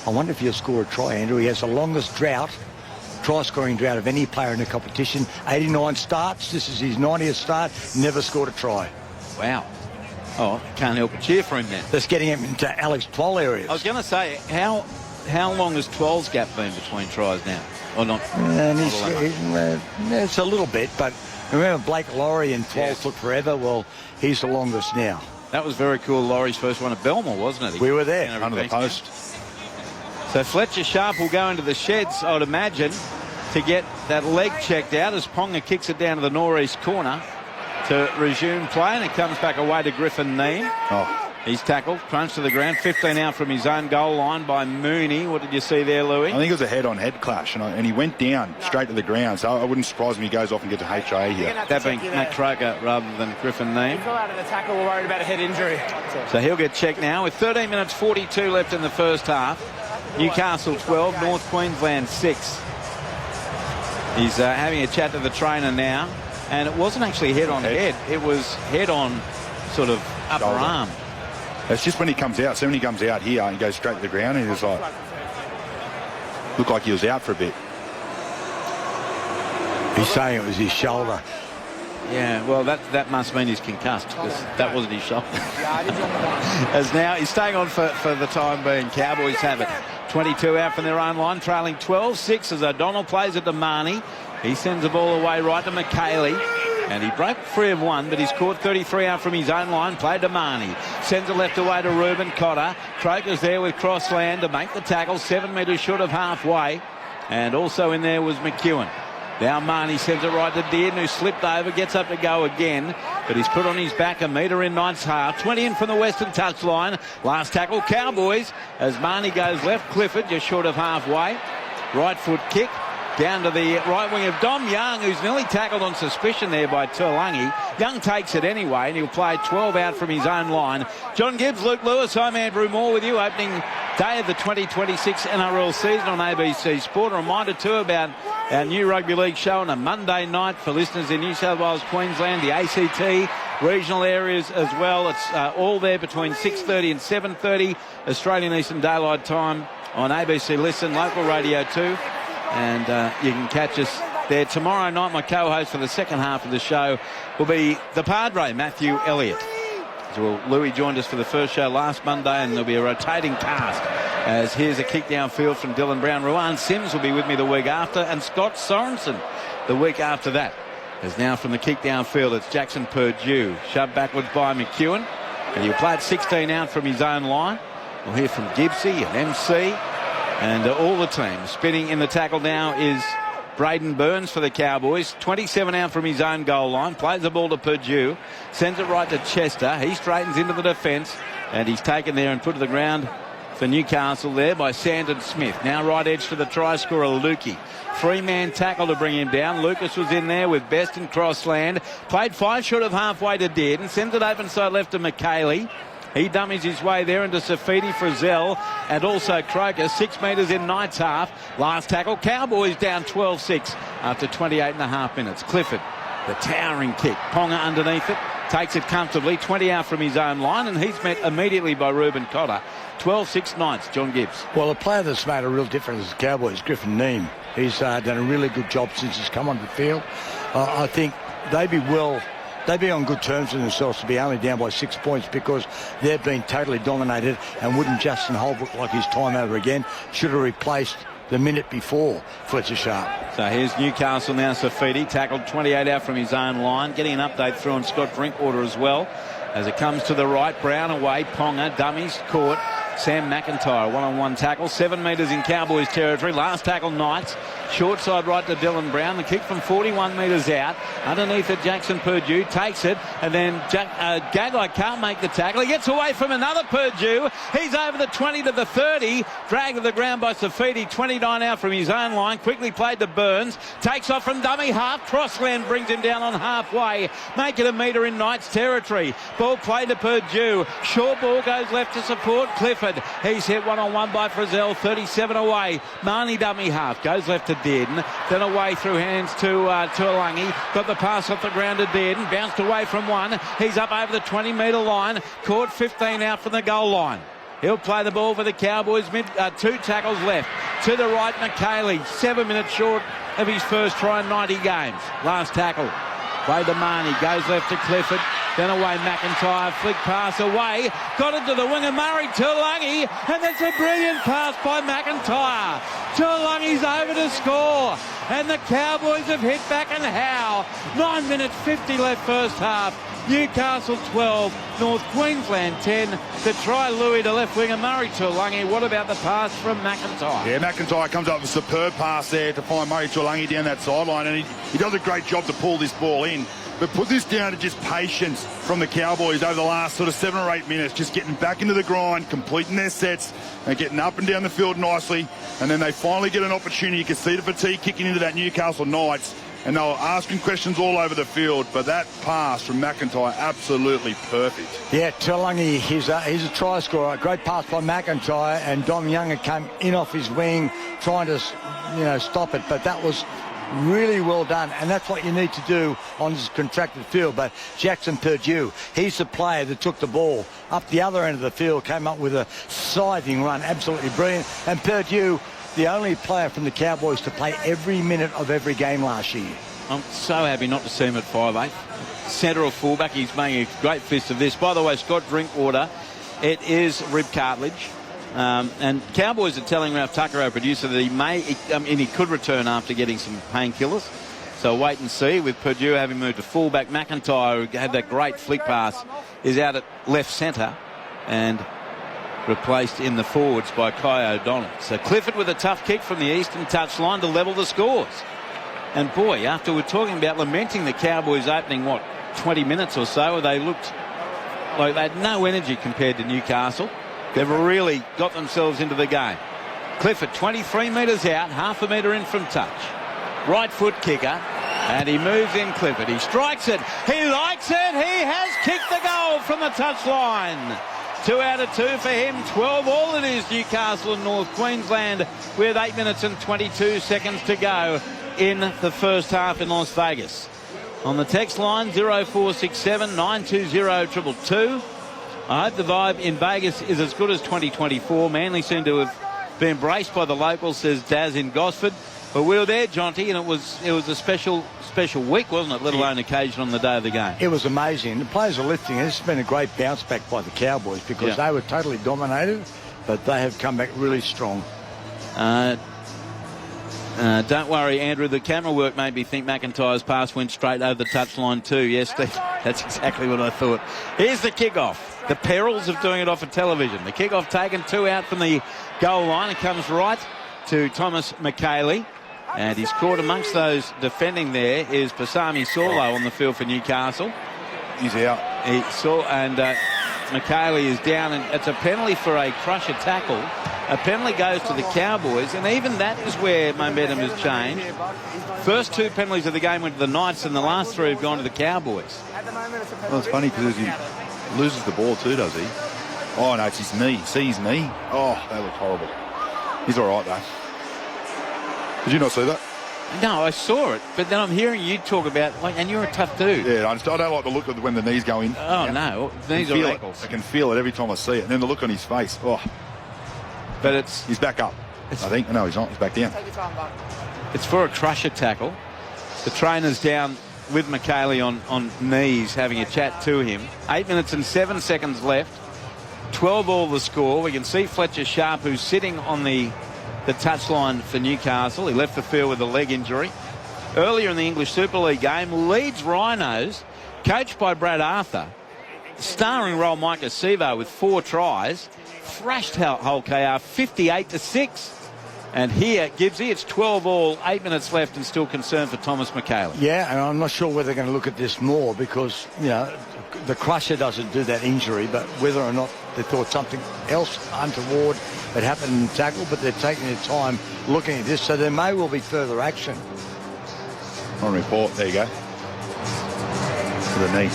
I wonder if he'll score a try, Andrew. He has the longest try-scoring drought of any player in the competition. 89 starts. This is his 90th start. Never scored a try. Wow. Oh, can't help but cheer for him then. That's getting him into Alex Twoll areas. I was going to say, how long has Twoll's gap been between tries now? Or not? It's a little bit, but remember Blake Laurie and Twoll took forever. Well, he's the longest now. That was very cool. Laurie's first one at Belmore, wasn't it? We were there. Under the post. So Fletcher Sharp will go into the sheds, I'd imagine, to get that leg checked out as Ponga kicks it down to the northeast corner to resume play, and it comes back away to Griffin Neame. He's tackled, crunched to the ground, 15 out from his own goal line by Mooney. What did you see there, Louis? I think it was a head-on-head clash, and he went down straight to the ground, so I wouldn't surprise me he goes off and gets a HIA here. That being Matt Croker rather than Griffin Neame. He fell out of the tackle, we're worried about a head injury. So he'll get checked now with 13 minutes 42 left in the first half. Newcastle 12, North Queensland 6. He's having a chat to the trainer now, and it wasn't actually head-on-head. It was head-on sort of upper arm. It's just when he comes out. So when he comes out here and goes straight to the ground, and he was like, looked like he was out for a bit. He's saying it was his shoulder. Yeah, well, that must mean he's concussed, because that wasn't his shoulder. As now he's staying on for the time being. Cowboys have it. 22 out from their own line, trailing 12-6 as O'Donnell plays it to Marnie. He sends the ball away right to McKaylee. And he broke free of one, but he's caught 33 out from his own line. Played to Marnie. Sends it left away to Reuben Cotter. Croker's there with Crossland to make the tackle. 7 metres short of halfway. And also in there was McEwen. Now Marnie sends it right to Dearden, who slipped over, gets up to go again. But he's put on his back, a metre in Knight's half. 20 in from the western touchline. Last tackle, Cowboys. As Marnie goes left, Clifford just short of halfway. Right foot kick. Down to the right wing of Dom Young, who's nearly tackled on suspicion there by Turlangi. Young takes it anyway, and he'll play 12 out from his own line. John Gibbs, Luke Lewis, I'm Andrew Moore with you. Opening day of the 2026 NRL season on ABC Sport. A reminder too about our new rugby league show on a Monday night for listeners in New South Wales, Queensland, the ACT, regional areas as well. It's all there between 6:30 and 7:30 Australian Eastern Daylight Time on ABC Listen, local radio too. And you can catch us there tomorrow night. My co-host for the second half of the show will be the Padre, Matthew Elliott. So Louis joined us for the first show last Monday, and there'll be a rotating cast. As here's a kick downfield from Dylan Brown. Ruan Sims will be with me the week after, and Scott Sorensen the week after that. As now from the kick downfield, it's Jackson Purdue. Shoved backwards by McEwen. And he'll play at 16 out from his own line. We'll hear from Gibbsy and MC. And all the teams. Spinning in the tackle now is Braden Burns for the Cowboys. 27 out from his own goal line. Plays the ball to Purdue. Sends it right to Chester. He straightens into the defence. And he's taken there and put to the ground for Newcastle there by Sandon Smith. Now right edge to the try scorer, Lukey. 3-man tackle to bring him down. Lucas was in there with Best and Crossland. Played 5 short of halfway to Dearden. Sends it open side left to McKaylee. He dummies his way there into Safidi, Frizzell, and also Croker. 6 metres in Knight's half. Last tackle. Cowboys down 12-6 after 28.5 minutes. Clifford, the towering kick. Ponga underneath it. Takes it comfortably. 20 out from his own line, and he's met immediately by Reuben Cotter. 12-6 Knights. John Gibbs. Well, a player that's made a real difference is the Cowboys, Griffin Neame. He's done a really good job since he's come on the field. I think they'd be on good terms with themselves to be only down by 6 points, because they've been totally dominated, and wouldn't Justin Holbrook like his time over again? Should have replaced the minute before Fletcher Sharp. So here's Newcastle now. Safidi tackled 28 out from his own line. Getting an update through on Scott Drinkwater as well. As it comes to the right, Brown away, Ponga, dummies, caught. Sam McIntyre, one-on-one tackle, 7 metres in Cowboys territory. Last tackle, Knights. Short side right to Dylan Brown. The kick from 41 metres out. Underneath it, Jackson Purdue takes it. And then Gagai can't make the tackle. He gets away from another Purdue. He's over the 20 to the 30. Dragged to the ground by Safidi. 29 out from his own line. Quickly played to Burns. Takes off from dummy half. Crossland brings him down on halfway. Make it a metre in Knights territory. Ball played to Purdue. Short ball goes left to support Clifford. He's hit one-on-one by Frizzell. 37 away. Marnie dummy half. Goes left to Dearden. Then away through hands to Alangi. Got the pass off the ground to Dearden. Bounced away from one. He's up over the 20-metre line. Caught 15 out from the goal line. He'll play the ball for the Cowboys. 2 tackles left. To the right, McKaylee. 7 minutes short of his first try in 90 games. Last tackle. Played to Marnie. Goes left to Clifford. Then away McIntyre. Flick pass away. Got it to the winger Murray. Tuolangi. And that's a brilliant pass by McIntyre. Tuolangi's over to score. And the Cowboys have hit back and how. 9 minutes 50 left first half. Newcastle 12, North Queensland 10. To try Louis to left winger Murray Tuolangi. What about the pass from McIntyre? Yeah, McIntyre comes up with a superb pass there to find Murray Tuolangi down that sideline, and he does a great job to pull this ball in. But put this down to just patience from the Cowboys over the last sort of 7 or 8 minutes, just getting back into the grind, completing their sets, and getting up and down the field nicely. And then they finally get an opportunity. You can see the fatigue kicking into that Newcastle Knights, and they were asking questions all over the field. But that pass from McIntyre, absolutely perfect. Yeah, Tuolangi, he's a try scorer. Great pass by McIntyre, and Dom Younger came in off his wing trying to, stop it. But that was really well done, and that's what you need to do on this contracted field. But Jackson Purdue, he's the player that took the ball up the other end of the field, came up with a scything run, absolutely brilliant. And Purdue, the only player from the Cowboys to play every minute of every game last year. I'm so happy not to see him at 5'8". Centre or fullback, he's making a great fist of this. By the way, Scott Drinkwater, it is rib cartilage. And Cowboys are telling Ralph Tucker, our producer, that he could return after getting some painkillers. So wait and see. With Purdue having moved to fullback, McIntyre, who had that great flick pass, is out at left centre and replaced in the forwards by Kai O'Donnell. So Clifford with a tough kick from the eastern touchline to level the scores. And boy, after we're talking about lamenting the Cowboys opening, 20 minutes or so, they looked like they had no energy compared to Newcastle. They've really got themselves into the game. Clifford, 23 metres out, half a metre in from touch. Right foot kicker, and he moves in Clifford. He strikes it. He likes it. He has kicked the goal from the touchline. 2 out of 2 for him. 12 all it is, Newcastle and North Queensland, with 8 minutes and 22 seconds to go in the first half in Las Vegas. On the text line, 0467 920 222. I hope the vibe in Vegas is as good as 2024. Manly seem to have been embraced by the locals, says Daz in Gosford. But we were there, Jonty, and it was a special week, wasn't it? Let alone occasion on the day of the game. It was amazing. The players are lifting. This has been a great bounce back by the Cowboys because they were totally dominated, but they have come back really strong. Don't worry, Andrew. The camera work made me think McIntyre's pass went straight over the touchline too. Yes, Steve, that's exactly what I thought. Here's the kickoff. The perils of doing it off of television. The kickoff taken 2 out from the goal line. It comes right to Thomas McKaylee. And he's caught amongst those defending there is Pasami Saulo on the field for Newcastle. He's out. McKaylee is down, and it's a penalty for a crusher tackle. A penalty goes to the Cowboys, and even that is where momentum has changed. First 2 penalties of the game went to the Knights, and the last 3 have gone to the Cowboys. Well, it's funny because he loses the ball too, does he? Oh, no, it's his knee. See his knee? Oh, that looked horrible. He's all right, though. Did you not see that? No, I saw it, but then I'm hearing you talk about, and you're a tough dude. Yeah, I don't like the look of when the knees go in. Oh, no, knees or ankles. I can feel it every time I see it. And then the look on his face. Oh. But he's back up, I think. No, he's not. He's back down. It's for a crusher tackle. The trainer's down with McKaylee on knees having a chat to him. 8 minutes and 7 seconds left. 12 all the score. We can see Fletcher Sharp, who's sitting on the the touchline for Newcastle. He left the field with a leg injury. Earlier in the English Super League game, Leeds Rhinos, coached by Brad Arthur, starring role Mike Acevo with 4 tries, thrashed Hull KR 58-6. And here, Gibbsy, it's 12 all, 8 minutes left, and still concern for Thomas McHale. Yeah, and I'm not sure whether they're going to look at this more because, you know, the crusher doesn't do that injury, but whether or not they thought something else untoward had happened in the tackle, but they're taking their time looking at this, so there may well be further action. On report, there you go. To the knee.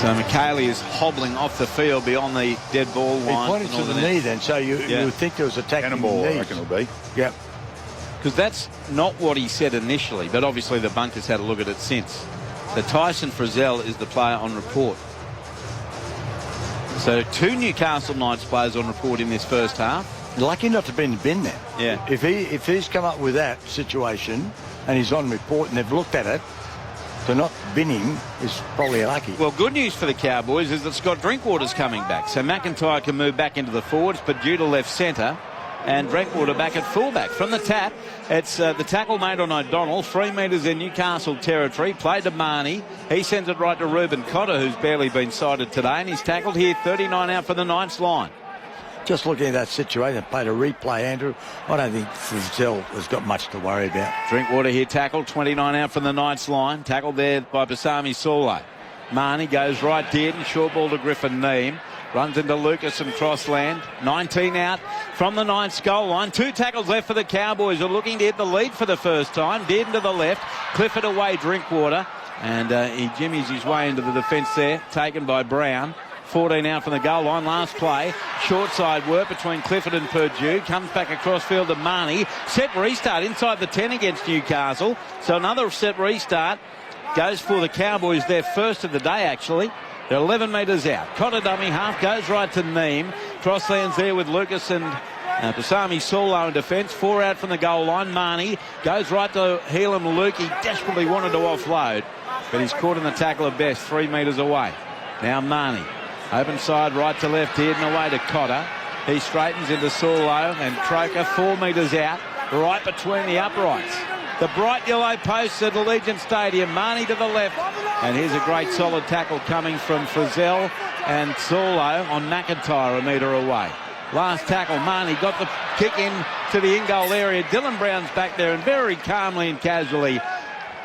So McHale is hobbling off the field beyond the dead ball line. He pointed to the knee then, so you would think there was a tackle. Cannonball, I reckon it'll be. Yeah. Because that's not what he said initially, but obviously the bunkers had a look at it since. So Tyson Frizzell is the player on report. So 2 Newcastle Knights players on report in this first half. Lucky not to be in the bin there. Yeah. If he's come up with that situation and he's on report and they've looked at it, to not bin him is probably lucky. Well, good news for the Cowboys is that Scott Drinkwater's coming back. So McIntyre can move back into the forwards, but due to left centre, and Drinkwater back at fullback. From the tap, it's the tackle made on O'Donnell, 3 metres in Newcastle territory, played to Marnie. He sends it right to Ruben Cotter, who's barely been sighted today, and he's tackled here, 39 out for the Knights line. Just looking at that situation, played a replay, Andrew. I don't think Frizzell has got much to worry about. Drinkwater here tackled, 29 out from the Knights line. Tackled there by Basami Saulo. Marnie goes right, Dearden, short ball to Griffin Neame. Runs into Lucas and Crossland. 19 out from the Knights goal line. 2 tackles left for the Cowboys, who are looking to hit the lead for the first time. Dearden to the left, Clifford away, Drinkwater. And he jimmies his way into the defence there, taken by Brown. 14 out from the goal line. Last play. Short side work between Clifford and Purdue. Comes back across field to Marnie. Set restart inside the 10 against Newcastle. So another set restart. Goes for the Cowboys, their first of the day, actually. They're 11 metres out. Cotter dummy half. Goes right to Neame. Crosslands there with Lucas and Basami Saulo in defence. 4 out from the goal line. Marnie goes right to Helam Luke. He desperately wanted to offload, but he's caught in the tackle of best, 3 metres away. Now Marnie. Open side, right to left, Dearden away to Cotter. He straightens into Saulo and Croker, 4 metres out, right between the uprights. The bright yellow posts at Allegiant Stadium. Marnie to the left. And here's a great solid tackle coming from Frizzell and Saulo on McIntyre, a metre away. Last tackle, Marnie got the kick in to the in-goal area. Dylan Brown's back there and very calmly and casually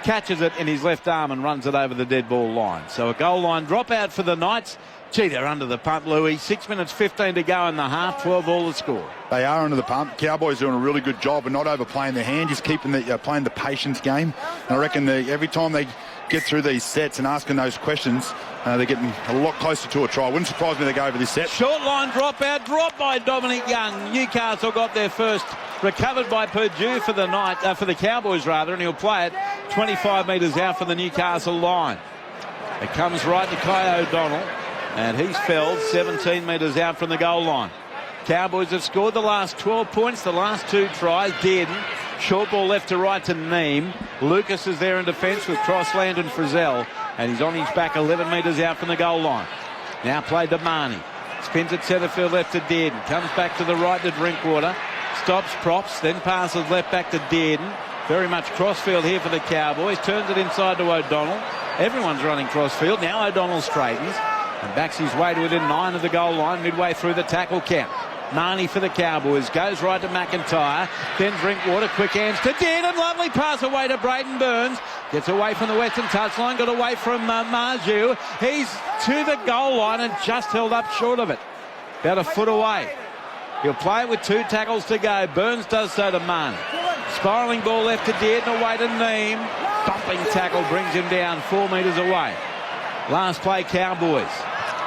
catches it in his left arm and runs it over the dead ball line. So a goal line dropout for the Knights. Gee, they're under the pump, Louis. 6 minutes 15 to go in the half. 12 all the score. They are under the pump. Cowboys doing a really good job of not overplaying their hand, just keeping playing the patience game. And I reckon every time they get through these sets and asking those questions, they're getting a lot closer to a try. Wouldn't surprise me they go over this set. Short line dropout, dropped by Dominic Young. Newcastle got their first, recovered by Purdue for the for the Cowboys rather, and he'll play it 25 metres out from the Newcastle line. It comes right to Kai O'Donnell. And he's felled 17 metres out from the goal line. Cowboys have scored the last 12 points, the last 2 tries. Dearden, short ball left to right to Neame. Lucas is there in defence with Crossland and Frizzell. And he's on his back 11 metres out from the goal line. Now played to Marnie. Spins at centre field left to Dearden. Comes back to the right to Drinkwater. Stops props, then passes left back to Dearden. Very much crossfield here for the Cowboys. Turns it inside to O'Donnell. Everyone's running crossfield. Now O'Donnell straightens and backs his way to within 9 of the goal line midway through the tackle count. Marnie for the Cowboys goes right to McIntyre, then Drinkwater, quick hands to Dearden, lovely pass away to Braden Burns, gets away from the western touchline, got away from Marju. He's to the goal line and just held up short of it, about a foot away. He'll play it with 2 tackles to go. Burns does so to Marnie. Spiralling ball left to Dearden, away to Neame. Bumping tackle brings him down 4 metres away. Last play, Cowboys.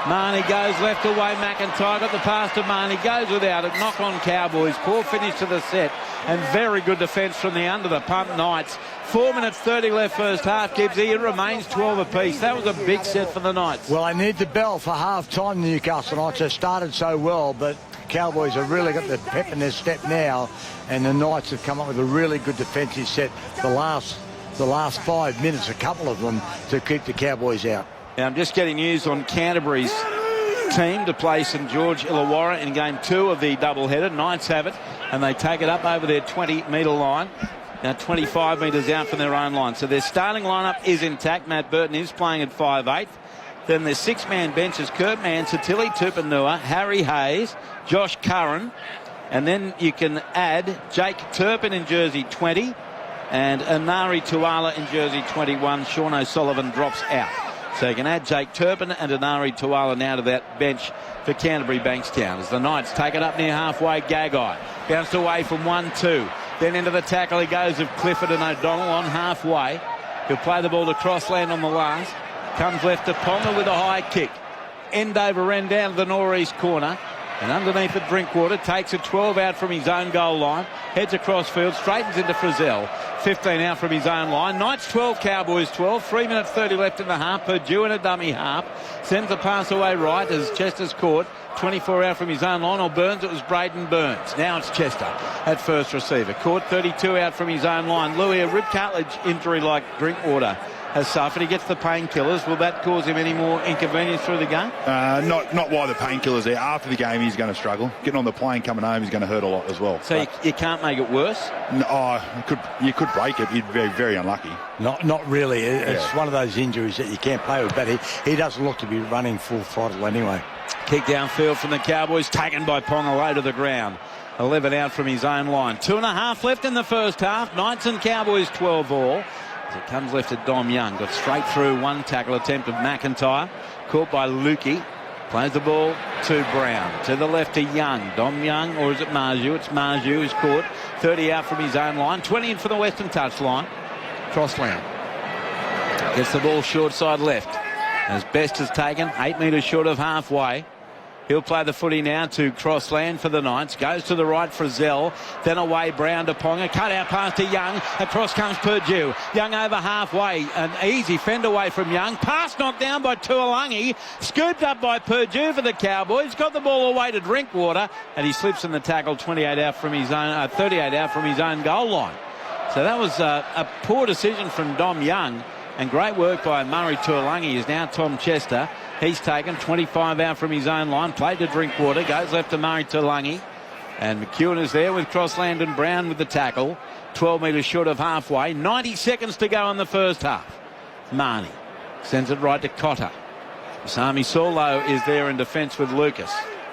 Marnie goes left away. McIntyre got the pass to Marnie. Goes without it. Knock on Cowboys. Poor finish to the set. And very good defence from the under the pump Knights. 4 minutes 30 left first half, Gibbsy. It remains 12 apiece. That was a big set for the Knights. Well, I need the bell for half-time, the Newcastle Knights. They started so well, but Cowboys have really got the pep in their step now. And the Knights have come up with a really good defensive set the last 5 minutes, a couple of them, to keep the Cowboys out. Now, I'm just getting news on Canterbury's team to play St George Illawarra in game 2 of the doubleheader. Knights have it, and they take it up over their 20-metre line. Now 25 metres out from their own line. So their starting lineup is intact. Matt Burton is playing at 5'8". Then their 6-man bench is Kurt Mann, Satili Tupanua, Harry Hayes, Josh Curran. And then you can add Jake Turpin in jersey 20 and Anari Tuala in jersey 21. Sean O'Sullivan drops out. So you can add Jake Turpin and Anari Tuala now to that bench for Canterbury Bankstown. As the Knights take it up near halfway, Gagai bounced away from 1-2. Then into the tackle he goes of Clifford and O'Donnell on halfway. He'll play the ball to Crossland on the last. Comes left to Ponga with a high kick. End over end down to the northeast corner. And underneath it, Drinkwater takes a 12 out from his own goal line. Heads across field, straightens into Frizzell. 15 out from his own line. Knights 12, Cowboys 12. 3 minutes 30 left in the half. Purdue in a dummy half. Sends the pass away right as Chester's caught. 24 out from his own line. Or Burns, it was Braden Burns. Now it's Chester at first receiver. Caught 32 out from his own line. Louis, a rib cartilage injury like Drinkwater has suffered. He gets the painkillers. Will that cause him any more inconvenience through the game? Not while the painkillers there. After the game, he's going to struggle. Getting on the plane, coming home, he's going to hurt a lot as well. So you can't make it worse? No, you could break it. You'd be very, very unlucky. Not really. It's one of those injuries that you can't play with, but he doesn't look to be running full throttle anyway. Kick downfield from the Cowboys, taken by Ponga low to the ground. 11 out from his own line. 2.5 left in the first half. Knights and Cowboys 12 all. As it comes left to Dom Young. Got straight through one tackle attempt of McIntyre. Caught by Lukey. Plays the ball to Brown. To the left to Young. Dom Young, or is it Marju? It's Marju who's caught. 30 out from his own line. 20 in for the Western touchline. Crossland. Gets the ball short side left. As Best is taken 8 metres short of halfway. He'll play the footy now to Crossland for the Knights. Goes to the right for Zell. Then away Brown to Ponga. Cut out pass to Young. Across comes Purdue. Young over halfway. An easy fend away from Young. Pass knocked down by Tuolangi. Scooped up by Purdue for the Cowboys. Got the ball away to Drinkwater. And he slips in the tackle 38 out from his own, 38 out from his own goal line. So that was a poor decision from Dom Young. And great work by Murray Tuolangi. Is now Tom Chester. He's taken 25 out from his own line. Played to Drinkwater. Goes left to Murray Tuolangi. And McEwen is there with Crossland and Brown with the tackle. 12 metres short of halfway. 90 seconds to go in the first half. Marnie sends it right to Cotter. Sami Solo is there in defence with Lucas.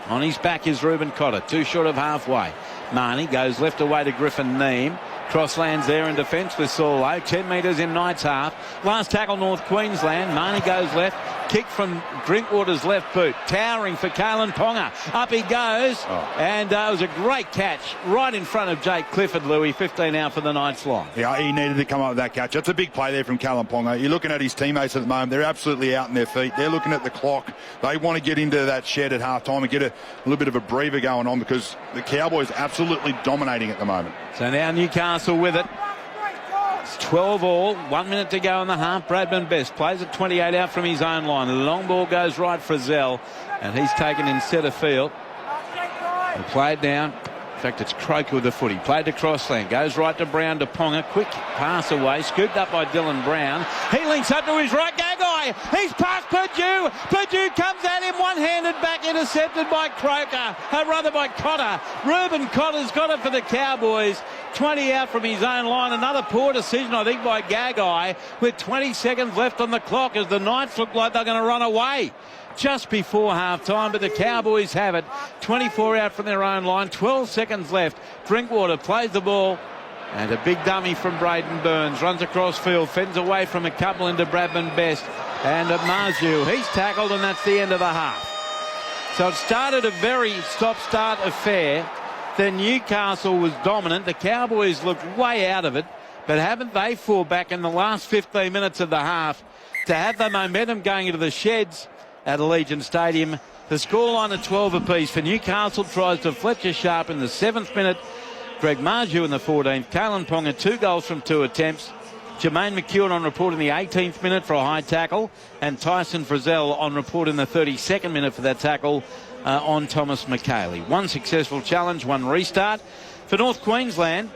On his back is Reuben Cotter. 2 short of halfway. Marnie goes left away to Griffin Neame. Crossland's there in defence with Saulo. 10 metres in Knights half. Last tackle North Queensland. Marnie goes left. Kick from Drinkwater's left boot. Towering for Kalen Ponga. Up he goes. And it was a great catch right in front of Jake Clifford, Louis. 15 out for the Knights line. Yeah, he needed to come up with that catch. That's a big play there from Kalen Ponga. You're looking at his teammates at the moment. They're absolutely out on their feet. They're looking at the clock. They want to get into that shed at half-time and get a little bit of a breather going on because the Cowboys are absolutely dominating at the moment. So now Newcastle with it. It's 12 all. 1 minute to go in the half. Bradman Best plays it 28 out from his own line. The long ball goes right for Zell. And he's taken in centre field. And played down. In fact, it's Croker with the footy. Played to Crossland. Goes right to Brown to Ponga. Quick pass away. Scooped up by Dylan Brown. He links up to his right. Gagai. He's past Purdue. Purdue comes at him. One-handed back. Intercepted by Croker. Rather by Cotter. Reuben Cotter's got it for the Cowboys. 20 out from his own line. Another poor decision, I think, by Gagai. With 20 seconds left on the clock as the Knights look like they're going to run away just before half-time, but the Cowboys have it. 24 out from their own line, 12 seconds left. Drinkwater plays the ball, and a big dummy from Braden Burns. Runs across field, fends away from a couple into Bradman Best. And Marju, he's tackled, and that's the end of the half. So it started a very stop-start affair. Then Newcastle was dominant. The Cowboys looked way out of it, but haven't they fought back in the last 15 minutes of the half to have the momentum going into the sheds at Allegiant Stadium? The scoreline at 12 apiece for Newcastle. Tries to Fletcher Sharp in the 7th minute. Greg Marju in the 14th. Kalen Ponga 2 goals from 2 attempts. Jermaine McEwen on report in the 18th minute for a high tackle. And Tyson Frizzell on report in the 32nd minute for that tackle on Thomas McKaylee. 1 successful challenge, 1 restart. For North Queensland,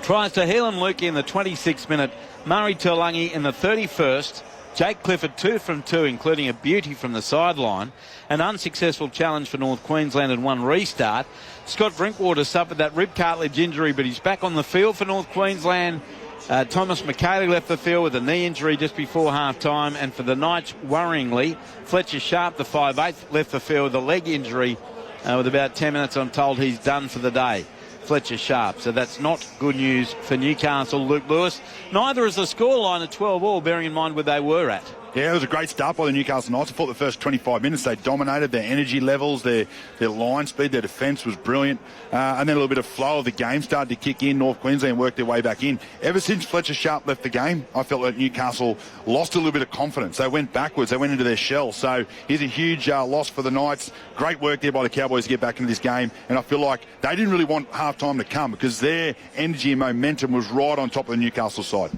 tries to Heelan Lukey in the 26th minute. Murray Tuolangi in the 31st. Jake Clifford 2 from 2, including a beauty from the sideline. An unsuccessful challenge for North Queensland and 1 restart. Scott Drinkwater suffered that rib cartilage injury, but he's back on the field for North Queensland. Thomas McKaylee left the field with a knee injury just before half-time. And for the Knights, worryingly, Fletcher Sharp, the 5'8", left the field with a leg injury. With about 10 minutes, I'm told he's done for the day. Fletcher Sharp. So that's not good news for Newcastle. Luke Lewis. Neither is the scoreline at 12-all, bearing in mind where they were at. Yeah, it was a great start by the Newcastle Knights. I thought the first 25 minutes they dominated. Their energy levels, their line speed, their defence was brilliant. And then a little bit of flow of the game started to kick in. North Queensland worked their way back in. Ever since Fletcher Sharp left the game, I felt like Newcastle lost a little bit of confidence. They went backwards. They went into their shell. So here's a huge loss for the Knights. Great work there by the Cowboys to get back into this game. And I feel like they didn't really want half-time to come because their energy and momentum was right on top of the Newcastle side.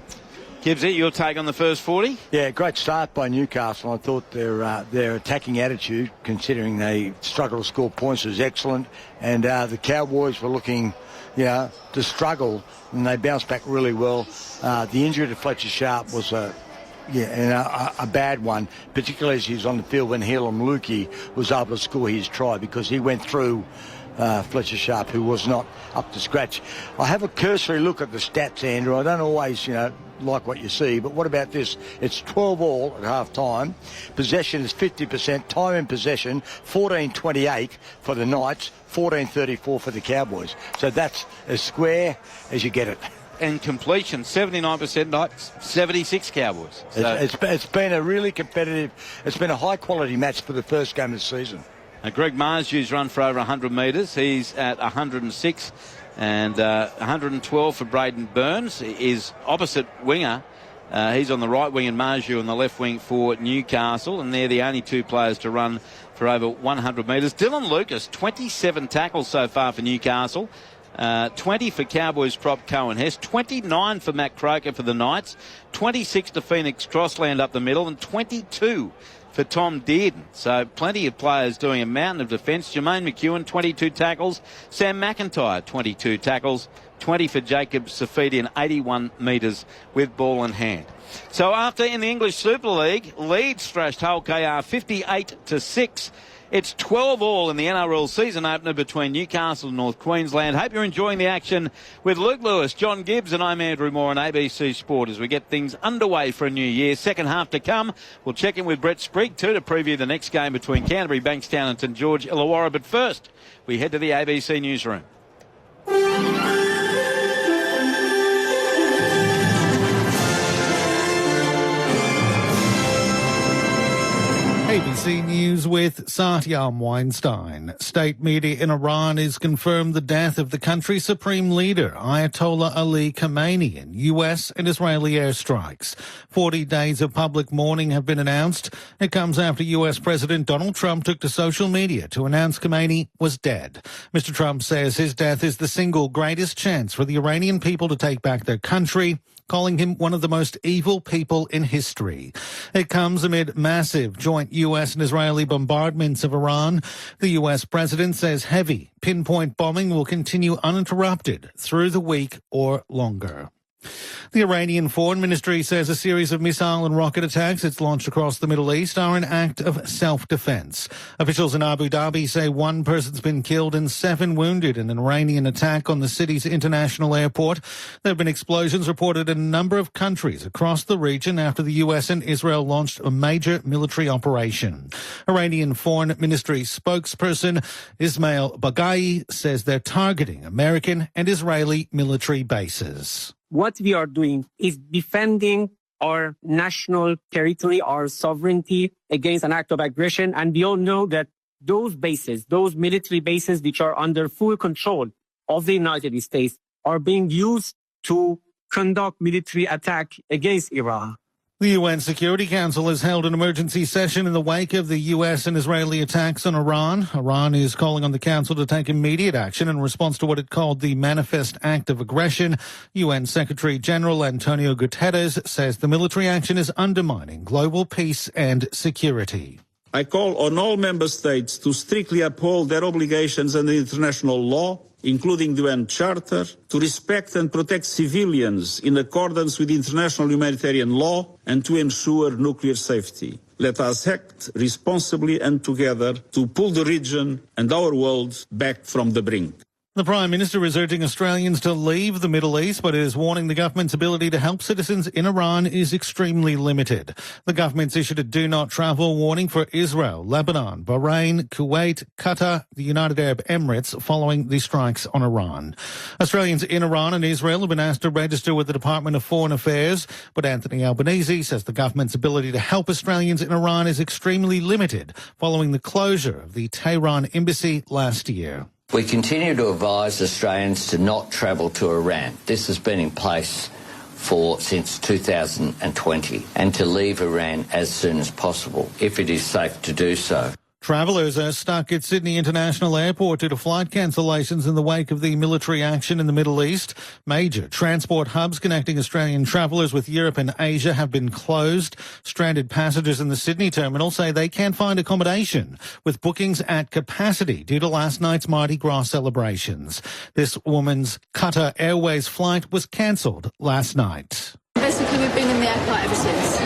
Gibbsy, your take on the first 40? Yeah, great start by Newcastle. I thought their attacking attitude, considering they struggled to score points, was excellent. And the Cowboys were looking, to struggle, and they bounced back really well. The injury to Fletcher Sharp was a bad one, particularly as he was on the field when Heilum Lukey was able to score his try because he went through Fletcher Sharp, who was not up to scratch. I have a cursory look at the stats, Andrew. I don't always, like what you see, but what about this? It's 12-all at half-time. Possession is 50%. Time in possession, 14-28 for the Knights, 14-34 for the Cowboys. So that's as square as you get it. And completion, 79% Knights, 76 Cowboys. So it's been a really competitive, it's been a high-quality match for the first game of the season. Greg Marshew's run for over 100 metres. He's at 106 and 112 for Braden Burns. Is opposite winger. He's on the right wing and Marshue on the left wing for Newcastle. And they're the only two players to run for over 100 metres. Dylan Lucas, 27 tackles so far for Newcastle. 20 for Cowboys prop Cohen Hess, 29 for Matt Croker for the Knights, 26 to Phoenix Crossland up the middle, and 22 for Tom Dearden. So plenty of players doing a mountain of defence. Jermaine McEwen, 22 tackles. Sam McIntyre, 22 tackles. 20 for Jacob Safidi and 81 metres with ball in hand. So after in the English Super League, Leeds thrashed Hull KR 58-6. It's 12-all in the NRL season opener between Newcastle and North Queensland. Hope you're enjoying the action with Luke Lewis, John Gibbs and I'm Andrew Moore on ABC Sport as we get things underway for a new year. Second half to come. We'll check in with Brett Sprigg too to preview the next game between Canterbury, Bankstown and St George Illawarra. But first, we head to the ABC newsroom. ABC News with Satyam Weinstein. State media in Iran has confirmed the death of the country's supreme leader, Ayatollah Ali Khamenei, in US and Israeli airstrikes. 40 days of public mourning have been announced. It comes after US President Donald Trump took to social media to announce Khamenei was dead. Mr. Trump says his death is the single greatest chance for the Iranian people to take back their country, calling him one of the most evil people in history. It comes amid massive joint U.S. and Israeli bombardments of Iran. The U.S. president says heavy pinpoint bombing will continue uninterrupted through the week or longer. The Iranian Foreign Ministry says a series of missile and rocket attacks it's launched across the Middle East are an act of self-defense. Officials in Abu Dhabi say one person's been killed and 7 wounded in an Iranian attack on the city's international airport. There have been explosions reported in a number of countries across the region after the US and Israel launched a major military operation. Iranian Foreign Ministry spokesperson Ismail Baghai says they're targeting American and Israeli military bases. What we are doing is defending our national territory, our sovereignty against an act of aggression. And we all know that those bases, those military bases which are under full control of the United States are being used to conduct military attack against Iran. The UN Security Council has held an emergency session in the wake of the US and Israeli attacks on Iran. Iran is calling on the Council to take immediate action in response to what it called the manifest act of aggression. UN Secretary General Antonio Guterres says the military action is undermining global peace and security. I call on all member states to strictly uphold their obligations under international law, including the UN Charter, to respect and protect civilians in accordance with international humanitarian law and to ensure nuclear safety. Let us act responsibly and together to pull the region and our world back from the brink. The Prime Minister is urging Australians to leave the Middle East, but is warning the government's ability to help citizens in Iran is extremely limited. The government's issued a do not travel warning for Israel, Lebanon, Bahrain, Kuwait, Qatar, the United Arab Emirates following the strikes on Iran. Australians in Iran and Israel have been asked to register with the Department of Foreign Affairs, but Anthony Albanese says the government's ability to help Australians in Iran is extremely limited following the closure of the Tehran embassy last year. We continue to advise Australians to not travel to Iran. This has been in place since 2020, and to leave Iran as soon as possible, if it is safe to do so. Travellers are stuck at Sydney International Airport due to flight cancellations in the wake of the military action in the Middle East. Major transport hubs connecting Australian travellers with Europe and Asia have been closed. Stranded passengers in the Sydney terminal say they can't find accommodation, with bookings at capacity due to last night's Mardi Gras celebrations. This woman's Qatar Airways flight was cancelled last night. Basically, we've been in the airport ever since.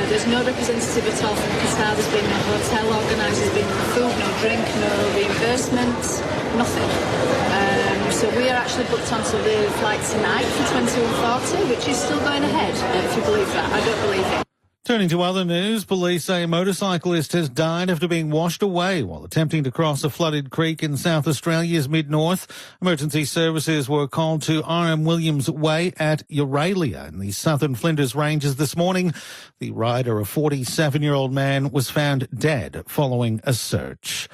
There's no representative at all from Qatar. There's been no hotel organised, there's been no food, no drink, no reimbursements, nothing. So we are actually booked onto the flight tonight for 21:40, which is still going ahead, if you believe that. I don't believe it. Turning to other news, police say a motorcyclist has died after being washed away while attempting to cross a flooded creek in South Australia's mid-north. Emergency services were called to R.M. Williams Way at Euralia in the southern Flinders Ranges this morning. The rider, a 47-year-old man, was found dead following a search.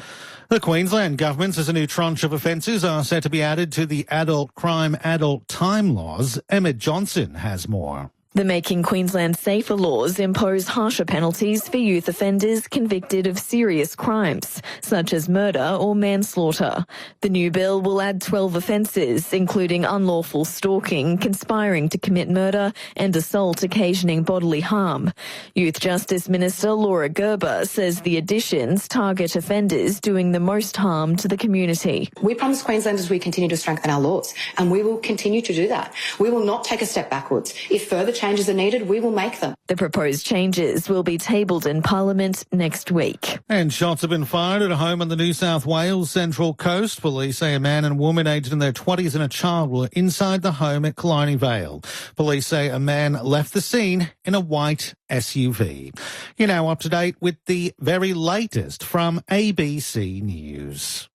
The Queensland government says a new tranche of offences are set to be added to the adult crime, adult time laws. Emma Johnson has more. The Making Queensland Safer laws impose harsher penalties for youth offenders convicted of serious crimes, such as murder or manslaughter. The new bill will add 12 offences, including unlawful stalking, conspiring to commit murder and assault occasioning bodily harm. Youth Justice Minister Laura Gerber says the additions target offenders doing the most harm to the community. We promise Queenslanders we continue to strengthen our laws, and we will continue to do that. We will not take a step backwards. If further changes are needed, we will make them. The proposed changes will be tabled in Parliament next week. And shots have been fired at a home on the New South Wales Central Coast. Police say a man and a woman aged in their 20s and a child were inside the home at Killarney Vale. Police say a man left the scene in a white SUV. You're now up to date with the very latest from ABC News.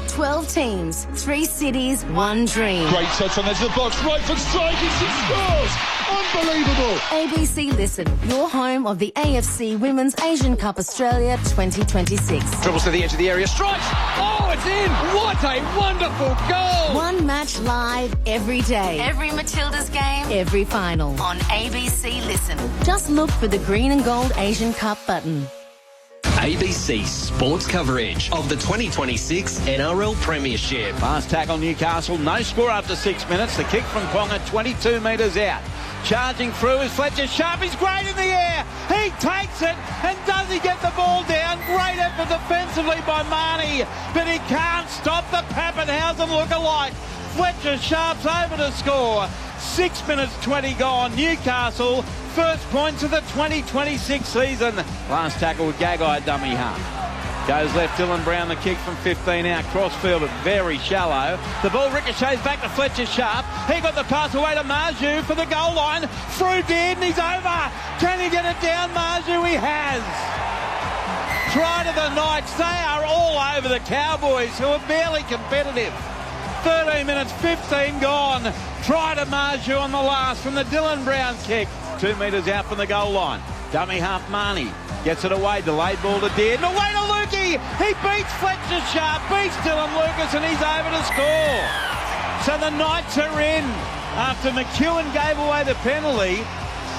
12 teams, 3 cities, 1 dream. Great touch on the edge of the box, right foot strike, he scores! Unbelievable! ABC Listen, your home of the AFC Women's Asian Cup Australia 2026. Dribbles to the edge of the area, strikes! Oh, it's in! What a wonderful goal! One match live every day. Every Matildas game, every final. On ABC Listen. Just look for the green and gold Asian Cup button. ABC Sports coverage of the 2026 NRL Premiership. Fast tackle Newcastle, no score after 6 minutes. The kick from Ponga, 22 metres out. Charging through is Fletcher Sharp. He's great in the air. He takes it, and does he get the ball down? Great effort defensively by Marnie, but he can't stop the Pappenhausen lookalike. Fletcher Sharp's over to score. 6 minutes 20 gone. Newcastle, first points of the 2026 season. Last tackle with Gagai, dummy half. Goes left, Dylan Brown, the kick from 15 out. Crossfield, but very shallow. The ball ricochets back to Fletcher Sharp. He got the pass away to Marju for the goal line. Through Dead, and he's over. Can he get it down, Marju? He has. Try to the Knights. They are all over the Cowboys, who are barely competitive. 13 minutes, 15 gone. Try to Marju on the last from the Dylan Brown kick. 2 metres out from the goal line. Dummy half Marnie. Gets it away. Delayed ball to Dearden. Away to Lukey. He beats Fletcher Sharp. Beats Dylan Lucas, and he's over to score. So the Knights are in after McEwen gave away the penalty.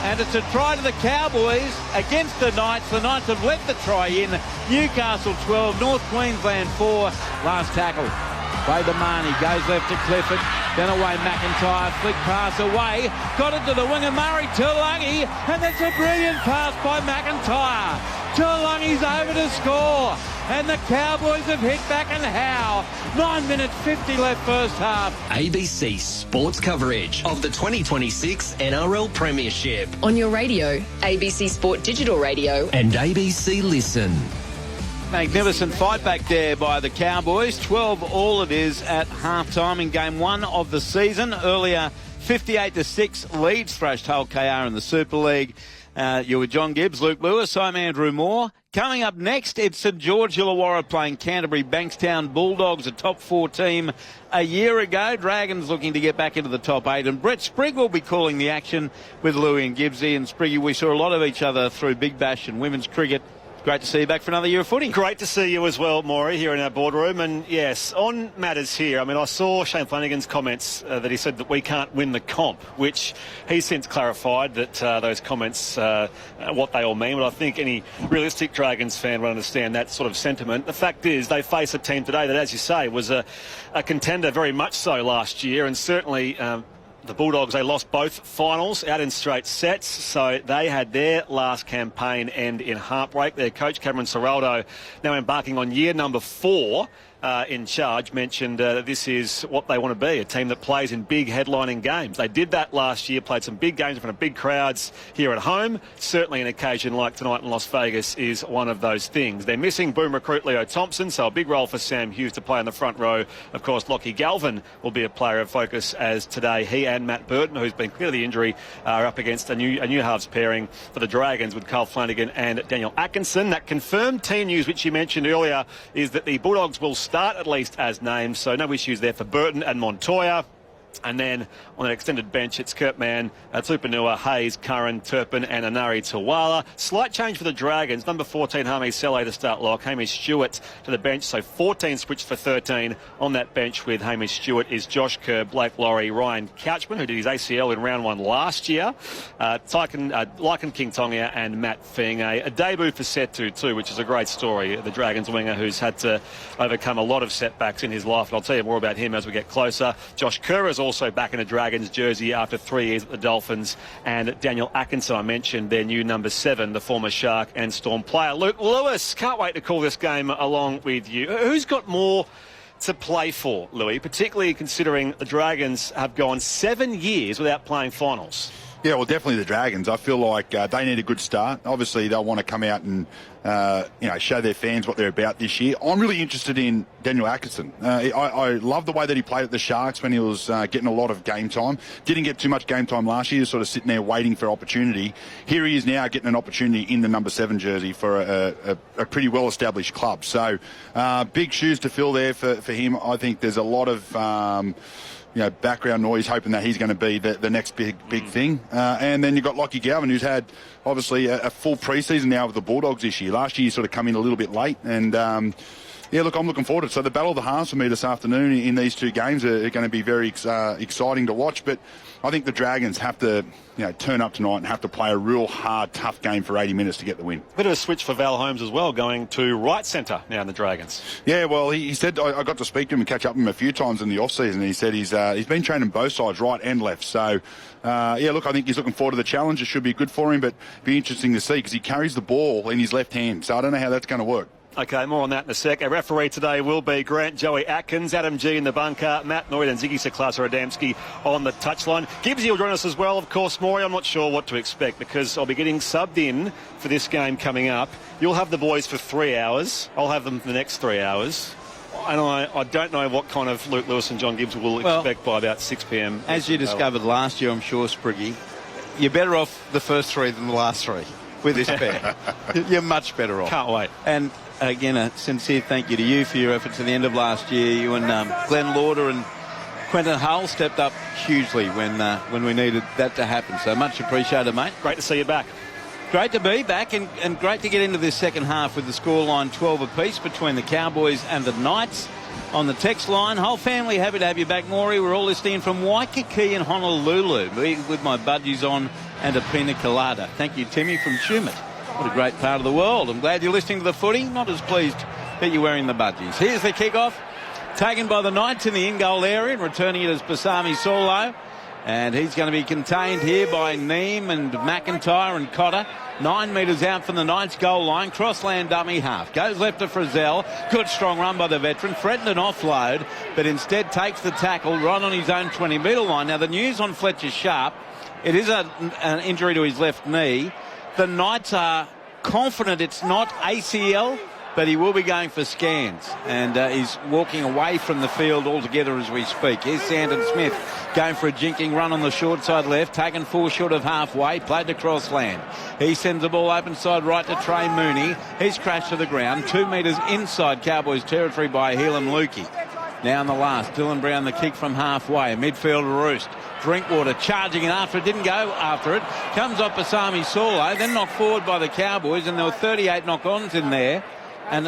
And it's a try to the Cowboys against the Knights. The Knights have let the try in. Newcastle 12, North Queensland 4. Last tackle. Baidamani goes left to Clifford, then away McIntyre, flick pass away, got it to the winger Murray, Tuilagi, and that's a brilliant pass by McIntyre. Tuilagi's over to score, and the Cowboys have hit back, and how? 9 minutes 50 left first half. ABC Sports coverage of the 2026 NRL Premiership. On your radio, ABC Sport Digital Radio. And ABC Listen. Magnificent fight back there by the Cowboys. 12-all it is at half-time in game one of the season. Earlier, 58-6 leads thrashed Hull KR in the Super League. You were John Gibbs, Luke Lewis, I'm Andrew Moore. Coming up next, it's St George Illawarra playing Canterbury Bankstown Bulldogs, a top 4 team a year ago. Dragons looking to get back into the top 8. And Brett Sprigg will be calling the action with Louie and Gibbsy. And Spriggy, we saw a lot of each other through Big Bash and women's cricket. Great to see you back for another year of footy. Great to see you as well, Maury, here in our boardroom. And yes, on matters here, I mean, I saw Shane Flanagan's comments that he said that we can't win the comp, which he's since clarified that those comments, what they all mean. But I think any realistic Dragons fan will understand that sort of sentiment. The fact is, they face a team today that, as you say, was a contender very much so last year, and certainly the Bulldogs, they lost both finals out in straight sets, so they had their last campaign end in heartbreak. Their coach, Cameron Ciraldo, now embarking on year number 4 in charge, mentioned that this is what they want to be, a team that plays in big headlining games. They did that last year, played some big games in front of big crowds here at home. Certainly an occasion like tonight in Las Vegas is one of those things. They're missing boom recruit Leo Thompson, so a big role for Sam Hughes to play in the front row. Of course, Lockie Galvin will be a player of focus, as today he and Matt Burton, who's been clear of the injury, are up against a new halves pairing for the Dragons with Carl Flanagan and Daniel Atkinson. That confirmed team news, which you mentioned earlier, is that the Bulldogs will start at least as named, so no issues there for Burton and Montoya. And then on an extended bench, it's Kurtman, Tupanua, Hayes, Curran, Turpin and Anari Tawala. Slight change for the Dragons. Number 14, Hamish Sele to start lock. Hamish Stewart to the bench, so 14 switched for 13. On that bench with Hamish Stewart is Josh Kerr, Blake Laurie, Ryan Couchman, who did his ACL in round 1 last year, Lycan King Tongia and Matt Fing. A debut for Setu too, which is a great story. The Dragons winger who's had to overcome a lot of setbacks in his life, and I'll tell you more about him as we get closer. Josh Kerr is also back in a Dragons jersey after 3 years at the Dolphins. And Daniel Atkinson, I mentioned, their new number 7, the former Shark and Storm player. Luke Lewis, can't wait to call this game along with you. Who's got more to play for, Louis, particularly considering the Dragons have gone 7 years without playing finals? Yeah, well, definitely the Dragons. I feel like they need a good start. Obviously, they'll want to come out and show their fans what they're about this year. I'm really interested in Daniel Atkinson. I love the way that he played at the Sharks when he was getting a lot of game time. Didn't get too much game time last year, sort of sitting there waiting for opportunity. Here he is now getting an opportunity in the number 7 jersey for a pretty well-established club. So big shoes to fill there for him. I think there's a lot of background noise, hoping that he's going to be the next big thing. And then you've got Lockie Galvin, who's had, obviously, a full pre-season now with the Bulldogs this year. Last year, he sort of come in a little bit late. And, look, I'm looking forward to it. So the battle of the halves for me this afternoon in these 2 games are going to be very exciting to watch. But I think the Dragons have to turn up tonight and have to play a real hard, tough game for 80 minutes to get the win. Bit of a switch for Val Holmes as well, going to right centre now in the Dragons. Yeah, well, he said, I got to speak to him and catch up with him a few times in the off-season. He said he's been training both sides, right and left. So, look, I think he's looking forward to the challenge. It should be good for him, but be interesting to see because he carries the ball in his left hand. So I don't know how that's going to work. Okay, more on that in a sec. Our referee today will be Grant Joey Atkins, Adam G in the bunker, Matt Noyd and Ziggy Seklasa-Adamski on the touchline. Gibbsy will join us as well, of course, Maury. I'm not sure what to expect because I'll be getting subbed in for this game coming up. You'll have the boys for 3 hours. I'll have them for the next 3 hours. And I don't know what kind of Luke Lewis and John Gibbs will expect by about 6 p.m. As you discovered last year, I'm sure, Spriggy, you're better off the first 3 than the last 3 with this pair. You're much better off. Can't wait. And again, a sincere thank you to you for your efforts at the end of last year. You and Glenn Lauder and Quentin Hull stepped up hugely when we needed that to happen. So much appreciated, mate. Great to see you back. Great to be back and great to get into this second half with the scoreline 12 apiece between the Cowboys and the Knights. On the text line, whole family happy to have you back, Maury. We're all listening from Waikiki in Honolulu with my budgies on and a pina colada. Thank you, Timmy from Tumut. What a great part of the world. I'm glad you're listening to the footy. Not as pleased that you're wearing the budgies. Here's the kickoff. Taken by the Knights in the in-goal area and returning it as Basami Solo. And he's going to be contained here by Neem and McIntyre and Cotter. 9 metres out from the Knights goal line. Crossland dummy half. Goes left to Frizzell. Good strong run by the veteran. Threatened an offload, but instead takes the tackle right on his own 20-metre line. Now, the news on Fletcher Sharp, it is an injury to his left knee. The Knights are confident it's not ACL, but he will be going for scans, and he's walking away from the field altogether as we speak. Here's Sandon Smith going for a jinking run on the short side left, taken 4 short of halfway, played to Crossland. He sends the ball open side right to Trey Mooney. He's crashed to the ground, 2 metres inside Cowboys territory by Helam Lukey. Now in the last, Dylan Brown the kick from halfway, a midfield roost. Drinkwater charging it after it, didn't go after it. Comes off Basami Solo, then knocked forward by the Cowboys, and there were 38 knock-ons in there. And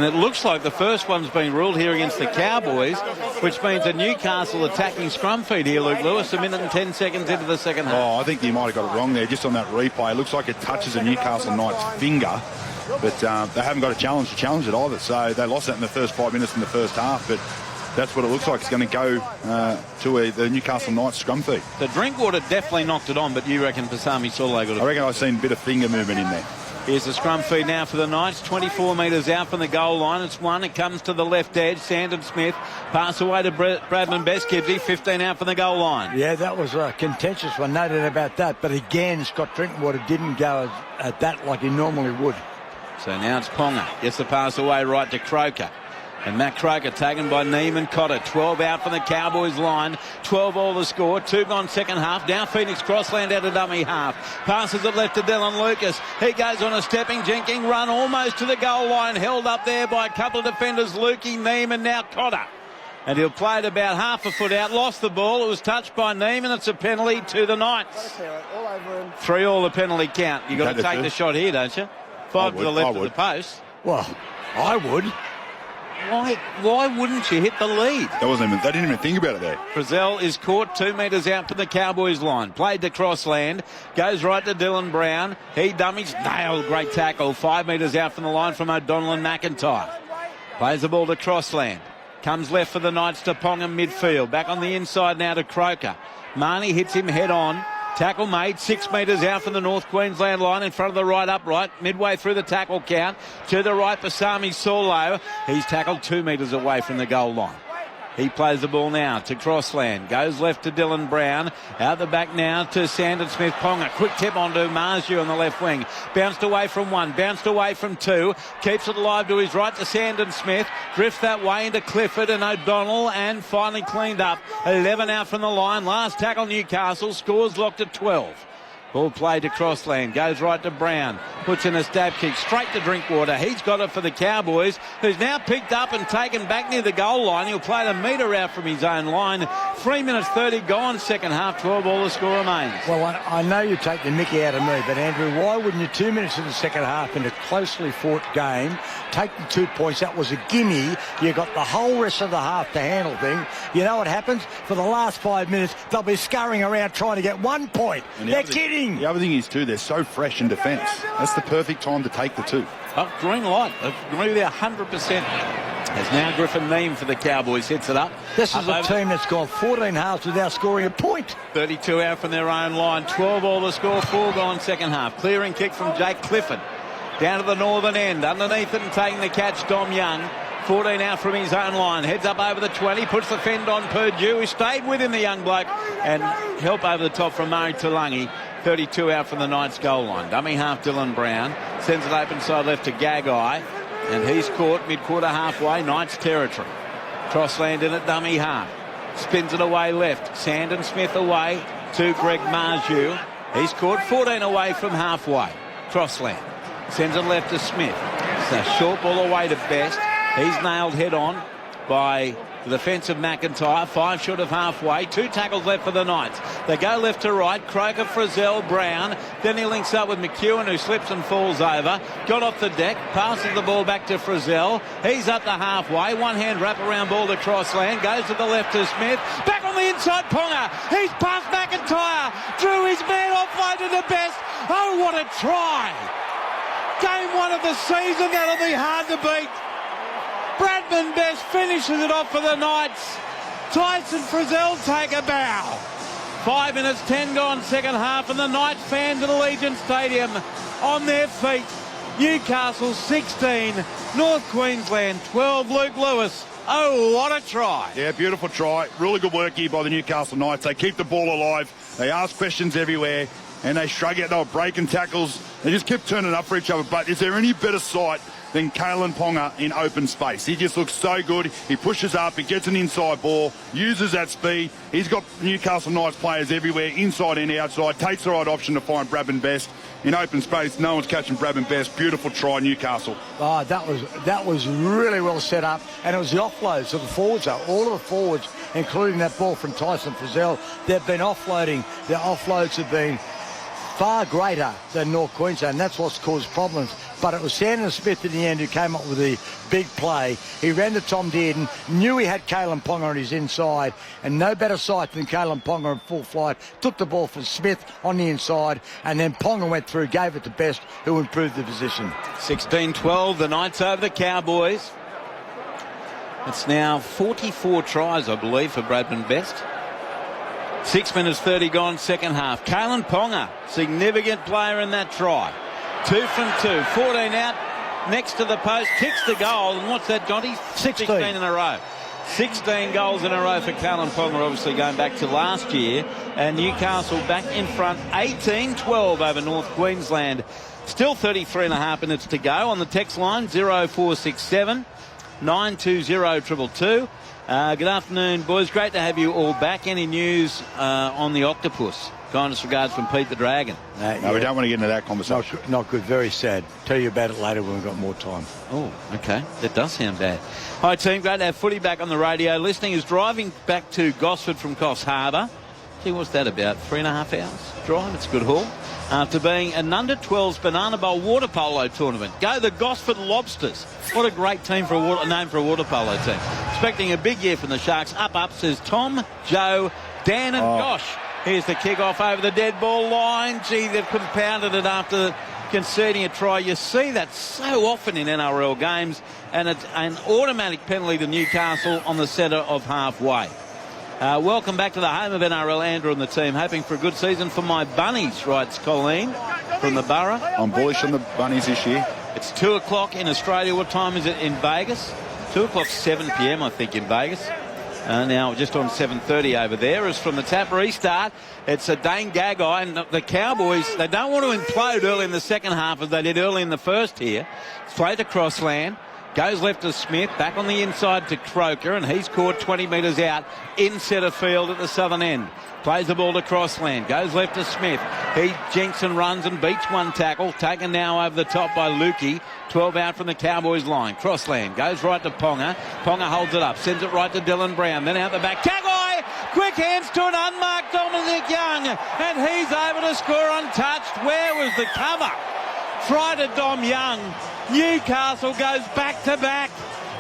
it looks like the first one's been ruled here against the Cowboys, which means a Newcastle attacking scrum feed here, Luke Lewis, a minute and 10 seconds into the second half. Oh, I think you might have got it wrong there, just on that replay. It looks like it touches a Newcastle Knights finger, but they haven't got a challenge to challenge it either. So they lost that in the first 5 minutes in the first half, but that's what it looks like. It's going to go to the Newcastle Knights scrum feed. The Drinkwater definitely knocked it on, but you reckon Pasami Solo got it? I reckon I've seen a bit of finger movement in there. Here's the scrum feed now for the Knights. 24 metres out from the goal line. It's one. It comes to the left edge. Sandon Smith. Pass away to Bradman Beskibsey. 15 out from the goal line. Yeah, that was a contentious one. No doubt about that. But again, Scott Drinkwater didn't go at that like he normally would. So now it's Ponga. Gets the pass away right to Croker. And Matt Croker taken by Neiman Cotter. 12 out from the Cowboys line. 12 all the score. 2 gone second half. Now Phoenix Crossland out of dummy half. Passes it left to Dylan Lucas. He goes on a stepping, jinking run almost to the goal line. Held up there by a couple of defenders. Lukey, Neiman, now Cotter. And he'll play it about half a foot out. Lost the ball. It was touched by Neiman. It's a penalty to the Knights. 3 all the penalty count. You've got to take the shot here, don't you? 5 to the left of the post. Well, I would. Why wouldn't you hit the lead? They didn't even think about it there. Frizzell is caught 2 metres out from the Cowboys line. Played to Crossland. Goes right to Dylan Brown. He dummies. Nailed. Great tackle. 5 metres out from the line from O'Donnell and McIntyre. Plays the ball to Crossland. Comes left for the Knights to Ponga midfield. Back on the inside now to Croker. Marnie hits him head on. Tackle made 6 metres out from the North Queensland line in front of the right upright. Midway through the tackle count. To the right, Basami Solo. He's tackled 2 metres away from the goal line. He plays the ball now to Crossland. Goes left to Dylan Brown. Out the back now to Sandon Smith Ponga. Quick tip on to Marju on the left wing. Bounced away from 1. Bounced away from 2. Keeps it alive to his right to Sandon Smith. Drifts that way into Clifford and O'Donnell. And finally cleaned up. 11 out from the line. Last tackle Newcastle. Scores locked at 12. Ball played to Crossland. Goes right to Brown. Puts in a stab kick straight to Drinkwater. He's got it for the Cowboys, who's now picked up and taken back near the goal line. He'll play the metre out from his own line. 3 minutes 30 gone, second half. 12 all the score remains. Well, I know you take the mickey out of me, but Andrew, why wouldn't you 2 minutes in the second half in a closely fought game take the 2 points? That was a gimme. You got the whole rest of the half to handle things. You know what happens? For the last 5 minutes, they'll be scurrying around trying to get 1 point. They're kidding. The other thing is, too, they're so fresh in defence. That's the perfect time to take the 2. Oh, green light. Agree with you 100%. As now Griffin Neem for the Cowboys hits it up. This is a team that's gone 14 halves without scoring a point. 32 out from their own line. 12 all the score. 4 gone second half. Clearing kick from Jake Clifford. Down to the northern end. Underneath it and taking the catch, Dom Young. 14 out from his own line. Heads up over the 20. Puts the fend on Purdue, who stayed with him, the young bloke. And help over the top from Murray Talangi. 32 out from the Knights goal line. Dummy half Dylan Brown. Sends it open side left to Gagai. And he's caught mid-quarter halfway. Knights territory. Crossland in at dummy half. Spins it away left. Sandon Smith away to Greg Marju. He's caught 14 away from halfway. Crossland. Sends it left to Smith. It's a short ball away to Best. He's nailed head on by the defensive McIntyre. 5 short of halfway. 2 tackles left for the Knights. They go left to right. Croker, Frizzell, Brown. Then he links up with McEwen, who slips and falls over. Got off the deck. Passes the ball back to Frizzell. He's up to halfway. One-hand wrap-around ball to Crossland. Goes to the left to Smith. Back on the inside, Ponga. He's past McIntyre. Drew his man offloaded to Best. Oh, what a try. Game 1 of the season. That'll be hard to beat. Brad Bradman Best finishes it off for the Knights. Tyson Frizzell take a bow. 5 minutes, 10 gone, second half, and the Knights fans at Allegiant Stadium on their feet. Newcastle 16, North Queensland 12. Luke Lewis, oh, what a try. Yeah, beautiful try. Really good work here by the Newcastle Knights. They keep the ball alive. They ask questions everywhere, and they shrug it. They were breaking tackles. They just kept turning up for each other. But is there any better sight than Kalen Ponga in open space? He just looks so good. He pushes up, he gets an inside ball, uses that speed. He's got Newcastle Knights players everywhere, inside and outside, takes the right option to find Bradman Best. In open space, no one's catching Bradman Best. Beautiful try, Newcastle. Oh, that was really well set up, and it was the offloads of the forwards. All of the forwards, including that ball from Tyson Frizzell, they've been offloading. Their offloads have been far greater than North Queensland, and that's what's caused problems. But it was Sandon Smith in the end who came up with the big play. He ran to Tom Dearden, knew he had Kalen Ponga on his inside, and no better sight than Kalen Ponga in full flight. Took the ball from Smith on the inside, and then Ponga went through, gave it to Best, who improved the position. 16-12, the Knights over the Cowboys. It's now 44 tries, I believe, for Bradman Best. 6 minutes 30 gone, second half. Kalen Ponga, significant player in that try. 2 from 2, 14 out, next to the post, kicks the goal, and what's that, Jonty? 16 in a row. 16 goals in a row for Kalen Ponga, obviously going back to last year. And Newcastle back in front, 18-12 over North Queensland. Still 33 and a half minutes to go. On the text line, 0467 920 222. Good afternoon, boys. Great to have you all back. Any news on the octopus? Kindest regards from Pete the Dragon. No, we don't want to get into that conversation. Not good, very sad. Tell you about it later when we've got more time. Oh, okay. That does sound bad. Hi, team. Great to have footy back on the radio. Listening is driving back to Gosford from Coffs Harbour. Gee, what's that about? 3.5 hours drive? It's a good haul. After being an under-12s Banana Bowl water polo tournament. Go the Gosford Lobsters. What a great team for a name for a water polo team. Expecting a big year from the Sharks. Up, says Tom, Joe, Dan and Josh. Here's the kick-off over the dead ball line. Gee, they've compounded it after conceding a try. You see that so often in NRL games, and it's an automatic penalty to Newcastle on the centre of halfway. Welcome back to the home of NRL, Andrew and the team. Hoping for a good season for my bunnies, writes Colleen from the Borough. I'm bullish on the bunnies this year. It's 2 o'clock in Australia. What time is it in Vegas? 2 o'clock, 7 p.m, I think, in Vegas. Now just on 7:30 over there. As from the tap restart, it's a Dane Gagai, and the Cowboys, they don't want to implode early in the second half as they did early in the first here. It's played to Crossland. Goes left to Smith, back on the inside to Croker, and he's caught 20 metres out in centre field at the southern end. Plays the ball to Crossland, goes left to Smith. Jensen runs and beats one tackle, taken now over the top by Lukey. 12 out from the Cowboys line. Crossland goes right to Ponga. Ponga holds it up, sends it right to Dylan Brown, then out the back. Gagai! Quick hands to an unmarked Dominic Young, and he's able to score untouched. Where was the cover? Try to Dom Young. Newcastle goes back-to-back.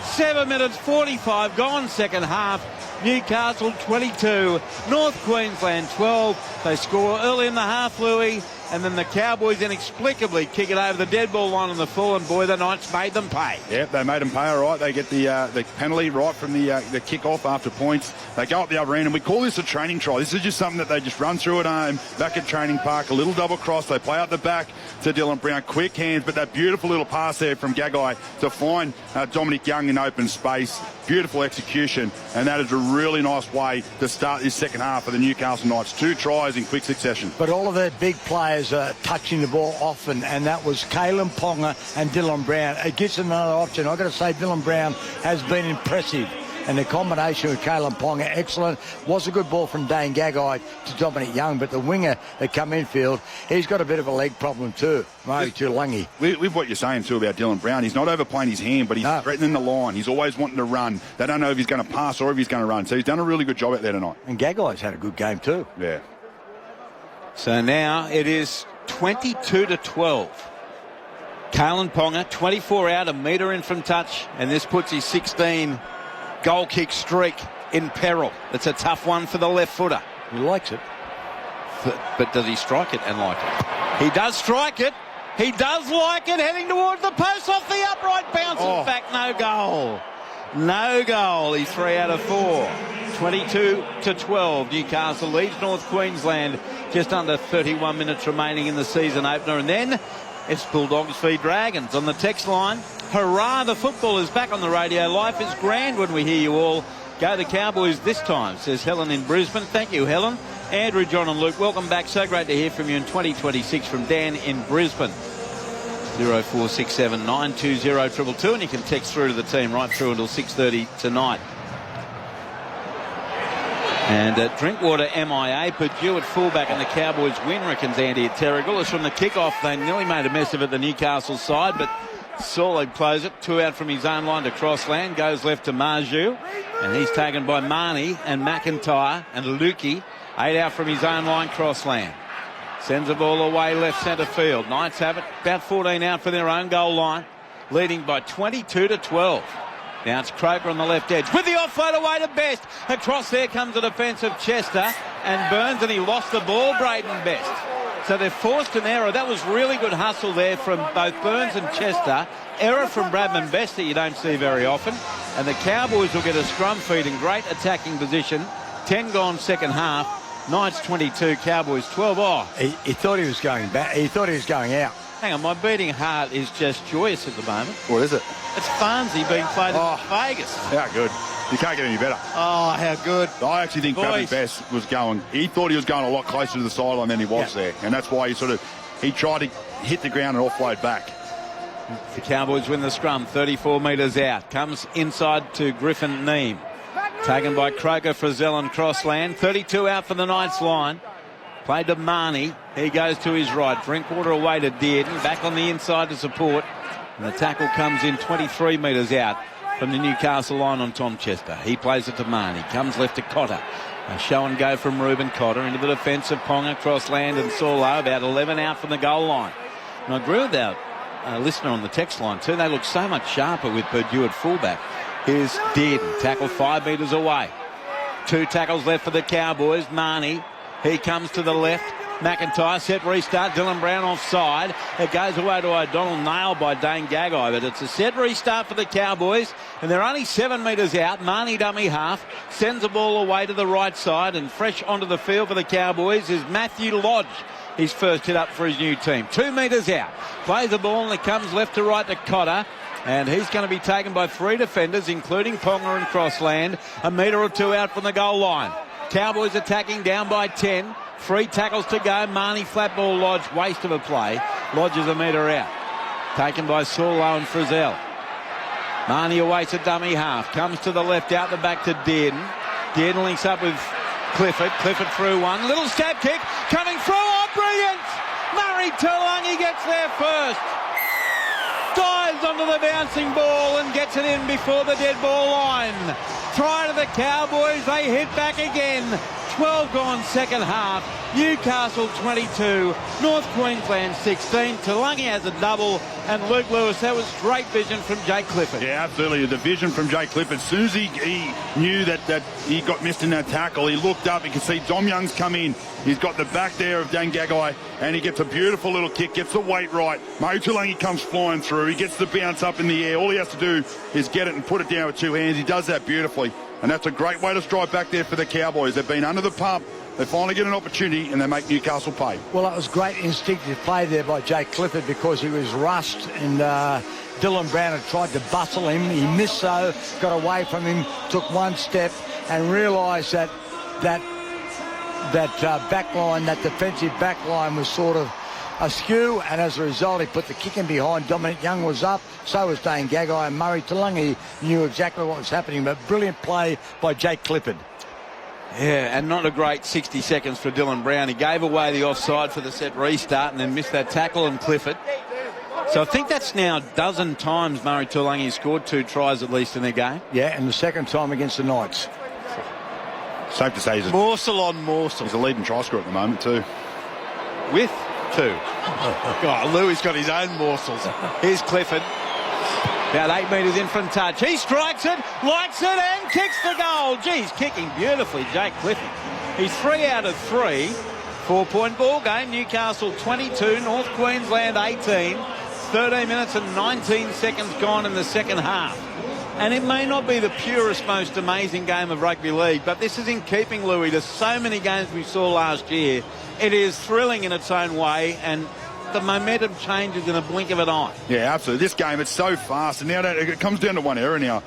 7 minutes 45 gone second half. Newcastle 22, North Queensland 12. They score early in the half, Louis, and then the Cowboys inexplicably kick it over the dead ball line on the full, and boy, the Knights made them pay. Yep, they made them pay all right. They get the penalty right from the kick-off after points. They go up the other end, and we call this a training try. This is just something that they just run through at home, back at training park, a little double cross. They play out the back to Dylan Brown. Quick hands, but that beautiful little pass there from Gagai to find Dominic Young in open space. Beautiful execution, and that is a really nice way to start this second half for the Newcastle Knights. 2 tries in quick succession. But all of their big players are touching the ball often, and that was Kalen Ponga and Dylan Brown. It gives them another option. I've got to say Dylan Brown has been impressive, and the combination with Kalen Ponga, excellent. Was a good ball from Dane Gagai to Dominic Young, but the winger that come infield, he's got a bit of a leg problem too. Maybe too lungy. With what you're saying too about Dylan Brown, he's not overplaying his hand, but he's threatening the line. He's always wanting to run. They don't know if he's going to pass or if he's going to run. So he's done a really good job out there tonight. And Gagai's had a good game too. Yeah. So now it is 22-12. Kalen Ponga, 24 out, a metre in from touch, and this puts his 16 goal kick streak in peril. It's a tough one for the left footer. He likes it. But does he strike it and like it? He does strike it. He does like it, heading towards the post, off the upright, bounces back, no goal. No goal. He's 3 out of 4. 22-12. Newcastle leads North Queensland. Just under 31 minutes remaining in the season opener. And then it's Bulldogs v Dragons on the text line. Hurrah, the football is back on the radio. Life is grand when we hear you all. Go the Cowboys this time, says Helen in Brisbane. Thank you, Helen. Andrew, John and Luke, welcome back. So great to hear from you in 2026 from Dan in Brisbane. 0467 920 222, and you can text through to the team right through until 6:30 tonight. And Drinkwater MIA, Purdue at fullback, and the Cowboys win, reckons Andy at Terrigal. It's from the kickoff. They nearly made a mess of it, the Newcastle side, but Solo plays it. 2 out from his own line to Crossland. Goes left to Marju, and he's taken by Marnie and McIntyre and Lukey. 8 out from his own line, Crossland. Sends the ball away left centre field. Knights have it. About 14 out for their own goal line. Leading by 22-12. Now it's Croker on the left edge. With the offload away to Best. Across there comes the defensive Chester. And Burns, and he lost the ball, Braden Best. So they've forced an error. That was really good hustle there from both Burns and Chester. Error from Bradman Best that you don't see very often. And the Cowboys will get a scrum feed in great attacking position. 10 gone second half. Knights 22, Cowboys 12. Oh, he thought he was going back. He thought he was going out. Hang on, my beating heart is just joyous at the moment. What is it? It's Farnsey being played in Vegas. How good. You can't get any better. Oh, how good. I actually think Bradman Best was going. He thought he was going a lot closer to the sideline than he was there. And that's why he tried to hit the ground and offload back. The Cowboys win the scrum, 34 metres out. Comes inside to Griffin Neame. Taken by Croker, Frizzell and Crossland. 32 out for the Knights line. Played to Marnie. He goes to his right. Drinkwater away to Dearden. Back on the inside to support. And the tackle comes in 23 metres out from the Newcastle line on Tom Chester. He plays it to Marnie. Comes left to Cotter. A show and go from Reuben Cotter into the defence of Ponga, Crossland and Saulo. About 11 out from the goal line. And I agree with our listener on the text line too. They look so much sharper with Purdue at fullback. Here's Dearden. Tackle 5 metres away. 2 tackles left for the Cowboys. Marnie. He comes to the left. McIntyre set restart. Dylan Brown offside. It goes away to O'Donnell, nailed by Dane Gagai. But it's a set restart for the Cowboys. And they're only 7 metres out. Marnie dummy half. Sends the ball away to the right side. And fresh onto the field for the Cowboys is Matthew Lodge. His first hit up for his new team. 2 metres out. Plays the ball and it comes left to right to Cotter. And he's going to be taken by 3 defenders, including Ponga and Crossland. A metre or 2 out from the goal line. Cowboys attacking down by 10. 3 tackles to go. Marnie flat ball Lodge. Waste of a play. Lodge is a metre out. Taken by Saulo and Frizzell. Marnie awaits a dummy half. Comes to the left out the back to Dearden. Dearden links up with Clifford. Clifford through one. Little stab kick coming through. Oh, brilliant! Murray Tulangi gets there first. Dives onto the bouncing ball and gets it in before the dead ball line. Try to the Cowboys. They hit back again. 12 gone second half. Newcastle 22. North Queensland 16. Tulangi has a double. And Luke Lewis, that was great vision from Jake Clifford. Yeah, absolutely. The vision from Jake Clifford. As soon as he knew that he got missed in that tackle, he looked up. You can see Dom Young's come in. He's got the back there of Dane Gagai, and he gets a beautiful little kick, gets the weight right. Murray Tulangi comes flying through. He gets the bounce up in the air. All he has to do is get it and put it down with 2 hands. He does that beautifully. And that's a great way to strike back there for the Cowboys. They've been under the pump. They finally get an opportunity and they make Newcastle pay. Well, it was great instinctive play there by Jake Clifford because he was rushed and Dylan Brown had tried to bustle him. He missed so, got away from him, took 1 step and realised that back line, that defensive back line was sort of askew, and as a result he put the kick in behind. Dominic Young was up, so was Dane Gagai, and Murray Tulangi knew exactly what was happening, but brilliant play by Jake Clifford. Yeah, and not a great 60 seconds for Dylan Brown. He gave away the offside for the set restart and then missed that tackle and Clifford. So I think that's now a dozen times Murray Tulangi scored 2 tries at least in their game. Yeah, and the second time against the Knights. Safe to say he's morsel on morsel. He's a leading try scorer at the moment too. With 2. God, Louis got his own morsels. Here's Clifford. About 8 metres in from touch. He strikes it, likes it, and kicks the goal. Geez, kicking beautifully, Jake Clifford. He's 3 out of 3. 4-point ball game. Newcastle 22, North Queensland 18. 13 minutes and 19 seconds gone in the second half. And it may not be the purest, most amazing game of rugby league, but this is in keeping, Louis, to so many games we saw last year. It is thrilling in its own way, and the momentum changes in a blink of an eye. Yeah, absolutely. This game, it's so fast, and now it comes down to one error now,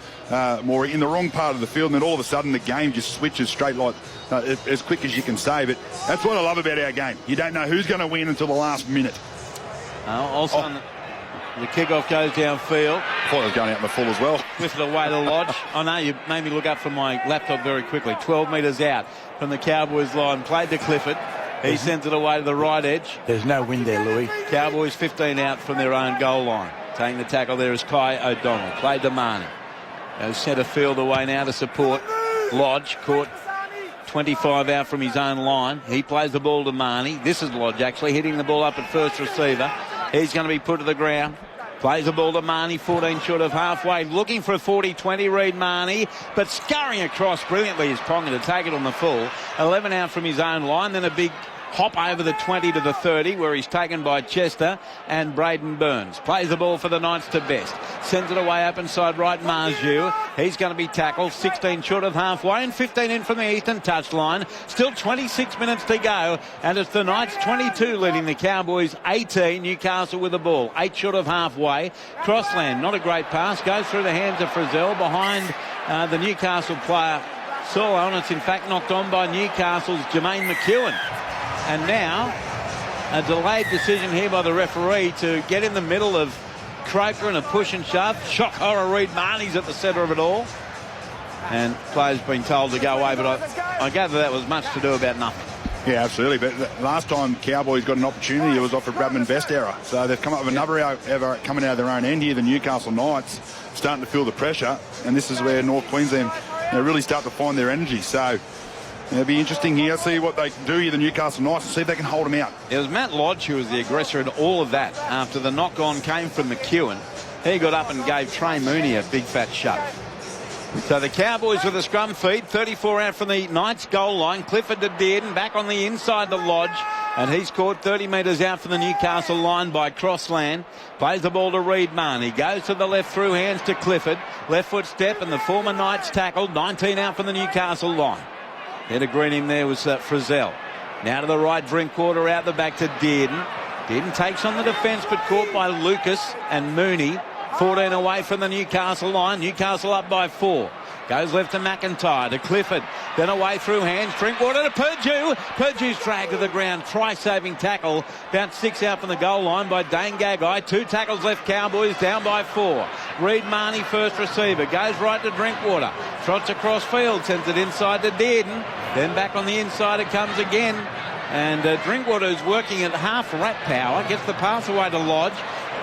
Maury, in the wrong part of the field, and then all of a sudden the game just switches straight like as quick as you can say. But that's what I love about our game. You don't know who's going to win until the last minute. The kickoff goes downfield. I thought it was going out in the full as well. Clifford away to Lodge. I know you made me look up from my laptop very quickly. 12 metres out from the Cowboys line. Played to Clifford. He sends it away to the right edge. There's no wind there, Louis. Cowboys 15 out from their own goal line. Taking the tackle there is Kai O'Donnell. Played to Marnie. Goes centre field away now to support Lodge. Caught 25 out from his own line. He plays the ball to Marnie. This is Lodge actually hitting the ball up at first receiver. He's going to be put to the ground. Plays the ball to Marnie, 14 short of halfway. Looking for a 40-20 read, Marnie, but scurrying across brilliantly is Ponga to take it on the full. 11 out from his own line, then a big hop over the 20 to the 30 where he's taken by Chester and Braden Burns. Plays the ball for the Knights to Best. Sends it away up inside right, Marju. He's going to be tackled. 16 short of halfway and 15 in from the eastern touchline. Still 26 minutes to go, and it's the Knights 22 leading the Cowboys 18. Newcastle with the ball. 8 short of halfway. Crossland, not a great pass. Goes through the hands of Frizzell behind the Newcastle player Solo, and it's in fact knocked on by Newcastle's Jermaine McEwen. And now a delayed decision here by the referee to get in the middle of Croker and a push and shove. Shock horror read. Marnie's at the centre of it all. And players been told to go away, but I gather that was much to do about nothing. Yeah, absolutely. But last time Cowboys got an opportunity, it was off a Bradman Best error. So they've come up with another error coming out of their own end here. The Newcastle Knights starting to feel the pressure. And this is where North Queensland really start to find their energy. So it'll be interesting here. See what they can do here, the Newcastle Knights, and see if they can hold them out. It was Matt Lodge who was the aggressor in all of that. After the knock-on came from McEwen, he got up and gave Trey Mooney a big fat shove. So the Cowboys with a scrum feed. 34 out from the Knights goal line. Clifford to Dearden, back on the inside to Lodge. And he's caught 30 metres out from the Newcastle line by Crossland. Plays the ball to Reed Marnie. Goes to the left through hands to Clifford. Left foot step and the former Knights tackled. 19 out from the Newcastle line. There to green him there was Frizzell. Now to the right, Drinkwater out the back to Dearden. Dearden takes on the defence but caught by Lucas and Mooney. 14 away from the Newcastle line. Newcastle up by 4. Goes left to McIntyre, to Clifford. Then away through hands. Drinkwater to Purdue. Purdue's dragged to the ground. Try-saving tackle. About 6 out from the goal line by Dane Gagai. 2 tackles left, Cowboys down by 4. Reed Marnie, first receiver. Goes right to Drinkwater. Trots across field. Sends it inside to Dearden. Then back on the inside it comes again. And Drinkwater is working at half rat power. Gets the pass away to Lodge.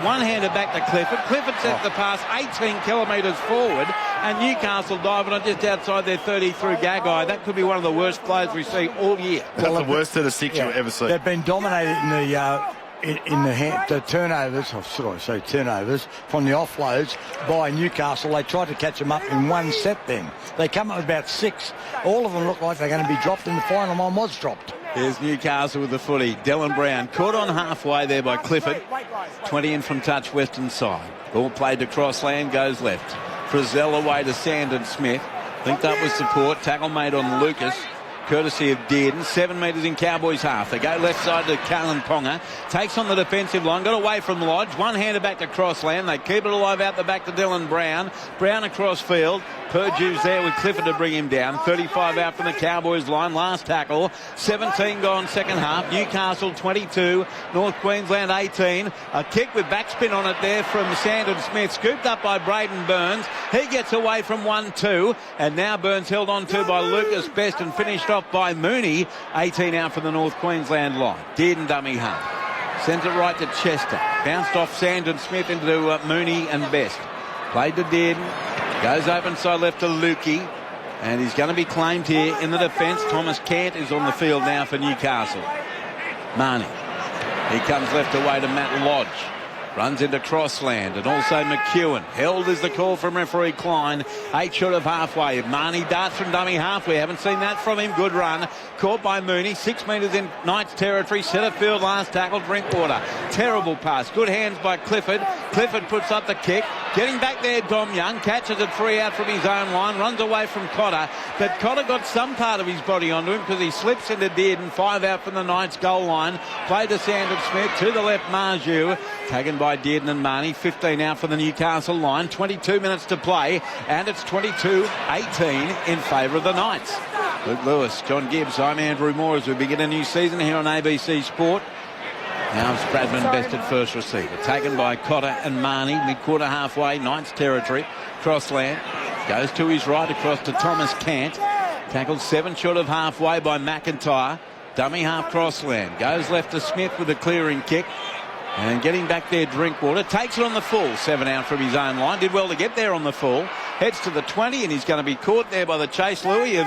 One-hander back to Clifford. Clifford sets the pass 18 kilometres forward, and Newcastle diving on just outside their 30 through Gagai. That could be one of the worst plays we see all year. That's the worst set of 6 you'll ever see. They've been dominated in the turnovers, or should I say turnovers, from the offloads by Newcastle. They tried to catch them up in one set then. They come up with about 6. All of them look like they're going to be dropped, and the final one was dropped. Here's Newcastle with the footy. Dylan Brown caught on halfway there by Clifford. 20 in from touch western side. Ball played to Crossland, goes left. Frizzell away to Sandon Smith. Linked up with support. Tackle made on Lucas, courtesy of Dearden. 7 metres in Cowboys half. They go left side to Kalen Ponga. Takes on the defensive line. Got away from Lodge. One-hander back to Crossland. They keep it alive out the back to Dylan Brown. Brown across field. Purdue's there with Clifford to bring him down. 35 out from the Cowboys line. Last tackle. 17 gone second half. Newcastle 22. North Queensland 18. A kick with backspin on it there from Sandon Smith. Scooped up by Braden Burns. He gets away from 1-2. And now Burns held on to by Lucas Best and finished off by Mooney. 18 out from the North Queensland line. Dearden dummy half. Sends it right to Chester. Bounced off Sandon Smith into Mooney and Best. Played to Dearden. Goes open side left to Lukey. And he's going to be claimed here in the defence. Thomas Cant is on the field now for Newcastle. Marnie. He comes left away to Matt Lodge. Runs into Crossland and also McEwen. Held is the call from referee Klein. 8 short of halfway. Marnie darts from dummy half. We haven't seen that from him. Good run. Caught by Mooney. 6 metres in Knights territory. Centre field last tackle. Drinkwater. Terrible pass. Good hands by Clifford. Clifford puts up the kick. Getting back there, Dom Young catches it 3 out from his own line, runs away from Cotter. But Cotter got some part of his body onto him because he slips into Dearden, 5 out from the Knights goal line. Played to Sandon Smith, to the left Marju. Taken by Dearden and Marnie, 15 out from the Newcastle line. 22 minutes to play, and it's 22-18 in favour of the Knights. Luke Lewis, John Gibbs, I'm Andrew Moore as we begin a new season here on ABC Sport. Now it's Bradman best at first receiver. Taken by Cotter and Marnie, mid-quarter halfway, Knights territory. Crossland goes to his right across to Thomas Cant. Tackled 7 short of halfway by McIntyre. Dummy half Crossland. Goes left to Smith with a clearing kick. And getting back there, Drinkwater. Takes it on the full. 7 out from his own line. Did well to get there on the full. Heads to the 20 and he's going to be caught there by the chase, Louis, of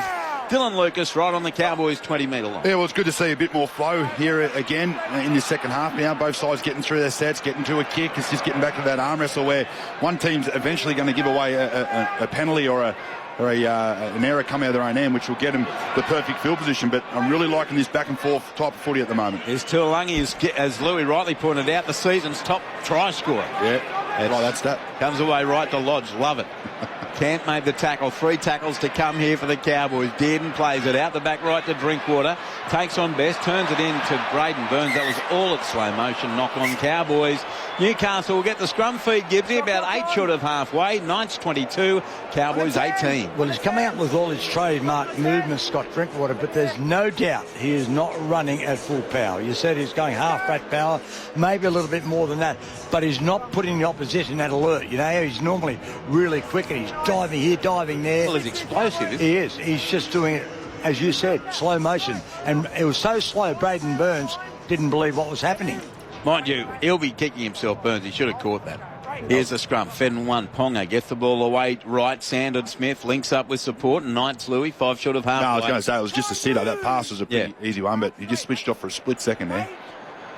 Dylan Lucas right on the Cowboys' 20-metre line. Yeah, well, it's good to see a bit more flow here again in the second half now. Both sides getting through their sets, getting to a kick. It's just getting back to that arm wrestle where one team's eventually going to give away a penalty or an error come out of their own end, which will get them the perfect field position. But I'm really liking this back and forth type of footy at the moment. Here's Tuolangi, as Louis rightly pointed out, the season's top try scorer. Yeah, right, that's that. Comes away right to Lodge. Love it. Kent made the tackle. 3 tackles to come here for the Cowboys. Dearden plays it out the back right to Drinkwater. Takes on Best. Turns it in to Braden Burns. That was all at slow motion. Knock on Cowboys. Newcastle will get the scrum feed, Gibbsy, about 8 short of halfway. Knights 22, Cowboys 18. Well, he's come out with all his trademark movements, Scott Drinkwater, but there's no doubt he is not running at full power. You said he's going half-back power, maybe a little bit more than that, but he's not putting the opposition at alert. You know, he's normally really quick and he's diving here, diving there. Well, he's explosive, isn't he? He is. He's just doing it, as you said, slow motion. And it was so slow, Braden Burns didn't believe what was happening. Mind you, he'll be kicking himself, Burns. He should have caught that. Here's the scrum. Fenton 1. Ponga gets the ball away right. Sandon Smith links up with support. And Knights, Louis, 5 short of halfway. No, I was going to say, it was just a sitter. That pass was a pretty easy one, but he just switched off for a split second there.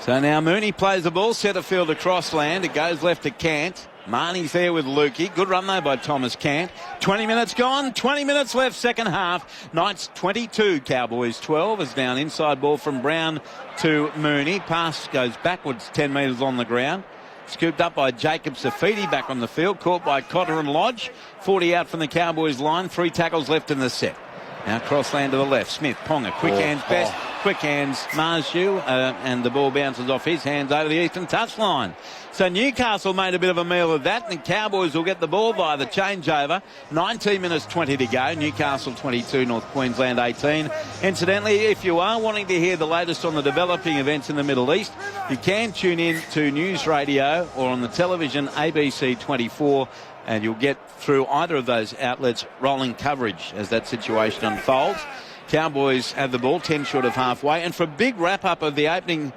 So now Mooney plays the ball, centre field to Crossland. It goes left to Cant. Marnie's there with Lukey. Good run, though, by Thomas Cant. 20 minutes gone. 20 minutes left, second half. Knights 22, Cowboys 12. Is down inside ball from Brown to Mooney. Pass goes backwards 10 metres on the ground. Scooped up by Jacob Safidi back on the field. Caught by Cotter and Lodge. 40 out from the Cowboys line. 3 tackles left in the set. Now Crossland to the left. Smith, Ponga, quick hands Best. Quick hands Marju, and the ball bounces off his hands over the eastern touchline. So Newcastle made a bit of a meal of that, and the Cowboys will get the ball by the changeover. 19 minutes 20 to go. Newcastle 22, North Queensland 18. Incidentally, if you are wanting to hear the latest on the developing events in the Middle East, you can tune in to News Radio or on the television ABC 24, and you'll get through either of those outlets rolling coverage as that situation unfolds. Cowboys have the ball 10 short of halfway, and for a big wrap-up of the opening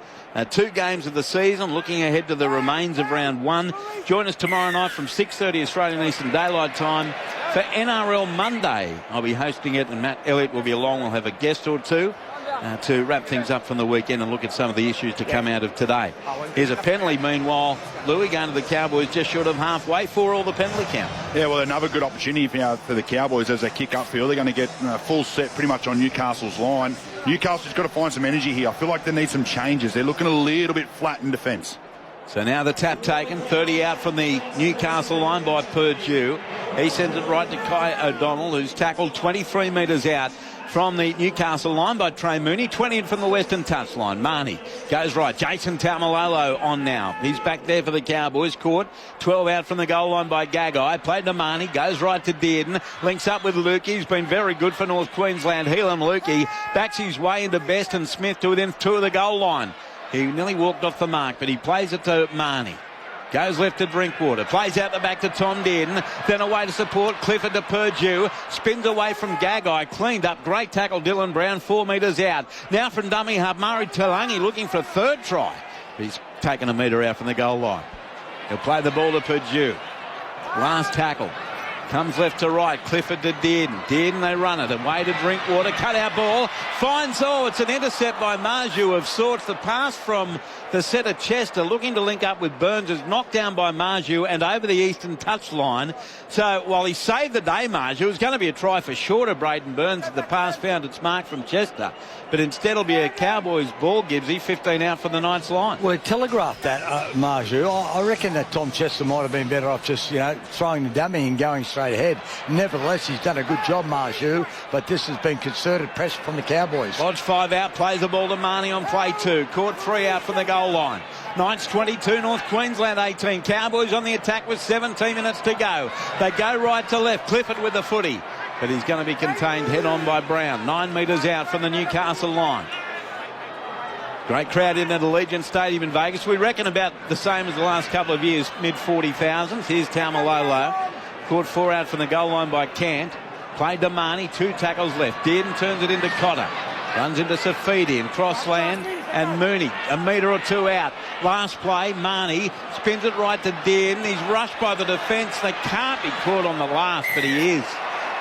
2 games of the season, looking ahead to the remains of round 1. Join us tomorrow night from 6:30 Australian Eastern Daylight Time for NRL Monday. I'll be hosting it, and Matt Elliott will be along. We'll have a guest or two to wrap things up from the weekend and look at some of the issues to come out of today. Here's a penalty, meanwhile. Louis going to the Cowboys just short of halfway for all the penalty count. Yeah, well, another good opportunity for the Cowboys as they kick upfield. They're going to get full set pretty much on Newcastle's line. Newcastle's got to find some energy here. I feel like they need some changes. They're looking a little bit flat in defence. So now the tap taken, 30 out from the Newcastle line by Purdue. He sends it right to Kai O'Donnell, who's tackled 23 metres out from the Newcastle line by Trey Mooney. 20 in from the western touchline. Marnie goes right. Jason Taumalolo on now. He's back there for the Cowboys. Caught 12 out from the goal line by Gagai. Played to Marnie. Goes right to Dearden. Links up with Lukey. He's been very good for North Queensland. Helam Lukey backs his way into Best and Smith to within 2 of the goal line. He nearly walked off the mark, but he plays it to Marnie. Goes left to Drinkwater. Plays out the back to Tom Dearden. Then away to support. Clifford to Purdue. Spins away from Gagai. Cleaned up. Great tackle. Dylan Brown 4 metres out. Now from dummy half. Murray Talangi looking for a 3rd try. He's taken a metre out from the goal line. He'll play the ball to Purdue. Last tackle. Comes left to right. Clifford to Dearden. Dearden, they run it. Away to Drinkwater. Cut out ball. Finds, it's an intercept by Marju of sorts. The pass from the setter Chester looking to link up with Burns is knocked down by Marju and over the eastern touchline. So while he saved the day, Marju, it was going to be a try for shorter Braden Burns. The pass found its mark from Chester. But instead it'll be a Cowboys ball, Gibbsy, 15 out from the Knights line. Well, telegraphed that, Marju. I reckon that Tom Chester might have been better off just, throwing the dummy and going straight ahead. Nevertheless, he's done a good job, Marju, but this has been concerted pressure from the Cowboys. Lodge 5 out, plays the ball to Marnie on play 2. Caught 3 out from the goal line. Knights 22, North Queensland 18. Cowboys on the attack with 17 minutes to go. They go right to left. Clifford with the footy. But he's going to be contained head-on by Brown. 9 metres out from the Newcastle line. Great crowd in at Allegiant Stadium in Vegas. We reckon about the same as the last couple of years, mid-40,000s. Here's Taumalolo. Caught 4 out from the goal line by Cant. Played to Marnie. 2 tackles left. Dearden turns it into Cotter. Runs into Safidi and Crossland and Mooney. A metre or 2 out. Last play, Marnie spins it right to Dearden. He's rushed by the defence. They can't be caught on the last, but he is.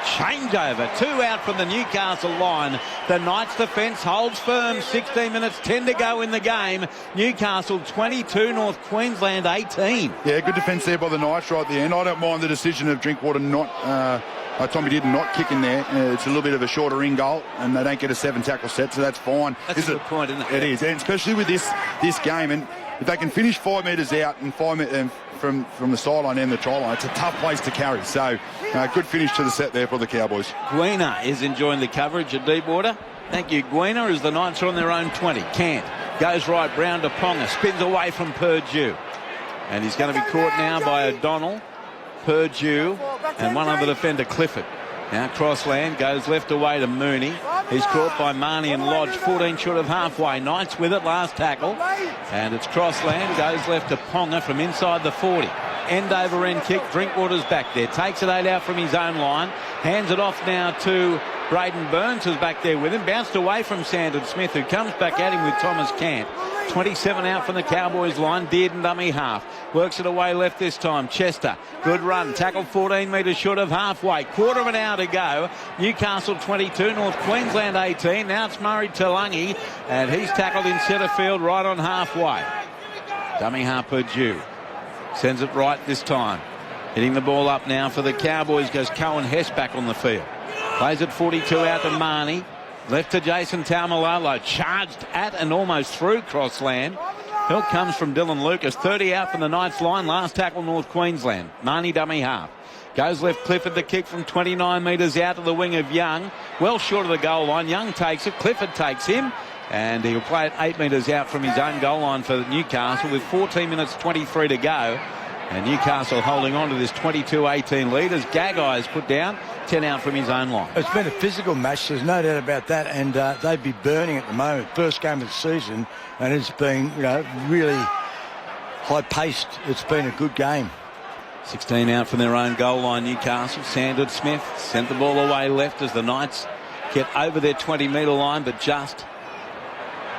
Changeover. 2 out from the Newcastle line. The Knights defence holds firm. 16 minutes, 10 to go in the game. Newcastle 22, North Queensland 18. Yeah, good defence there by the Knights right at the end. I don't mind the decision of Drinkwater not... Tommy did not kick in there. It's a little bit of a shorter in goal, and they don't get a 7 tackle set, so that's fine. That's a good point, isn't it? It is, and especially with this game, and if they can finish 5 metres out and 5 from the sideline and the try line, it's a tough place to carry. So, good finish to the set there for the Cowboys. Guina is enjoying the coverage at Deepwater. Thank you, Guina, as the Knights are on their own 20. Cant goes right, Brown to Ponga, spins away from Purdue, and he's going to be caught now by O'Donnell, Purdue, and one other defender, Clifford. Now Crossland goes left away to Mooney. He's caught by Marnie and Lodge, 14 short of halfway. Knights with it, last tackle. And it's Crossland, goes left to Ponga from inside the 40. End over end kick, Drinkwater's back there. Takes it 8 out from his own line. Hands it off now to Braden Burns, who's back there with him. Bounced away from Sandon Smith, who comes back at him with Thomas Cant. 27 out from the Cowboys line. Dearden dummy half. Works it away left this time. Chester. Good run. Tackled 14 metres short of halfway. Quarter of an hour to go. Newcastle 22. North Queensland 18. Now it's Murray Talangi. And he's tackled in centre field right on halfway. Dummy half Purdue. Sends it right this time. Hitting the ball up now for the Cowboys goes Cohen Hess back on the field. Plays it 42 out to Marnie. Left to Jason Taumalolo. Charged at and almost through Crossland. Help comes from Dylan Lucas. 30 out from the Knights line. Last tackle North Queensland. Marnie dummy half. Goes left Clifford the kick from 29 metres out to the wing of Young. Well short of the goal line. Young takes it. Clifford takes him. And he'll play it 8 metres out from his own goal line for Newcastle with 14 minutes 23 to go. And Newcastle holding on to this 22-18 lead as Gagai is put down, 10 out from his own line. It's been a physical match, there's no doubt about that, and they'd be burning at the moment. First game of the season, and it's been, really high-paced. It's been a good game. 16 out from their own goal line, Newcastle. Sandon Smith sent the ball away left as the Knights get over their 20-metre line, but just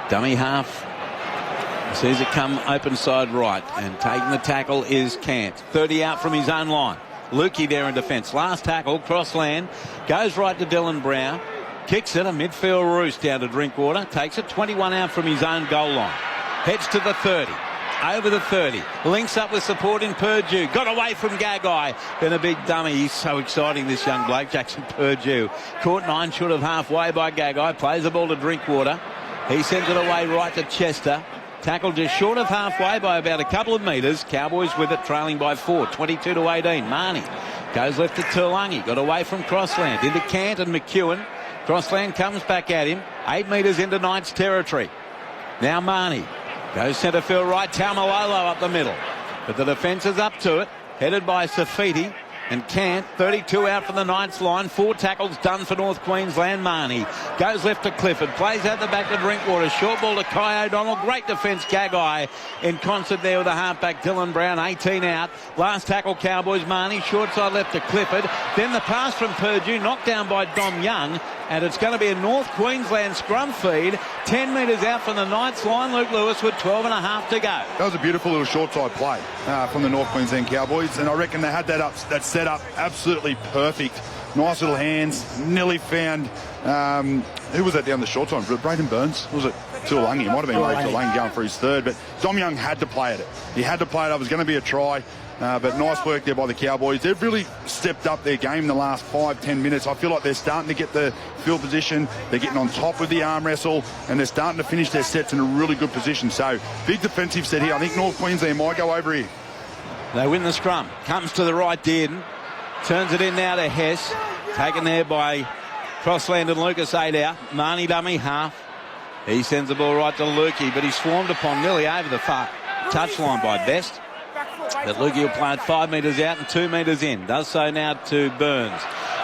dummy half. Sees it come open side right, and taking the tackle is Cant. 30 out from his own line. Lukey there in defence. Last tackle, Crossland, goes right to Dylan Brown. Kicks it, a midfield roost down to Drinkwater. Takes it 21 out from his own goal line. Heads to the 30. Over the 30. Links up with support in Purdue. Got away from Gagai. Then a big dummy. He's so exciting, this young bloke, Jackson Purdue. Caught 9 short of halfway by Gagai. Plays the ball to Drinkwater. He sends it away right to Chester. Tackled just short of halfway by about a couple of metres. Cowboys with it, trailing by 4, 22-18. Marnie goes left to Turlangi. Got away from Crossland. Into Cant and McEwen. Crossland comes back at him. 8 metres into Knights territory. Now Marnie goes centre field right. Taumalolo up the middle. But the defence is up to it. Headed by Safidi. And Cant, 32 out from the Knights line. 4 tackles done for North Queensland. Marnie goes left to Clifford. Plays out the back to Drinkwater. Short ball to Kai O'Donnell. Great defence, Gagai. In concert there with the halfback, Dylan Brown. 18 out. Last tackle, Cowboys. Marnie. Short side left to Clifford. Then the pass from Purdue. Knocked down by Dom Young. And it's going to be a North Queensland scrum feed, 10 metres out from the Knights line. Luke Lewis with 12 and a half to go. That was a beautiful little short side play from the North Queensland Cowboys, and I reckon they had that set up absolutely perfect. Nice little hands, nearly found, who was that down the short side? Braden Burns? Was it Tuolangi? It might have been Ray Tuolangi going for his third, but Dom Young had to play at it. He had to play it. It was going to be a try. But nice work there by the Cowboys. They've really stepped up their game in the last 5-10 minutes. I feel like they're starting to get the field position. They're getting on top with the arm wrestle, and they're starting to finish their sets in a really good position. So, big defensive set here. I think North Queensland might go over here. They win the scrum. Comes to the right, Dearden. Turns it in now to Hess. Taken there by Crossland and Lucas 8 out. Marnie dummy half. He sends the ball right to Lukey, but he's swarmed upon nearly over the far touchline by Best. But Lukey will play it 5 metres out and 2 metres in. Does so now to Burns.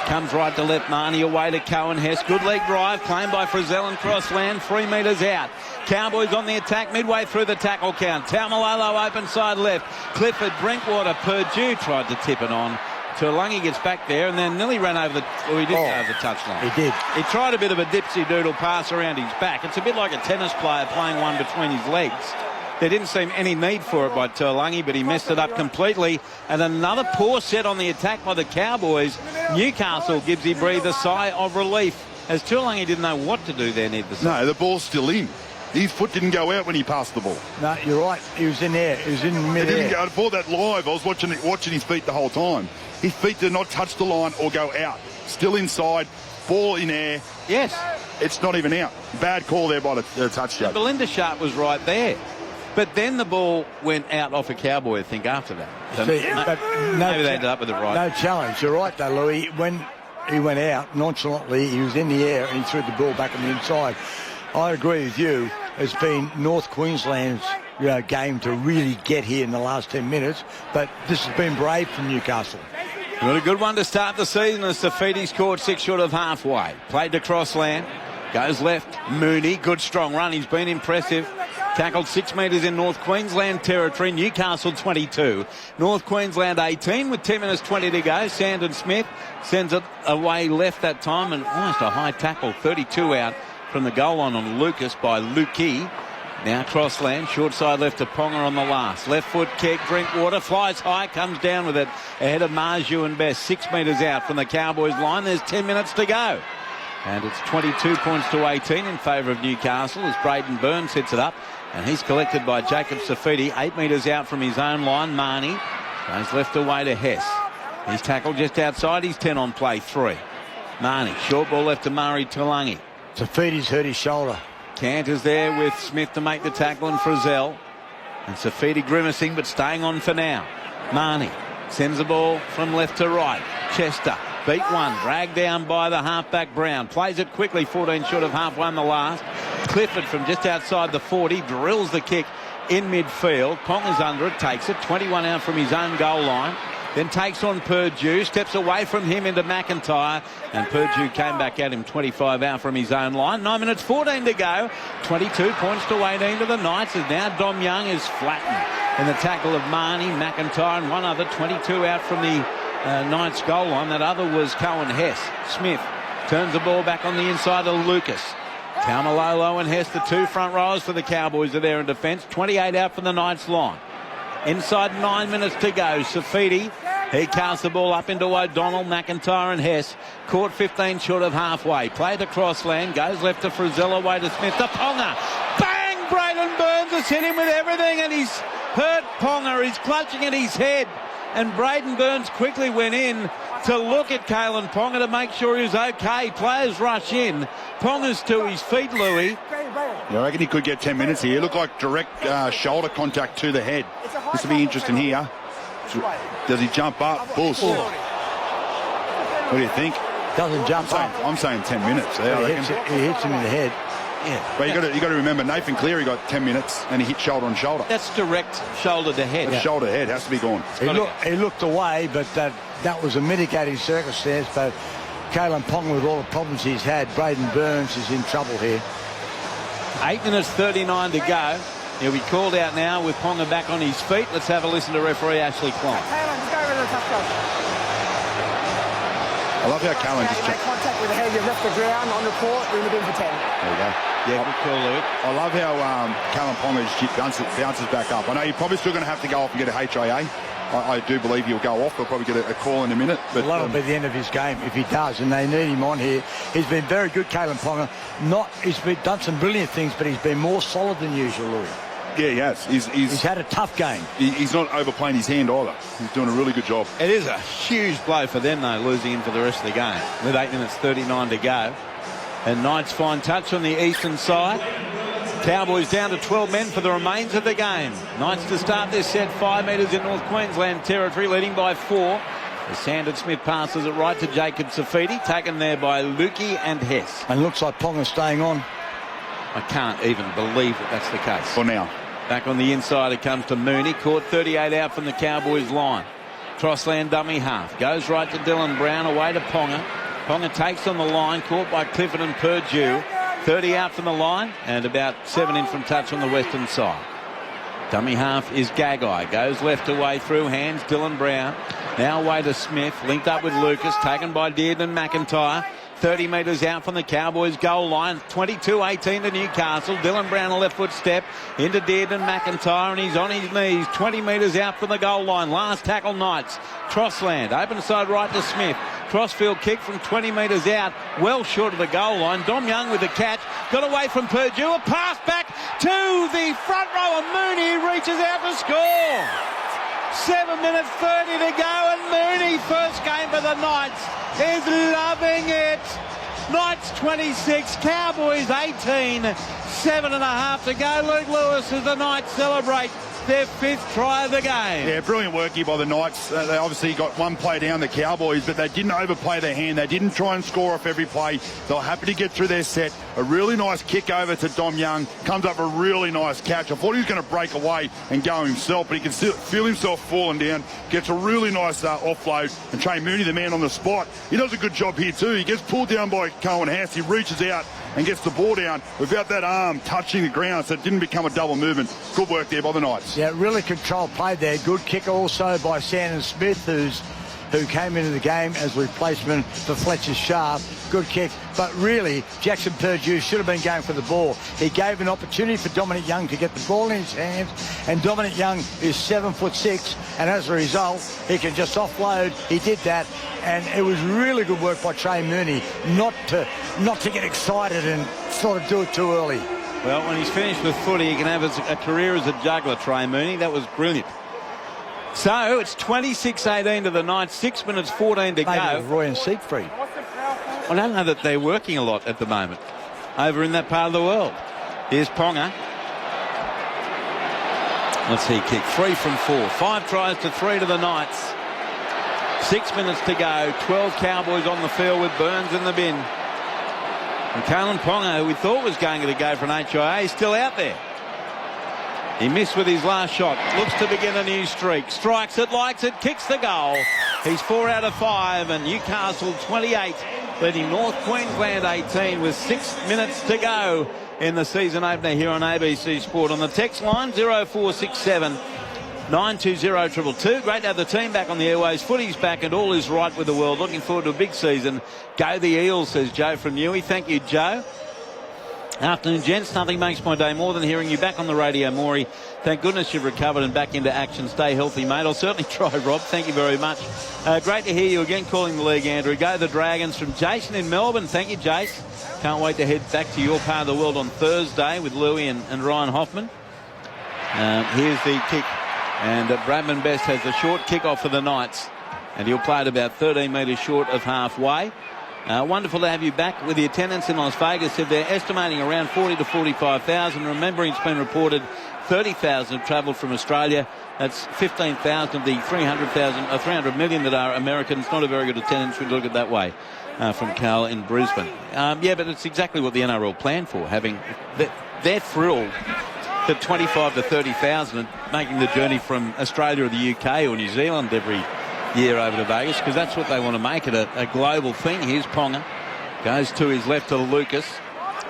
Comes right to left. Marnie away to Cohen Hess. Good leg drive. Claimed by Frizzell and Crossland. 3 metres out. Cowboys on the attack midway through the tackle count. Taumalolo open side left. Clifford, Brinkwater, Purdue tried to tip it on. Tuolangi gets back there and then nearly ran over the... Well, he did go over the touchline. He did. He tried a bit of a dipsy-doodle pass around his back. It's a bit like a tennis player playing one between his legs. There didn't seem any need for it by Tuolangi, but he messed it up completely. And another poor set on the attack by the Cowboys. Newcastle gives he breathe a sigh of relief as Tuolangi didn't know what to do there near the side. No, the ball's still in. His foot didn't go out when he passed the ball. No, you're right. He was in there. He was in mid-air. He didn't go. For that live, I was watching his feet the whole time. His feet did not touch the line or go out. Still inside, ball in air. Yes. It's not even out. Bad call there by the touchdown. Belinda Sharp was right there. But then the ball went out off a Cowboy, I think, after that. So See, maybe they ended up with it right. No challenge. You're right, though, Louis. When he went out, nonchalantly, he was in the air and he threw the ball back on the inside. I agree with you. It's been North Queensland's game to really get here in the last 10 minutes, but this has been brave from Newcastle. Well, a good one to start the season as Safidi scored 6 short of halfway. Played to Crossland. Goes left. Mooney. Good strong run. He's been impressive. Tackled 6 metres in North Queensland territory. Newcastle 22. North Queensland 18 with 10 minutes 20 to go. Sandon Smith sends it away left that time and almost a high tackle. 32 out from the goal line on Lucas by Lukey. Now Crossland, short side left to Ponga on the last. Left foot kick, Drinkwater, flies high, comes down with it ahead of Marju and Best. 6 metres out from the Cowboys line. There's 10 minutes to go. And it's 22 points to 18 in favour of Newcastle as Braden Burns hits it up. And he's collected by Jacob Safidi, 8 metres out from his own line. Marnie goes left away to Hess. He's tackled just outside. He's 10 on play 3. Marnie, short ball left to Murray Tuolangi. Safidi's hurt his shoulder. Cantor's there with Smith to make the tackle and Frizzell. And Safidi grimacing but staying on for now. Marnie sends the ball from left to right. Chester beat one, dragged down by the halfback Brown. Plays it quickly, 14 short of halfway on the last. Clifford from just outside the 40 drills the kick in midfield. Ponga's under it, takes it. 21 out from his own goal line. Then takes on Purdue, steps away from him into McIntyre, and Purdue came back at him 25 out from his own line. 9 minutes 14 to go. 22 points to 18 to the Knights as now Dom Young is flattened in the tackle of Marnie, McIntyre, and one other. 22 out from the Knights goal line. That other was Cohen Hess. Smith turns the ball back on the inside of Lucas. Taumalolo and Hess, the 2 front rowers for the Cowboys, are there in defence. 28 out from the Knights line. Inside 9 minutes to go. Safidi, he casts the ball up into O'Donnell, McIntyre and Hess. Caught 15 short of halfway. Play to Crossland. Goes left to Frizzell, away to Smith. To Ponga. Bang! Braden Burns has hit him with everything and he's hurt Ponga. He's clutching at his head. And Braden Burns quickly went in to look at Kalen Ponga to make sure he was okay. Players rush in. Ponga's to his feet, Louis. Yeah, I reckon he could get 10 minutes here. It looked like direct shoulder contact to the head. This will be interesting here. Does he jump up? Bulls. What do you think? Doesn't jump up. I'm saying 10 minutes. Yeah, he hits him in the head. Yeah. But you got to remember, Nathan Cleary got 10 minutes and he hit shoulder on shoulder. That's direct shoulder to head. Shoulder to head has to be gone. He looked away, but that was a mitigating circumstance. But Kalen Ponga, with all the problems he's had, Braden Burns is in trouble here. 8 minutes 39 to go. He'll be called out now with Ponga back on his feet. Let's have a listen to referee Ashley Klein. I love how Callan just with a head, you've left the ground on the court, we're in the bin for 10. There you go. Yeah, good call, Louis. I love how Callum Ponga bounces back up. I know you're probably still going to have to go off and get a HIA. I do believe he'll go off. He'll probably get a call in a minute. But that'll be the end of his game if he does, and they need him on here. He's been very good, Callum Ponga. He's done some brilliant things, but he's been more solid than usual, Louis. Yeah, he has. He's had a tough game. He's not overplaying his hand either. He's doing a really good job. It is a huge blow for them, though, losing him for the rest of the game. With 8 minutes 39 to go. And Knights find touch on the eastern side. Cowboys down to 12 men for the remains of the game. Knights to start this set 5 metres in North Queensland territory, leading by 4. As Sandon Smith passes it right to Jacob Safidi, taken there by Lukey and Hess. And looks like Ponga staying on. I can't even believe that that's the case. For now. Back on the inside it comes to Mooney. Caught 38 out from the Cowboys line. Crossland dummy half. Goes right to Dylan Brown, away to Ponga. Ponga takes on the line, caught by Clifford and Purdue. 30 out from the line and about 7 in from touch on the western side. Dummy half is Gagai. Goes left away through hands. Dylan Brown. Now away to Smith. Linked up with Lucas. Taken by Dearden McIntyre. 30 metres out from the Cowboys goal line. 22-18 to Newcastle. Dylan Brown a left foot step into Dearden McIntyre, and he's on his knees. 20 metres out from the goal line. Last tackle Knights. Crossland. Open side right to Smith. Crossfield kick from 20 metres out. Well short of the goal line. Dom Young with the catch. Got away from Purdue. A pass back to the front row, and Mooney reaches out to score. 7 minutes 30 to go, and Mooney, first game for the Knights, is loving it. Knights 26, Cowboys 18, 7.5 to go. Luke Lewis as the Knights celebrate their 5th try of the game. Yeah, brilliant work here by the Knights. They obviously got one play down, the Cowboys, but they didn't overplay their hand. They didn't try and score off every play. They were happy to get through their set. A really nice kick over to Dom Young. Comes up a really nice catch. I thought he was going to break away and go himself, but he can still feel himself falling down. Gets a really nice offload. And Trey Mooney, the man on the spot, he does a good job here too. He gets pulled down by Cohen Hess. He reaches out and gets the ball down without that arm touching the ground, so it didn't become a double movement. Good work there by the Knights. Yeah, really controlled play there. Good kick also by Sandon Smith, who came into the game as replacement for Fletcher Sharp. Good kick. But really, Jackson Purdue should have been going for the ball. He gave an opportunity for Dominic Young to get the ball in his hands, and Dominic Young is 7'6", and as a result, he can just offload. He did that, and it was really good work by Trey Mooney not to get excited and sort of do it too early. Well, when he's finished with footy, he can have a career as a juggler, Trey Mooney. That was brilliant. So it's 26-18 to the Knights, 6 minutes 14 to go. Roy and Siegfried. I don't know that they're working a lot at the moment over in that part of the world. Here's Ponga. Let's see, kick 3 from 4. 5 tries to 3 to the Knights. 6 minutes to go. 12 Cowboys on the field with Burns in the bin. And Kalen Ponga, who we thought was going to go for an HIA, is still out there. He missed with his last shot. Looks to begin a new streak. Strikes it, likes it, kicks the goal. He's 4 out of 5, and Newcastle 28, leading North Queensland 18 with 6 minutes to go in the season opener here on ABC Sport. On the text line, 0467 920 222. Great to have the team back on the airways. Footy's back and all is right with the world. Looking forward to a big season. Go the Eels, says Joe from Newey. Thank you, Joe. Afternoon, gents. Nothing makes my day more than hearing you back on the radio, Maury. Thank goodness you've recovered and back into action. Stay healthy, mate. I'll certainly try, Rob. Thank you very much. Great to hear you again calling the league, Andrew. Go the Dragons from Jason in Melbourne. Thank you, Jace. Can't wait to head back to your part of the world on Thursday with Louis and Ryan Hoffman. Here's the kick. And Bradman Best has the short kick-off for the Knights. And he'll play it about 13 metres short of halfway. Wonderful to have you back with the attendance in Las Vegas. If they're estimating around 40 to 45,000. Remembering it's been reported 30,000 have travelled from Australia. That's 15,000 of the 300 million that are Americans. Not a very good attendance when you look at it that way from Carl in Brisbane. Yeah, but it's exactly what the NRL planned for. They're thrilled that 25 to 30,000 and making the journey from Australia or the UK or New Zealand every year over to Vegas, because that's what they want to make it a global thing. Here's Ponga. Goes to his left to Lucas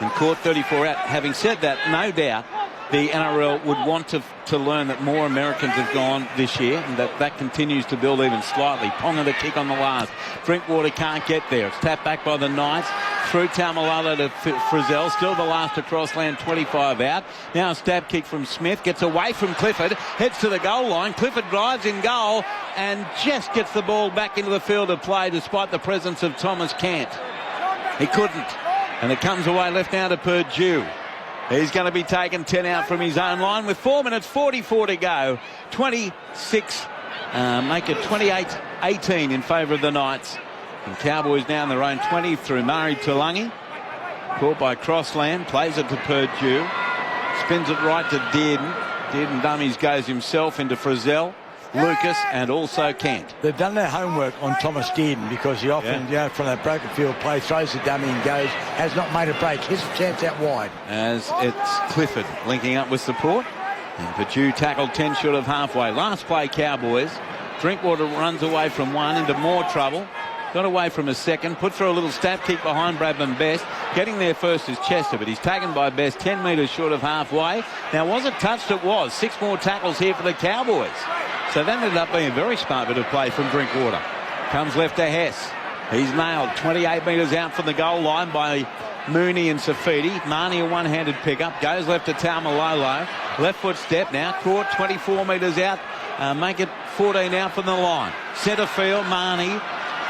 and caught 34 out. Having said that, no doubt the NRL would want to learn that more Americans have gone this year, and that continues to build even slightly. Ponga the kick on the last. Drinkwater can't get there. It's tapped back by the Knights. Through Taumalolo to Frizzell. Still the last across land, 25 out. Now a stab kick from Smith. Gets away from Clifford. Heads to the goal line. Clifford drives in goal and just gets the ball back into the field of play despite the presence of Thomas Cant. He couldn't. And it comes away left now to Purdue. He's going to be taken 10 out from his own line with 4 minutes 44 to go. 26, make it 28-18 in favour of the Knights. And Cowboys now in their own 20 through Murray Tulangi. Caught by Crossland, plays it to Purdue. Spins it right to Dearden. Dearden dummies goes himself into Frizzell, Lucas and also Kent. They've done their homework on Thomas Dearden because he often, from that broken field play, throws the dummy and goes, has not made a break. His chance out wide. As it's Clifford linking up with support. And Purdue tackled 10 short of halfway. Last play, Cowboys. Drinkwater runs away from one into more trouble. Got away from a second, put through a little stab kick behind Bradman Best. Getting there first is Chester, but he's taken by Best 10 metres short of halfway. Now, was it touched? It was. 6 more tackles here for the Cowboys. So that ended up being a very smart bit of play from Drinkwater. Comes left to Hess. He's nailed 28 metres out from the goal line by Mooney and Safidi. Marnie a one-handed pickup. Goes left to Taumalolo. Left foot step now. Caught 24 metres out. Make it 14 out from the line. Centre field, Marnie.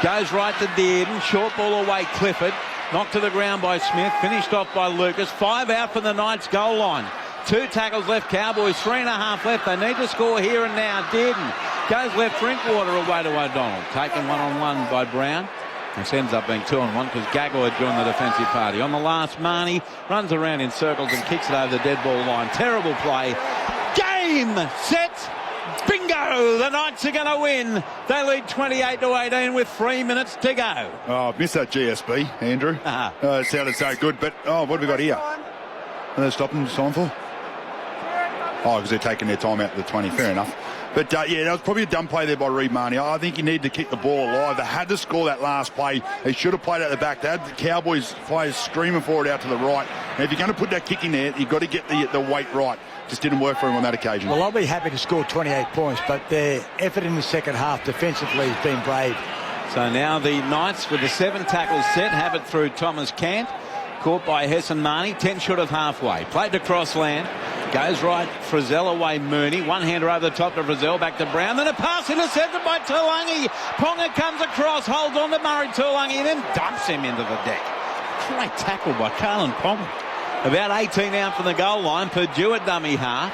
Goes right to Dearden. Short ball away, Clifford. Knocked to the ground by Smith. Finished off by Lucas. 5 out from the Knights goal line. 2 tackles left, Cowboys. 3.5 left. They need to score here and now. Dearden goes left, Drinkwater away to O'Donnell. Taken one-on-one by Brown. This ends up being 2-on-1 because Gagai joined the defensive party. On the last, Marnie runs around in circles and kicks it over the dead ball line. Terrible play. Game, set, bingo! The Knights are going to win. They lead 28-18 with 3 minutes to go. Oh, I've missed that GSB, Andrew. It sounded so good, but what have we got here? Are they stopping time for? Oh, because they're taking their time out to the 20. Fair enough. But, that was probably a dumb play there by Reid Marnie. I think you need to keep the ball alive. They had to score that last play. They should have played out the back. They had the Cowboys players screaming for it out to the right. And if you're going to put that kick in there, you've got to get the weight right. Just didn't work for him on that occasion. Well, I'll be happy to score 28 points, but their effort in the second half defensively has been brave. So now the Knights with the 7 tackles set have it through Thomas Cant. Caught by Hess and Marnie, 10 short of halfway. Played to Crossland. Goes right, Frizzell away Mooney. One-hander over the top to Frizzell, back to Brown. Then a pass intercepted by Tulangi. Ponga comes across, holds on to Murray Tulangi and then dumps him into the deck. Great tackle by Carlin Ponga. About 18 out from the goal line. Purdue at dummy half.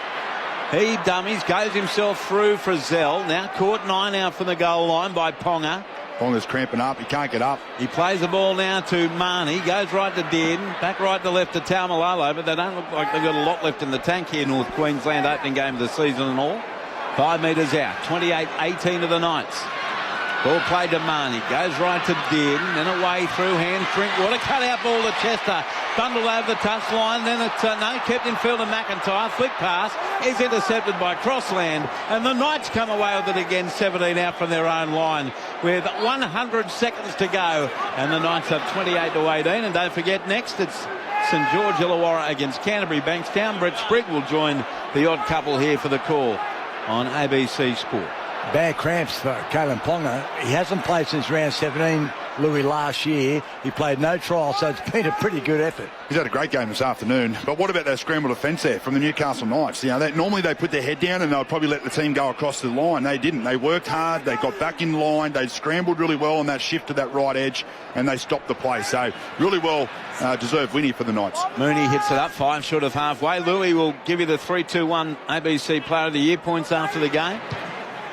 He dummies, goes himself through Frizzell. Now caught 9 out from the goal line by Ponga. Ponga's cramping up. He can't get up. He plays the ball now to Marnie. Goes right to Dearden. Back right to left to Taumalolo. But they don't look like they've got a lot left in the tank here, North Queensland, opening game of the season and all. 5 metres out. 28-18 to the Knights. Ball played to Marnie. Goes right to Dearden. Then away through hands. Drinkwater. Cut out ball to Chester. Bundled over the touchline. Then it's kept in field to McIntyre. Flick pass is intercepted by Crossland. And the Knights come away with it again. 17 out from their own line with 100 seconds to go. And the Knights up 28-18. And don't forget, next it's St George Illawarra against Canterbury Bankstown. Brett Sprigg will join the odd couple here for the call on ABC Sport. Bad cramps for Kalen Ponga. He hasn't played since round 17, Louis, last year. He played no trial, so it's been a pretty good effort. He's had a great game this afternoon. But what about that scramble defence there from the Newcastle Knights? Normally they put their head down and they would probably let the team go across the line. They didn't. They worked hard. They got back in line. They scrambled really well on that shift to that right edge, and they stopped the play. So really well deserved win here for the Knights. Mooney hits it up 5 short of halfway. Louis will give you the 3-2-1 ABC Player of the Year points after the game.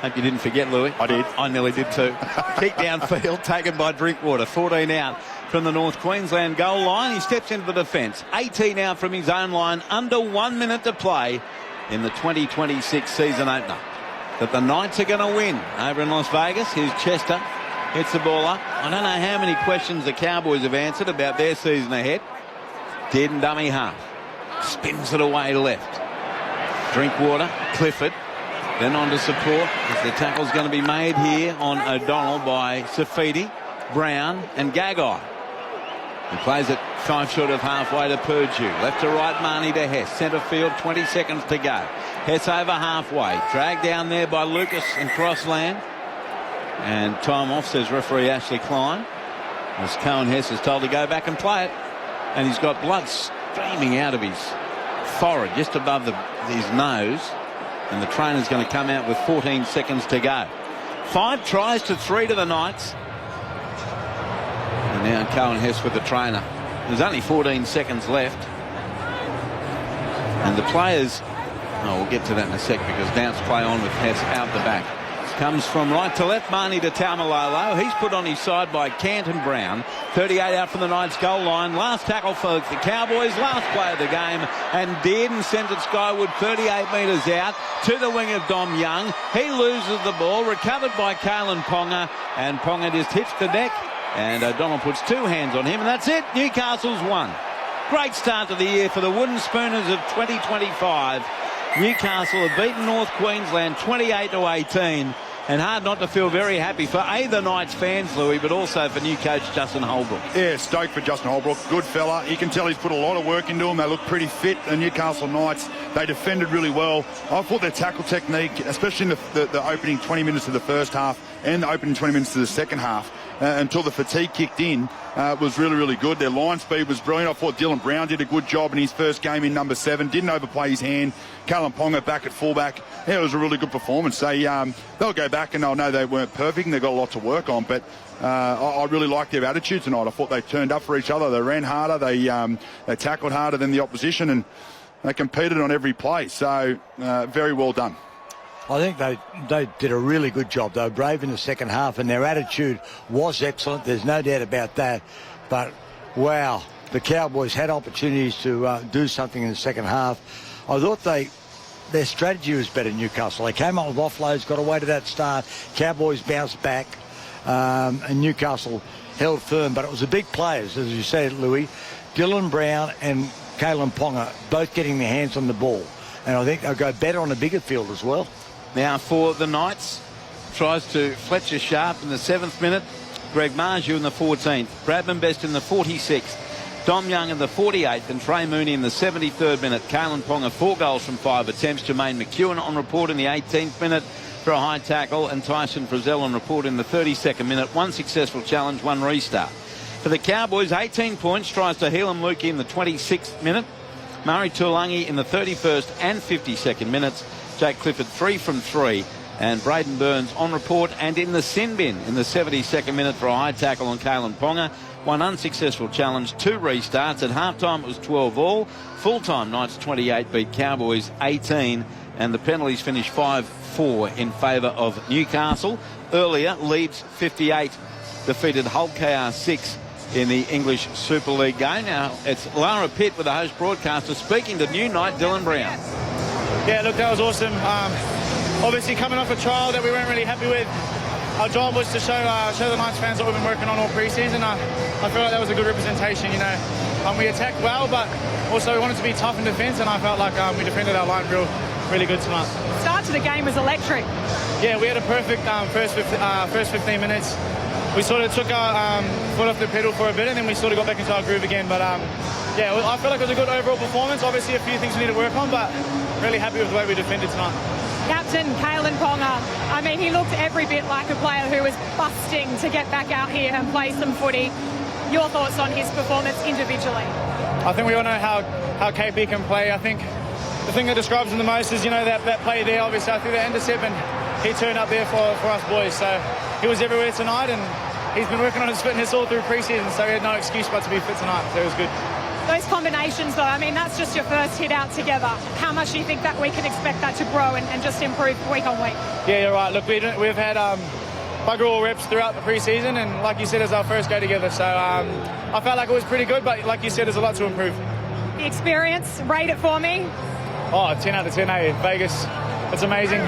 Hope you didn't forget, Louis. I did. I nearly did too. Kick downfield taken by Drinkwater. 14 out from the North Queensland goal line. He steps into the defence. 18 out from his own line. Under 1 minute to play in the 2026 season opener. That the Knights are going to win over in Las Vegas. Here's Chester. Hits the ball up. I don't know how many questions the Cowboys have answered about their season ahead. Dearden dummy half. Spins it away left. Drinkwater. Clifford. Then on to support. The tackle's going to be made here on O'Donnell by Safidi, Brown and Gagai. He plays it 25 short of halfway to Purdue. Left to right, Marnie to Hess. Centre field, 20 seconds to go. Hess over halfway. Dragged down there by Lucas and Crossland. And time off, says referee Ashley Klein. As Cohen Hess is told to go back and play it. And he's got blood streaming out of his forehead, just above his nose. And the trainer's going to come out with 14 seconds to go. 5 tries to 3 to the Knights. And now Cohen Hess with the trainer. There's only 14 seconds left. And the players, we'll get to that in a sec, because Doubts play on with Hess out the back. Comes from right to left, Marnie to Taumalolo. He's put on his side by Canton Brown. 38 out from the Knights goal line. Last tackle for the Cowboys, last play of the game. And Dearden sends it skyward 38 metres out to the wing of Dom Young. He loses the ball, recovered by Kalen Ponga. And Ponga just hits the deck. And O'Donnell puts 2 hands on him. And that's it. Newcastle's won. Great start to the year for the Wooden Spooners of 2025. Newcastle have beaten North Queensland 28-18. And hard not to feel very happy for the Knights fans, Louis, but also for new coach Justin Holbrook. Yeah, stoked for Justin Holbrook. Good fella. You can tell he's put a lot of work into them. They look pretty fit. The Newcastle Knights, they defended really well. I thought their tackle technique, especially in the opening 20 minutes of the first half and the opening 20 minutes of the second half, until the fatigue kicked in, was really, really good. Their line speed was brilliant. I thought Dylan Brown did a good job in his first game in number 7. Didn't overplay his hand. Kalen Ponga back at fullback. Yeah, it was a really good performance. They'll go back and they'll know they weren't perfect and they've got a lot to work on. But I really liked their attitude tonight. I thought they turned up for each other. They ran harder. They tackled harder than the opposition, and they competed on every play. So very well done. I think they did a really good job. They were brave in the second half, and their attitude was excellent. There's no doubt about that. But, wow, the Cowboys had opportunities to do something in the second half. I thought their strategy was better than Newcastle. They came up with offloads, got away to that start. Cowboys bounced back, and Newcastle held firm. But it was the big players, as you said, Louis. Dylan Brown and Kalen Ponga both getting their hands on the ball. And I think they'll go better on a bigger field as well. Now for the Knights, tries to Fletcher Sharp in the 7th minute, Greg Marju in the 14th, Bradman Best in the 46th, Dom Young in the 48th, and Trey Mooney in the 73rd minute. Kalen Ponga 4 goals from 5 attempts. Jermaine McEwen on report in the 18th minute for a high tackle, and Tyson Frizzell on report in the 32nd minute. 1 successful challenge, 1 restart. For the Cowboys, 18 points, tries to Helam Lukey in the 26th minute, Murray Tuolangi in the 31st and 52nd minutes. Jake Clifford 3 from 3, and Braden Burns on report and in the sin bin in the 72nd minute for a high tackle on Kalen Ponga. 1 unsuccessful challenge, 2 restarts. At halftime it was 12 all. Full-time Knights 28 beat Cowboys 18, and the penalties finished 5-4 in favour of Newcastle. Earlier, Leeds 58 defeated Hull KR 6 in the English Super League game. Now it's Lara Pitt with the host broadcaster speaking to new Knight Dylan Brown. Yeah, look, that was awesome. Obviously, coming off a trial that we weren't really happy with, our job was to show the Knights fans what we've been working on all pre-season. I feel like that was a good representation. We attacked well, but also we wanted to be tough in defence, and I felt like we defended our line really good tonight. Start to the game was electric. Yeah, we had a perfect first 15 minutes. We sort of took our foot off the pedal for a bit, and then we sort of got back into our groove again. But yeah, I feel like it was a good overall performance. Obviously, a few things we need to work on, but really happy with the way we defended tonight. Captain Kalen Ponga, I mean, he looked every bit like a player who was busting to get back out here and play some footy. Your thoughts on his performance individually? I think we all know how KP can play. I think the thing that describes him the most is, that play there, obviously, I think the intercept, and he turned up there for us boys. So he was everywhere tonight, and he's been working on his fitness all through pre-season, so he had no excuse but to be fit tonight, so it was good. Those combinations, though, I mean, that's just your first hit out together. How much do you think that we can expect that to grow and just improve week on week? Yeah, you're right. Look, we've had bugger all reps throughout the pre-season, and like you said, it's our first go together. So I felt like it was pretty good, but like you said, there's a lot to improve. The experience, rate it for me. 10 out of 10, Vegas. It's amazing.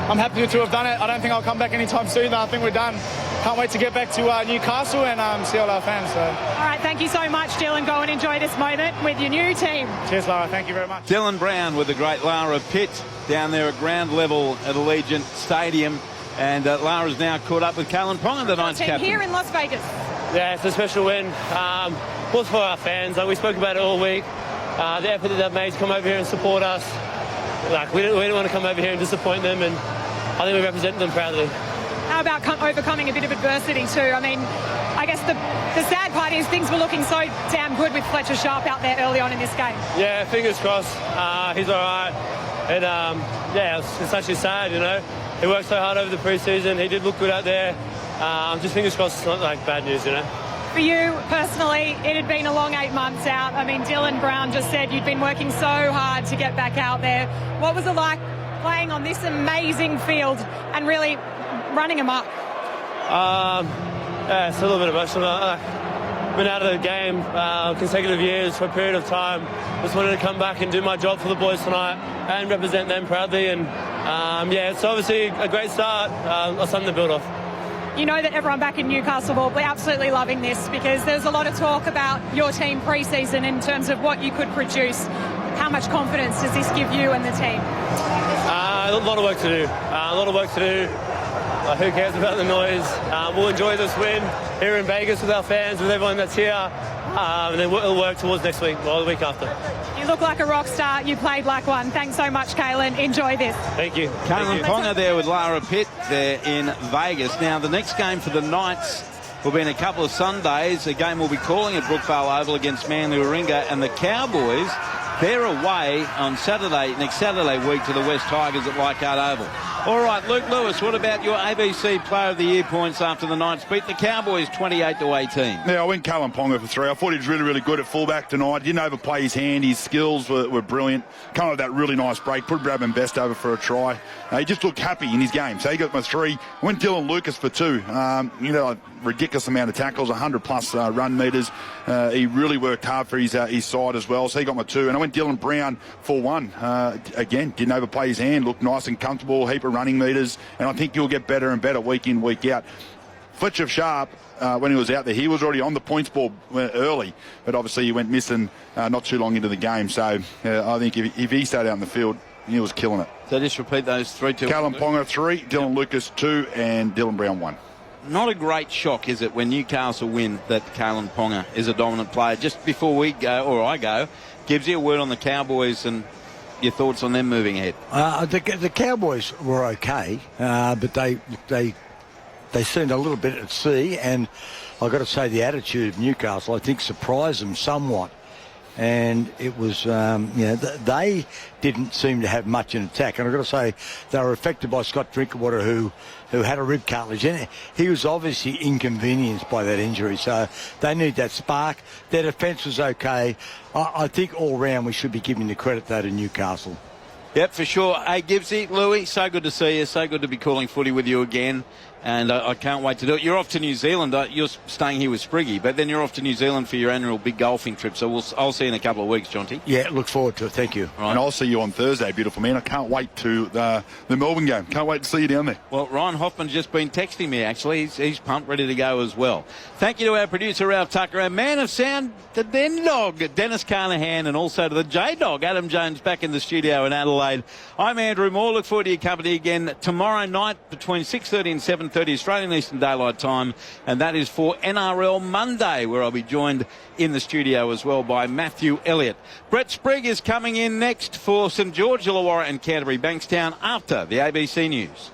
I'm happy to have done it. I don't think I'll come back anytime soon, though. I think we're done. Can't wait to get back to Newcastle and see all our fans. So. All right, thank you so much, Dylan. Go and enjoy this moment with your new team. Cheers, Lara. Thank you very much. Dylan Brown with the great Lara Pitt down there at ground level at Allegiant Stadium. And Lara's now caught up with Kalen Ponga, the Knights captain. Here in Las Vegas. Yeah, it's a special win. Both for our fans. Like, we spoke about it all week. The effort that they've made to come over here and support us. Like, we didn't want to come over here and disappoint them, and I think we represent them proudly. How about overcoming a bit of adversity too? I mean, I guess the sad part is things were looking so damn good with Fletcher Sharp out there early on in this game. Yeah, fingers crossed. He's all right. And, yeah, it's actually sad, you know. He worked so hard over the pre-season. He did look good out there. Just fingers crossed it's not like bad news, you know. For you personally, it had been a long 8 months out. I mean, Dylan Brown just said you'd been working so hard to get back out there. What was it like playing on this amazing field and really running amok? Yeah, it's a little bit emotional. I've been out of the game consecutive years for a period of time. Just wanted to come back and do my job for the boys tonight and represent them proudly. And yeah, it's obviously a great start, something to build off. You know that everyone back in Newcastle will be absolutely loving this because there's a lot of talk about your team pre-season in terms of what you could produce. How much confidence does this give you and the team? A lot of work to do. Who cares about the noise? We'll enjoy this win here in Vegas with our fans, with everyone that's here. And then we'll work towards next week or the week after. You look like a rock star. You played like one. Thanks so much, Kalen. Enjoy this. Thank you. Kalyn Ponga there with Lara Pitt there in Vegas. Now, the next game for the Knights will be in a couple of Sundays. A game we'll be calling at Brookvale Oval against Manly Warringah, and the Cowboys, they're away on next Saturday week to the West Tigers at Leichhardt Oval. All right, Luke Lewis, what about your ABC Player of the Year points after the Knights beat the Cowboys 28-18? Yeah, I went Kalyn Ponga for 3. I thought he was really, really good at fullback tonight. Didn't overplay his hand. His skills were brilliant. Kind of that really nice break. Put Bradman Best over for a try. He just looked happy in his game. So he got my 3. I went Dylan Lucas for 2. You know, a ridiculous amount of tackles, 100-plus run metres. He really worked hard for his side as well. So he got my 2. And I went Dylan Brown for 1. Again, didn't overplay his hand. Looked nice and comfortable. Heap of running metres. And I think he'll get better and better week in, week out. Fletcher Sharp, when he was out there, he was already on the points board early, but obviously he went missing not too long into the game. So I think if he stayed out in the field, he was killing it. So just repeat those 3 to Kalyn Ponga 3, Dylan Lucas 2, and Dylan Brown 1. Not a great shock, is it, when Newcastle win, that Kalyn Ponga is a dominant player? Just before we go, or I go, gives you a word on the Cowboys and your thoughts on them moving ahead. The Cowboys were okay, but they seemed a little bit at sea, and I've got to say the attitude of Newcastle, I think, surprised them somewhat. And it was, you know, they didn't seem to have much in attack. And I've got to say they were affected by Scott Drinkwater, who had a rib cartilage. And he was obviously inconvenienced by that injury. So they need that spark. Their defence was okay. I think all round we should be giving the credit, though, to Newcastle. Yep, for sure. Hey, Gibbsy, Louis, so good to see you. So good to be calling footy with you again. And I can't wait to do it. You're off to New Zealand. You're staying here with Spriggy, but then you're off to New Zealand for your annual big golfing trip. So I'll see you in a couple of weeks, Jonty. Yeah, look forward to it. Thank you. Right. And I'll see you on Thursday, beautiful man. I can't wait to the Melbourne game. Can't wait to see you down there. Well, Ryan Hoffman's just been texting me, actually. He's pumped, ready to go as well. Thank you to our producer, Ralph Tucker, our man of sound, the Den Dog, Dennis Carnahan, and also to the J-Dog, Adam Jones, back in the studio in Adelaide. I'm Andrew Moore. Look forward to your company again tomorrow night between 6:30 and 7:30 Australian Eastern Daylight Time, and that is for NRL Monday, where I'll be joined in the studio as well by Matthew Elliott. Brett Sprigg is coming in next for St George, Illawarra and Canterbury Bankstown after the ABC News.